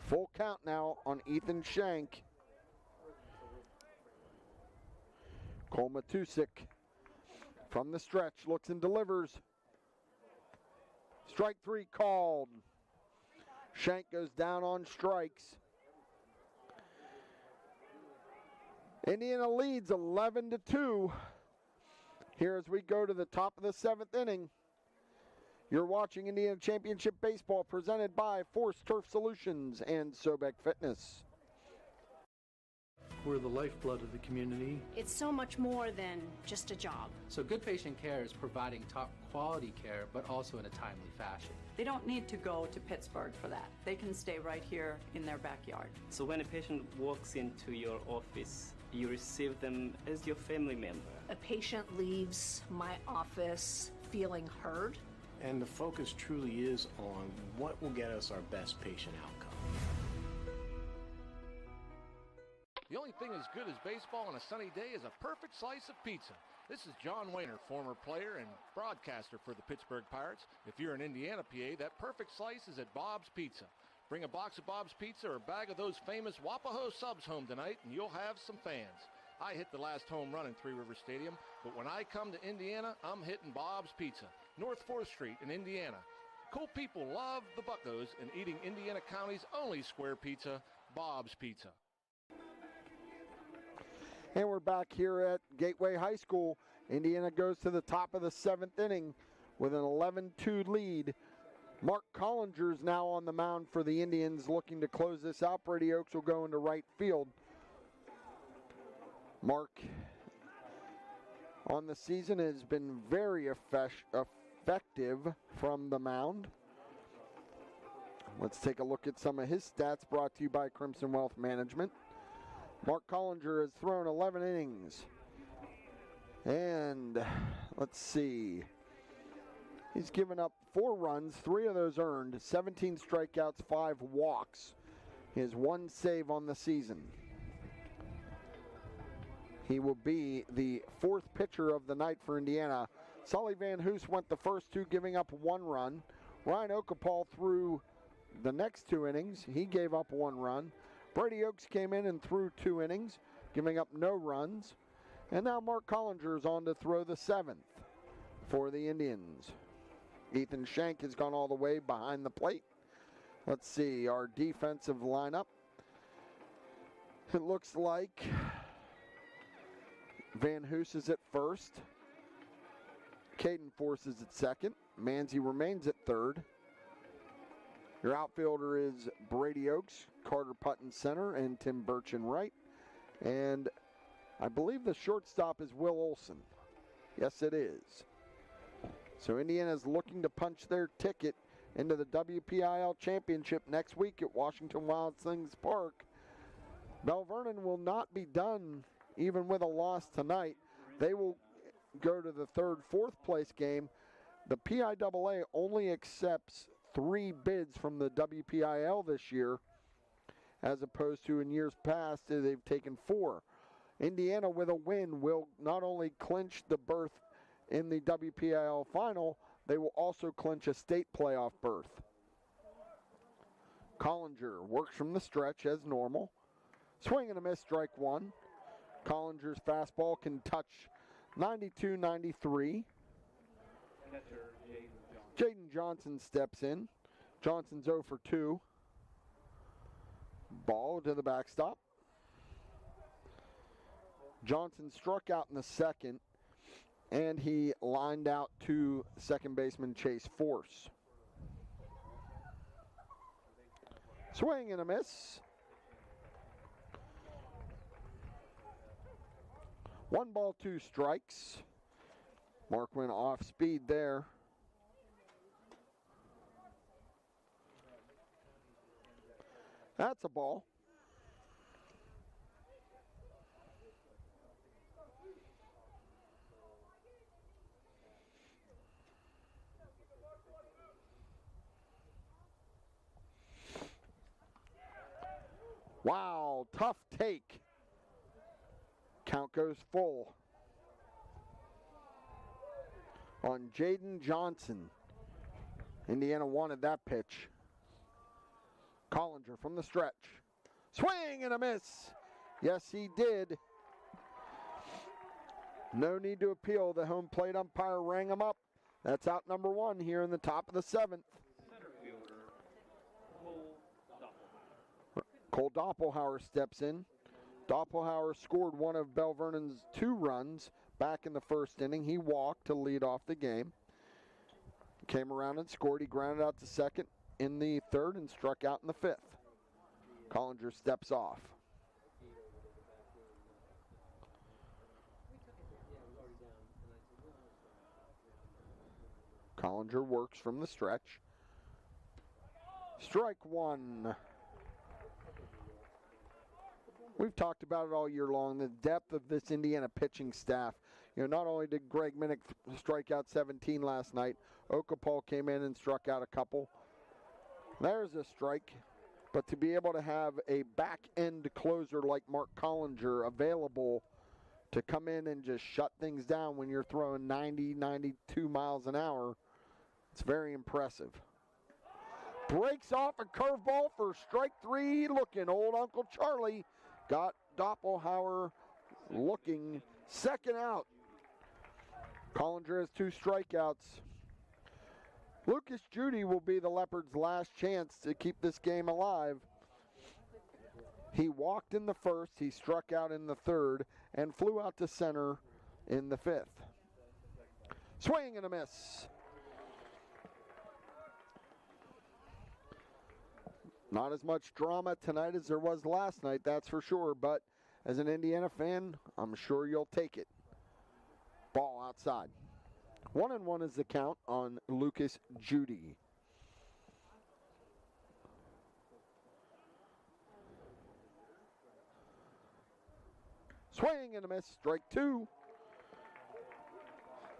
Full count now on Ethan Shank. Cole Matusik from the stretch looks and delivers. Strike 3 called. Shank goes down on strikes. Indiana leads 11-2. Here as we go to the top of the 7th inning. You're watching Indiana Championship Baseball presented by Force Turf Solutions and Sobek Fitness. We're the lifeblood of the community. It's so much more than just a job. So good patient care is providing top quality care, but also in a timely fashion. They don't need to go to Pittsburgh for that. They can stay right here in their backyard. So when a patient walks into your office, you receive them as your family member. A patient leaves my office feeling heard. And the focus truly is on what will get us our best patient outcome. The only thing as good as baseball on a sunny day is a perfect slice of pizza. This is John Wayner, former player and broadcaster for the Pittsburgh Pirates. If you're in Indiana, PA, that perfect slice is at Bob's Pizza. Bring a box of Bob's Pizza or a bag of those famous Wapaho subs home tonight, and you'll have some fans. I hit the last home run in Three Rivers Stadium, but when I come to Indiana, I'm hitting Bob's Pizza, North 4th Street in Indiana. Cool people love the Buccos and eating Indiana County's only square pizza, Bob's Pizza. And we're back here at Gateway High School. Indiana goes to the top of the 7th inning with an 11-2 lead. Mark Collinger is now on the mound for the Indians looking to close this out. Brady Oakes will go into right field. Mark on the season has been very effective from the mound. Let's take a look at some of his stats brought to you by Crimson Wealth Management. Mark Collinger has thrown 11 innings. And let's see. He's given up 4 runs, 3 of those earned, 17 strikeouts, 5 walks. He has 1 save on the season. He will be the 4th pitcher of the night for Indiana. Sully Van Hoos went the first 2, giving up 1 run. Ryan Okapal threw the next 2 innings. He gave up 1 run. Brady Oakes came in and threw 2 innings, giving up no runs. And now Mark Collinger is on to throw the 7th for the Indians. Ethan Shank has gone all the way behind the plate. Let's see our defensive lineup. It looks like Van Hoos is at first. Caden Force is at second. Manzi remains at third. Your outfielder is Brady Oakes, Carter Putton center, and Tim Birch in right. And I believe the shortstop is Will Olson. Yes, it is. So Indiana's looking to punch their ticket into the WPIAL championship next week at Washington Wild Things Park. Belle Vernon will not be done even with a loss tonight. They will go to the 3rd, 4th place game. The PIAA only accepts 3 bids from the WPIAL this year, as opposed to in years past they've taken 4. Indiana with a win will not only clinch the berth in the WPIAL final, they will also clinch a state playoff berth. Collinger works from the stretch as normal. Swing and a miss, strike 1. Collinger's fastball can touch 92-93. Jaden Johnson steps in. Johnson's 0 for 2. Ball to the backstop. Johnson struck out in the 2nd. And he lined out to second baseman Chase Force. Swing and a miss. 1 ball, 2 strikes. Mark went off speed there. That's a ball. Wow, tough take. Count goes full on Jaden Johnson. Indiana wanted that pitch. Collinger from the stretch. Swing and a miss. Yes, he did. No need to appeal. The home plate umpire rang him up. That's out number 1 here in the top of the 7th. Cole Doppelhauer steps in. Doppelhauer scored one of Belle Vernon's 2 runs back in the first inning. He walked to lead off the game. Came around and scored. He grounded out to second in the 3rd and struck out in the 5th. Collinger steps off. Collinger works from the stretch. Strike 1. We've talked about it all year long, the depth of this Indiana pitching staff. You know, not only did Greg Minnick strike out 17 last night, Okapal came in and struck out a couple. There's a strike. But to be able to have a back-end closer like Mark Collinger available to come in and just shut things down when you're throwing 90, 92 miles an hour, it's very impressive. Breaks off a curveball for strike 3. Looking, old Uncle Charlie got Doppelhauer looking. Second out. Collinger has 2 strikeouts. Lucas Judy will be the Leopards' last chance to keep this game alive. He walked in the 1st, he struck out in the 3rd, and flew out to center in the 5th. Swing and a miss. Not as much drama tonight as there was last night, that's for sure, but as an Indiana fan, I'm sure you'll take it. Ball outside. 1-1 is the count on Lucas Judy. Swing and a miss, strike 2.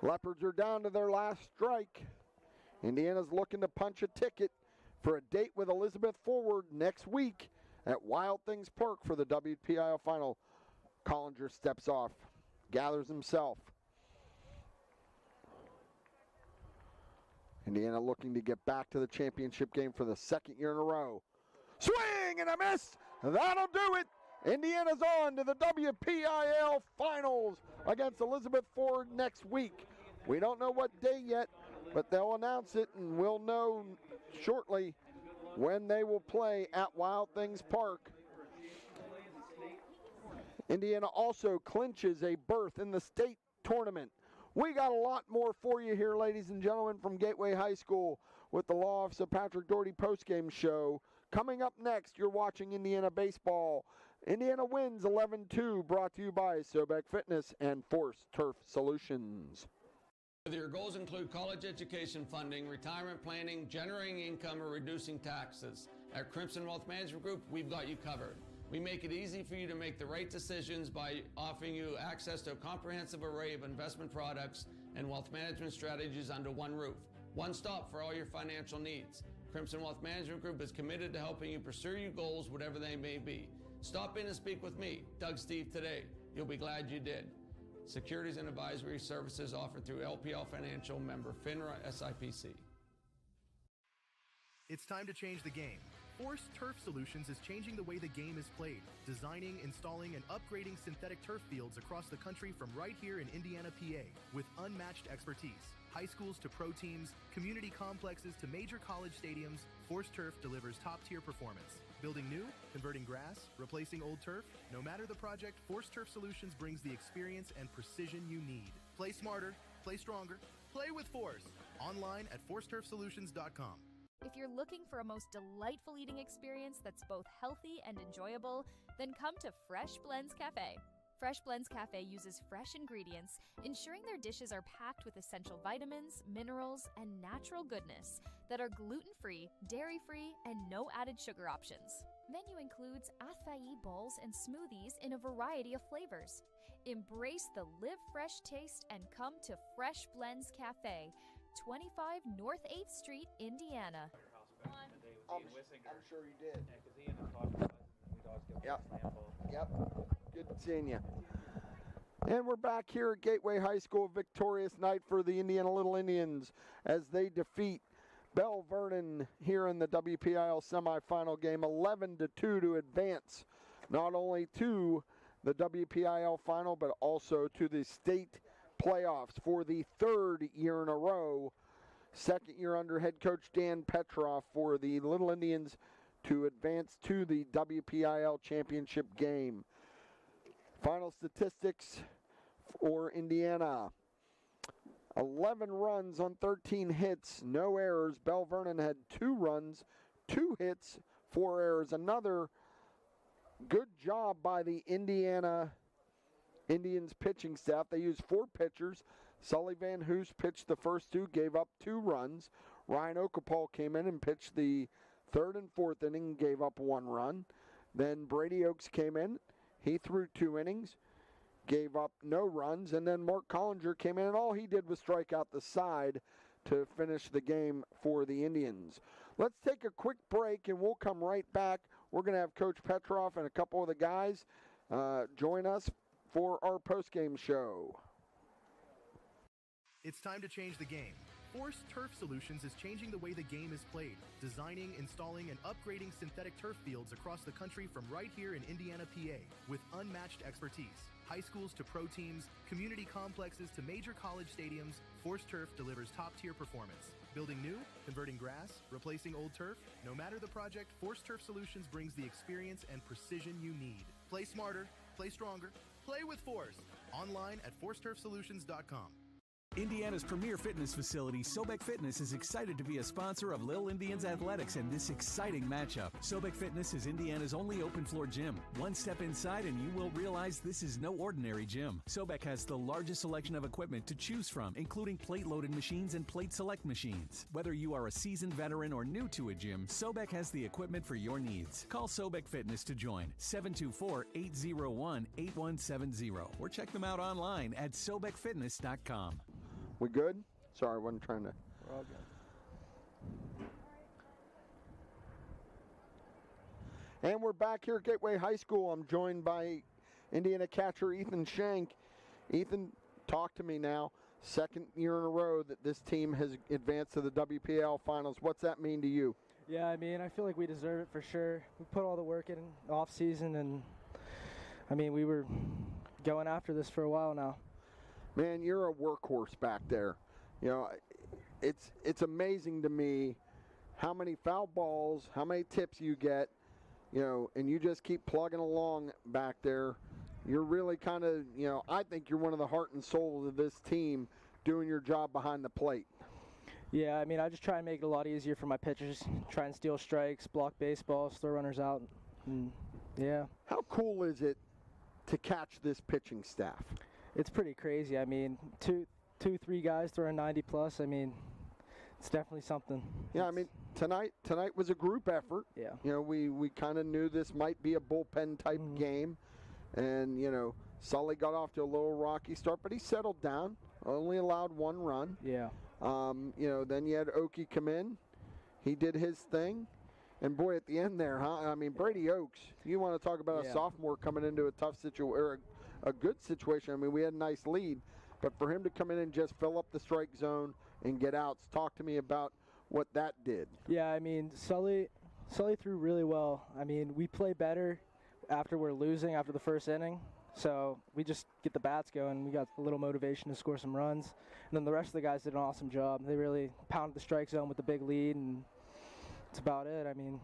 Leopards are down to their last strike. Indiana's looking to punch a ticket for a date with Elizabeth Forward next week at Wild Things Park for the WPIAL final. Collinger steps off, gathers himself. Indiana looking to get back to the championship game for the 2nd year in a row. Swing and a miss. That'll do it. Indiana's on to the WPIAL finals against Elizabeth Ford next week. We don't know what day yet, but they'll announce it and we'll know shortly when they will play at Wild Things Park. Indiana also clinches a berth in the state tournament. We got a lot more for you here, ladies and gentlemen, from Gateway High School with the Law Office of Patrick Doherty postgame show. Coming up next, you're watching Indiana baseball. Indiana wins 11-2, brought to you by Sobek Fitness and Force Turf Solutions. Whether your goals include college education funding, retirement planning, generating income, or reducing taxes, at Crimson Wealth Management Group, we've got you covered. We make it easy for you to make the right decisions by offering you access to a comprehensive array of investment products and wealth management strategies under one roof. One stop for all your financial needs. Crimson Wealth Management Group is committed to helping you pursue your goals, whatever they may be. Stop in and speak with me, Doug Steve, today. You'll be glad you did. Securities and advisory services offered through LPL Financial, member FINRA SIPC. It's time to change the game. Force Turf Solutions is changing the way the game is played, designing, installing, and upgrading synthetic turf fields across the country from right here in Indiana, PA, with unmatched expertise. High schools to pro teams, community complexes to major college stadiums, Force Turf delivers top-tier performance. Building new, converting grass, replacing old turf, no matter the project, Force Turf Solutions brings the experience and precision you need. Play smarter, play stronger, play with Force. Online at forceturfsolutions.com. If you're looking for a most delightful eating experience that's both healthy and enjoyable, then come to Fresh Blends Cafe. Fresh Blends Cafe uses fresh ingredients, ensuring their dishes are packed with essential vitamins, minerals, and natural goodness that are gluten-free, dairy-free, and no added sugar options. Menu includes acai bowls and smoothies in a variety of flavors. Embrace the live fresh taste and come to Fresh Blends Cafe, 25 North 8th Street, Indiana. I'm sure you did. Yep. Good seeing you. And we're back here at Gateway High School. Victorious night for the Indiana Little Indians as they defeat Belle Vernon here in the WPIAL semifinal game, 11-2 to advance not only to the WPIAL final but also to the state playoffs for the third year in a row. Second year under head coach Dan Petroff for the Little Indians to advance to the WPIAL championship game. Final statistics for Indiana. 11 runs on 13 hits, no errors. Belle Vernon had 2 runs, 2 hits, 4 errors. Another good job by the Indiana Indians pitching staff. They used 4 pitchers. Sully Van Hoos pitched the first 2, gave up 2 runs. Ryan Okapal came in and pitched the 3rd and 4th inning, gave up 1 run. Then Brady Oakes came in. He threw 2 innings, gave up no runs. And then Mark Collinger came in, and all he did was strike out the side to finish the game for the Indians. Let's take a quick break, and we'll come right back. We're going to have Coach Petroff and a couple of the guys join us for our postgame show. It's time to change the game. Force Turf Solutions is changing the way the game is played, designing, installing, and upgrading synthetic turf fields across the country from right here in Indiana, PA, with unmatched expertise. High schools to pro teams, community complexes to major college stadiums, Force Turf delivers top-tier performance. Building new, converting grass, replacing old turf, no matter the project, Force Turf Solutions brings the experience and precision you need. Play smarter, play stronger, play with Force. Online at forceturfsolutions.com. Indiana's premier fitness facility, Sobek Fitness, is excited to be a sponsor of Lil Indians Athletics and this exciting matchup. Sobek Fitness is Indiana's only open-floor gym. One step inside and you will realize this is no ordinary gym. Sobek has the largest selection of equipment to choose from, including plate-loaded machines and plate-select machines. Whether you are a seasoned veteran or new to a gym, Sobek has the equipment for your needs. Call Sobek Fitness to join, 724-801-8170, or check them out online at sobekfitness.com. We good? Sorry, I wasn't trying to. We're all good. And we're back here at Gateway High School. I'm joined by Indiana catcher Ethan Shank. Ethan, talk to me now. Second year in a row that this team has advanced to the WPIAL finals. What's that mean to you? Yeah, I mean, I feel like we deserve it for sure. We put all the work in off season, and I mean, we were going after this for a while now. Man, you're a workhorse back there. You know, it's amazing to me how many foul balls, how many tips you get, you know, and you just keep plugging along back there. You're really kind of, you know, I think you're one of the heart and soul of this team doing your job behind the plate. Yeah, I mean, I just try and make it a lot easier for my pitchers, try and steal strikes, block baseballs, throw runners out, and yeah. How cool is it to catch this pitching staff? It's pretty crazy. I mean, 3 guys throwing 90 plus. I mean, it's definitely something. Yeah, I mean, tonight was a group effort. Yeah. You know, we kind of knew this might be a bullpen type game, and you know, Sully got off to a little rocky start, but he settled down. Only allowed 1 run. Yeah. You know, then you had Okie come in. He did his thing. And boy, at the end there, huh? I mean, Brady Oakes, you want to talk about a sophomore coming into a tough situation, or a good situation. I mean, we had a nice lead, but for him to come in and just fill up the strike zone and get outs, talk to me about what that did. Yeah, I mean, Sully threw really well. I mean, we play better after we're losing after the first inning. So we just get the bats going. We got a little motivation to score some runs. And then the rest of the guys did an awesome job. They really pounded the strike zone with the big lead, and that's about it. I mean,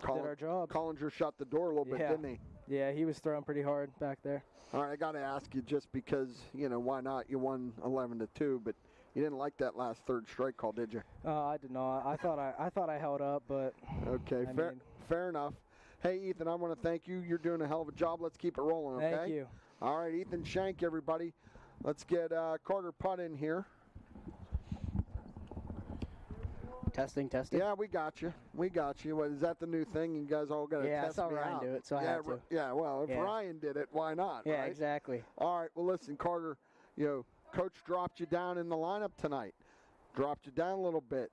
did our job. Collinger shut the door a little bit, didn't he? Yeah, he was throwing pretty hard back there. All right, I got to ask you just because, why not? You won 11-2, but you didn't like that last third strike call, did you? I did not. I thought I held up, but okay, fair enough. Hey, Ethan, I want to thank you. You're doing a hell of a job. Let's keep it rolling, okay? Thank you. All right, Ethan Shank, everybody. Let's get Carter Putt in here. Testing. Yeah, we got you. What, is that the new thing? You guys all got to test me out? Yeah, I saw Ryan do it, so I had to. Yeah, well, if Ryan did it, why not? Yeah, right? exactly. All right, well, listen, Carter, Coach dropped you down in the lineup tonight. Dropped you down a little bit,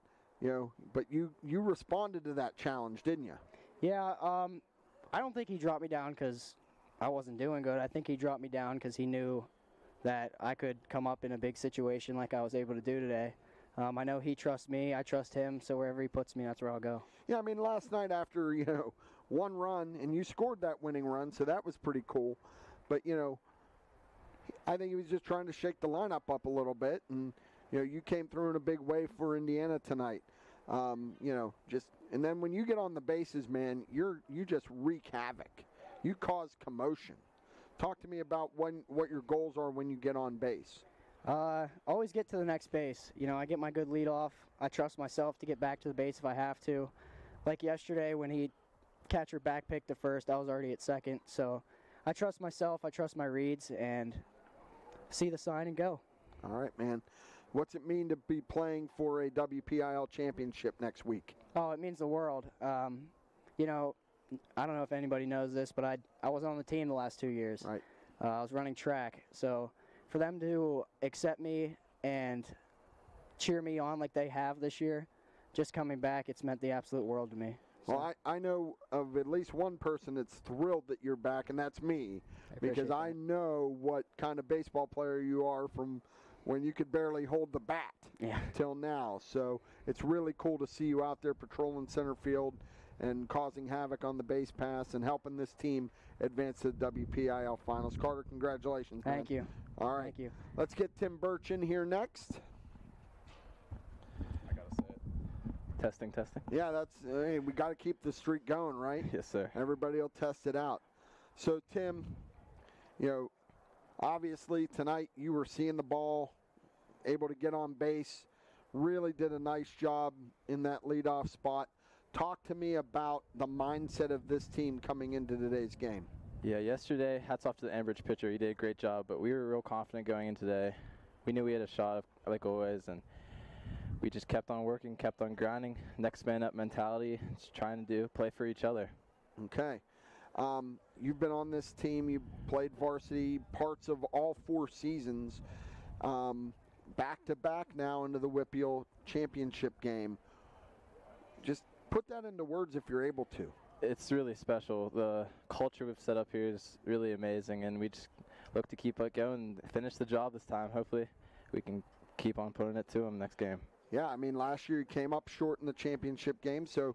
but you responded to that challenge, didn't you? Yeah, I don't think he dropped me down because I wasn't doing good. I think he dropped me down because he knew that I could come up in a big situation like I was able to do today. I know he trusts me, I trust him, so wherever he puts me, that's where I'll go. Yeah, I mean, last night after, one run, and you scored that winning run, so that was pretty cool. But, I think he was just trying to shake the lineup up a little bit, and, you came through in a big way for Indiana tonight. And then when you get on the bases, man, you just wreak havoc. You cause commotion. Talk to me about what your goals are when you get on base. Always get to the next base. I get my good lead off. I trust myself to get back to the base if I have to. Like yesterday when catcher back picked to first, I was already at second. So I trust myself, I trust my reads, and see the sign and go. All right, man. What's it mean to be playing for a WPIAL championship next week? Oh, it means the world. I don't know if anybody knows this, but I was on the team the last 2 years. Right. I was running track. So for them to accept me and cheer me on like they have this year, just coming back, it's meant the absolute world to me. So. Well, I know of at least one person that's thrilled that you're back, and that's me, because I know what kind of baseball player you are from when you could barely hold the bat till now. So it's really cool to see you out there patrolling center field and causing havoc on the base pass and helping this team advance to the WPIAL finals. Carter, congratulations, man. Thank you. All right. Thank you. Let's get Tim Birch in here next. I got to say it. Testing. Yeah, hey, we got to keep the streak going, right? Yes, sir. Everybody will test it out. So, Tim, obviously tonight you were seeing the ball, able to get on base, really did a nice job in that leadoff spot. Talk to me about the mindset of this team coming into today's game. Yeah, yesterday, hats off to the Enbridge pitcher. He did a great job, but we were real confident going in today. We knew we had a shot, like always, and we just kept on working, kept on grinding. Next man up mentality, just trying to play for each other. Okay. You've been on this team. You played varsity parts of all 4 seasons. Back-to-back now into the WPIAL championship game. Just put that into words if you're able to. It's really special. The culture we've set up here is really amazing, and we just look to keep it going and finish the job this time. Hopefully we can keep on putting it to them next game. Yeah, I mean, last year you came up short in the championship game, so,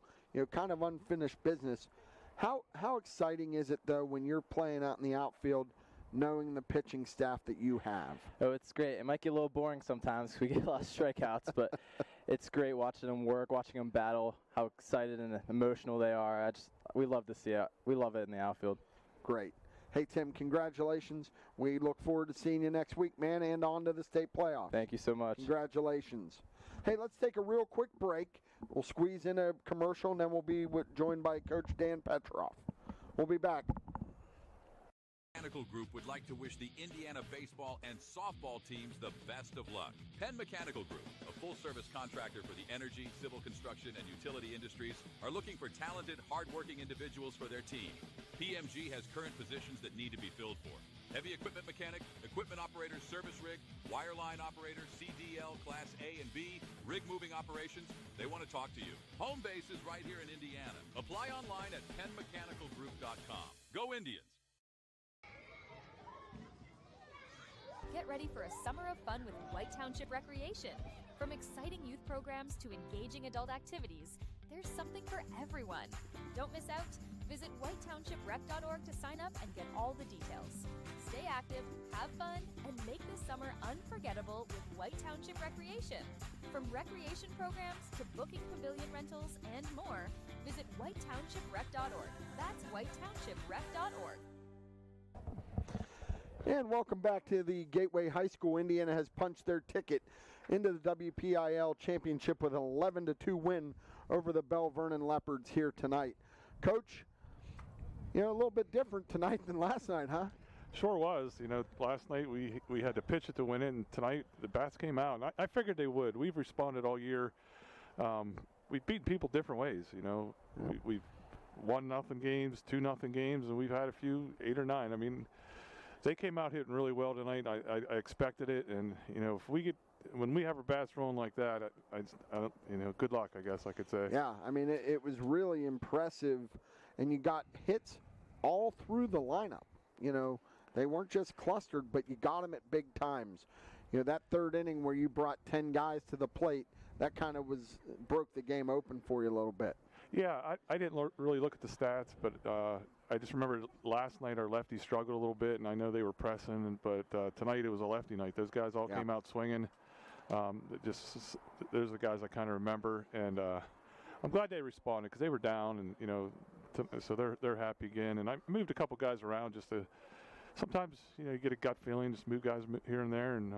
kind of unfinished business. How exciting is it, though, when you're playing out in the outfield, knowing the pitching staff that you have? Oh, it's great. It might get a little boring sometimes because we get a lot of strikeouts, but it's great watching them work, watching them battle, how excited and emotional they are. We love to see it. We love it in the outfield. Great. Hey, Tim, congratulations. We look forward to seeing you next week, man, and on to the state playoffs. Thank you so much. Congratulations. Hey, let's take a real quick break. We'll squeeze in a commercial, and then we'll be joined by Coach Dan Petroff. We'll be back. Mechanical Group would like to wish the Indiana baseball and softball teams the best of luck. Penn Mechanical Group, a full-service contractor for the energy, civil construction, and utility industries, are looking for talented, hard-working individuals for their team. PMG has current positions that need to be filled for. Heavy equipment mechanic, equipment operator, service rig, wireline operator, CDL, Class A and B, rig moving operations. They want to talk to you. Home base is right here in Indiana. Apply online at PennMechanicalGroup.com. Go Indians! Get ready for a summer of fun with White Township Recreation. From exciting youth programs to engaging adult activities, there's something for everyone. Don't miss out. Visit whitetownshiprec.org to sign up and get all the details. Stay active, have fun, and make this summer unforgettable with White Township Recreation. From recreation programs to booking pavilion rentals and more, Visit whitetownshiprec.org. That's whitetownshiprec.org. And welcome back to the Gateway High School. Indiana has punched their ticket into the WPIAL championship with an 11-2 win over the Belle Vernon Leopards here tonight. Coach, a little bit different tonight than last night, huh? Sure was. Last night we had to pitch it to win it, and tonight the bats came out. And I figured they would. We've responded all year. We've beaten people different ways. We've 1-0 games, 2-0 games, and we've had a few 8 or 9. I mean, they came out hitting really well tonight. I expected it, and when we have our bats rolling like that, I don't, good luck, I guess I could say. Yeah, I mean it was really impressive, and you got hits all through the lineup. They weren't just clustered, but you got them at big times. That third inning where you brought 10 guys to the plate, that kind of broke the game open for you a little bit. Yeah, I didn't really look at the stats, but I just remember last night our lefties struggled a little bit, and I know they were pressing, but tonight it was a lefty night. Those guys all came out swinging. Those are the guys I kind of remember, and I'm glad they responded because they were down, and so they're happy again. And I moved a couple guys around just to. Sometimes you get a gut feeling, just move guys here and there and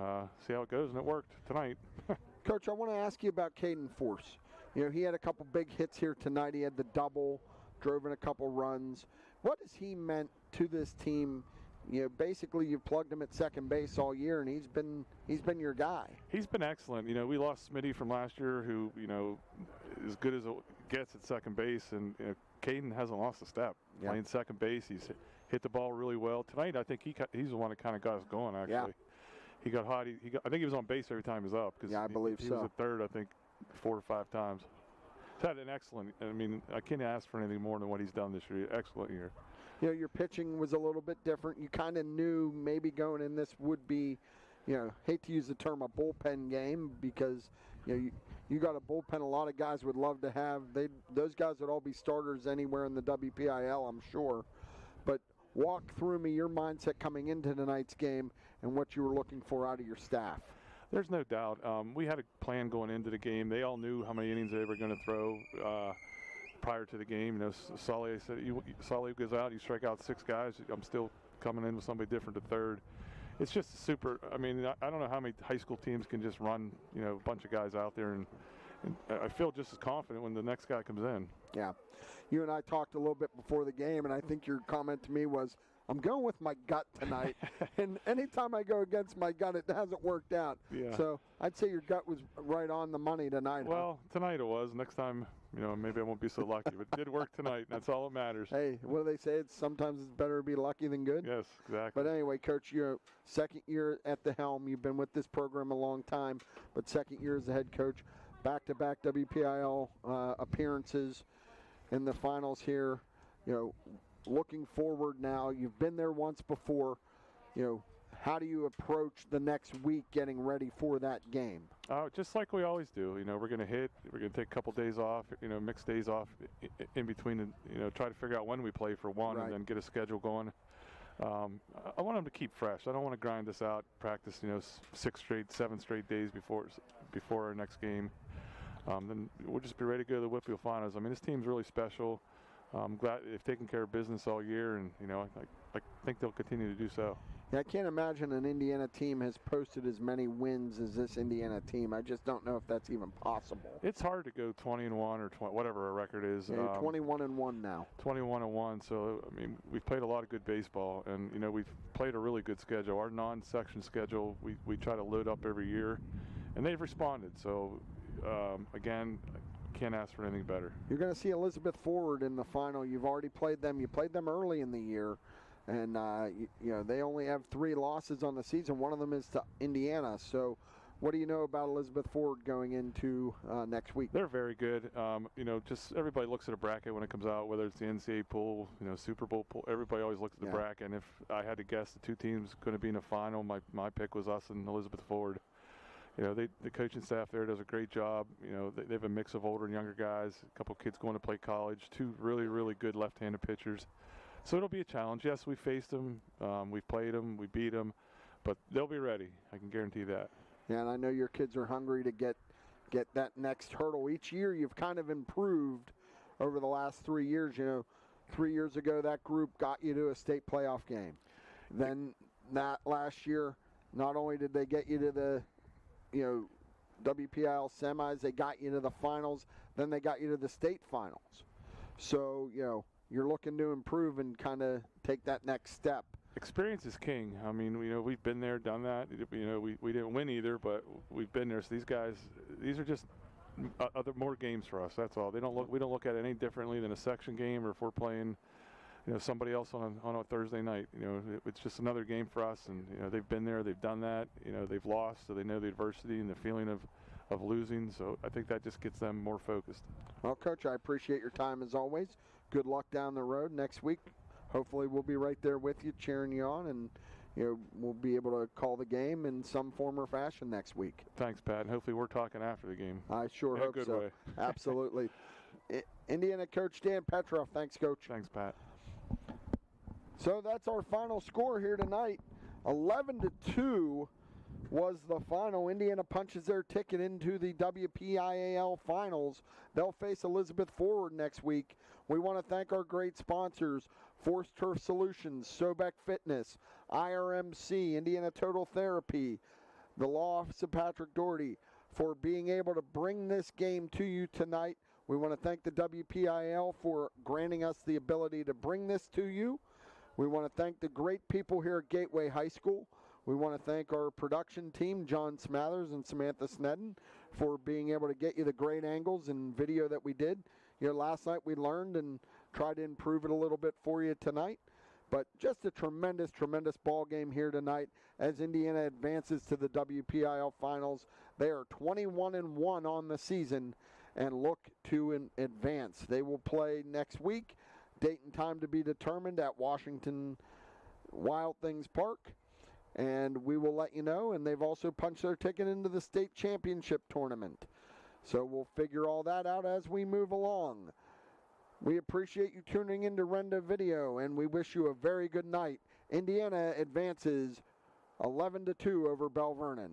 see how it goes, and it worked tonight. Coach, I want to ask you about Caden Force. He had a couple big hits here tonight. He had the double, drove in a couple runs. What has he meant to this team? Basically you've plugged him at second base all year, and he's been your guy. He's been excellent. We lost Smitty from last year, who as good as it gets at second base, and Caden hasn't lost a step playing second base. He's hit the ball really well tonight. I think he's the one that kind of got us going. Actually, he got hot. I think he was on base every time he was up. I believe he was at third, I think, 4 or 5 times. He's had an excellent. I mean, I can't ask for anything more than what he's done this year. Excellent year. Your pitching was a little bit different. You kind of knew maybe going in this would be, hate to use the term a bullpen game, because you got a bullpen a lot of guys would love to have. Those guys would all be starters anywhere in the WPIAL, I'm sure. But walk through me your mindset coming into tonight's game and what you were looking for out of your staff. There's no doubt. We had a plan going into the game. They all knew how many innings they were going to throw prior to the game. Solly said, Solly goes out, you strike out 6 guys. I'm still coming in with somebody different to third. It's just super. I mean, I don't know how many high school teams can just run, a bunch of guys out there, and I feel just as confident when the next guy comes in. Yeah. You and I talked a little bit before the game, and I think your comment to me was, I'm going with my gut tonight. And anytime I go against my gut, it hasn't worked out. Yeah. So I'd say your gut was right on the money tonight. Well, tonight it was. Next time, maybe I won't be so lucky. But it did work tonight. That's all that matters. Hey, what do they say? Sometimes it's better to be lucky than good? Yes, exactly. But anyway, Coach, you're second year at the helm. You've been with this program a long time, but second year as the head coach. Back-to-back WPIAL appearances in the finals here. Looking forward now, you've been there once before. How do you approach the next week getting ready for that game? Just like we always do. We're going to hit. We're going to take a couple days off, mixed days off in between, try to figure out when we play for one, and then get a schedule going. I want them to keep fresh. I don't want to grind this out, practice, 6 straight, 7 straight days before our next game. Then we'll just be ready to go to the WPIAL Finals. I mean, this team's really special. I'm glad they've taken care of business all year, and I think they'll continue to do so. Yeah, I can't imagine an Indiana team has posted as many wins as this Indiana team. I just don't know if that's even possible. It's hard to go 20-1 or whatever our record is. Yeah, 21-1 now. 21-1. So I mean, we've played a lot of good baseball, and we've played a really good schedule. Our non-section schedule, we try to load up every year, and they've responded. So again, can't ask for anything better. You're going to see Elizabeth Forward in the final. You've already played them. You played them early in the year, and they only have 3 losses on the season. One of them is to Indiana. So what do you know about Elizabeth Forward going into next week? They're very good. Just everybody looks at a bracket when it comes out, whether it's the NCAA pool, Super Bowl pool. Everybody always looks at the bracket. And if I had to guess the 2 teams going to be in the final, my pick was us and Elizabeth Forward. The coaching staff there does a great job. They have a mix of older and younger guys, a couple kids going to play college, 2 really, really good left-handed pitchers. So it'll be a challenge. Yes, we faced them, we've played them, we beat them, but they'll be ready. I can guarantee that. Yeah, and I know your kids are hungry to get that next hurdle. Each year you've kind of improved over the last 3 years. 3 years ago, that group got you to a state playoff game. Then that last year, not only did they get you to the, WPIAL semis, they got you to the finals, then they got you to the state finals. So, you're looking to improve and kind of take that next step. Experience is king. I mean, we've been there, done that. We didn't win either, but we've been there. So these guys, these are just more games for us. That's all. We don't look at it any differently than a section game, or if we're playing, somebody else on a Thursday night. It's just another game for us. And they've been there, they've done that. They've lost, so they know the adversity and the feeling of losing. So I think that just gets them more focused. Well, Coach, I appreciate your time as always. Good luck down the road next week. Hopefully we'll be right there with you, cheering you on, and we'll be able to call the game in some form or fashion next week. Thanks, Pat, and hopefully we're talking after the game. I sure hope so. Good way. Absolutely. Indiana coach Dan Petroff. Thanks, Coach. Thanks, Pat. So that's our final score here tonight. 11-2 was the final. Indiana punches their ticket into the WPIAL finals. They'll face Elizabeth Forward next week. We want to thank our great sponsors, Force Turf Solutions, Sobek Fitness, IRMC, Indiana Total Therapy, the Law Office of Patrick Doherty, for being able to bring this game to you tonight. We want to thank the WPIAL for granting us the ability to bring this to you. We want to thank the great people here at Gateway High School. We want to thank our production team, John Smathers and Samantha Snedden, for being able to get you the great angles and video that we did. Last night we learned and tried to improve it a little bit for you tonight. But just a tremendous, tremendous ball game here tonight as Indiana advances to the WPIAL finals. They are 21-1 on the season and look to advance. They will play next week. Date and time to be determined at Washington Wild Things Park. And we will let you know. And they've also punched their ticket into the state championship tournament. So we'll figure all that out as we move along. We appreciate you tuning into Renda Video, and we wish you a very good night. Indiana advances 11-2 over Belle Vernon.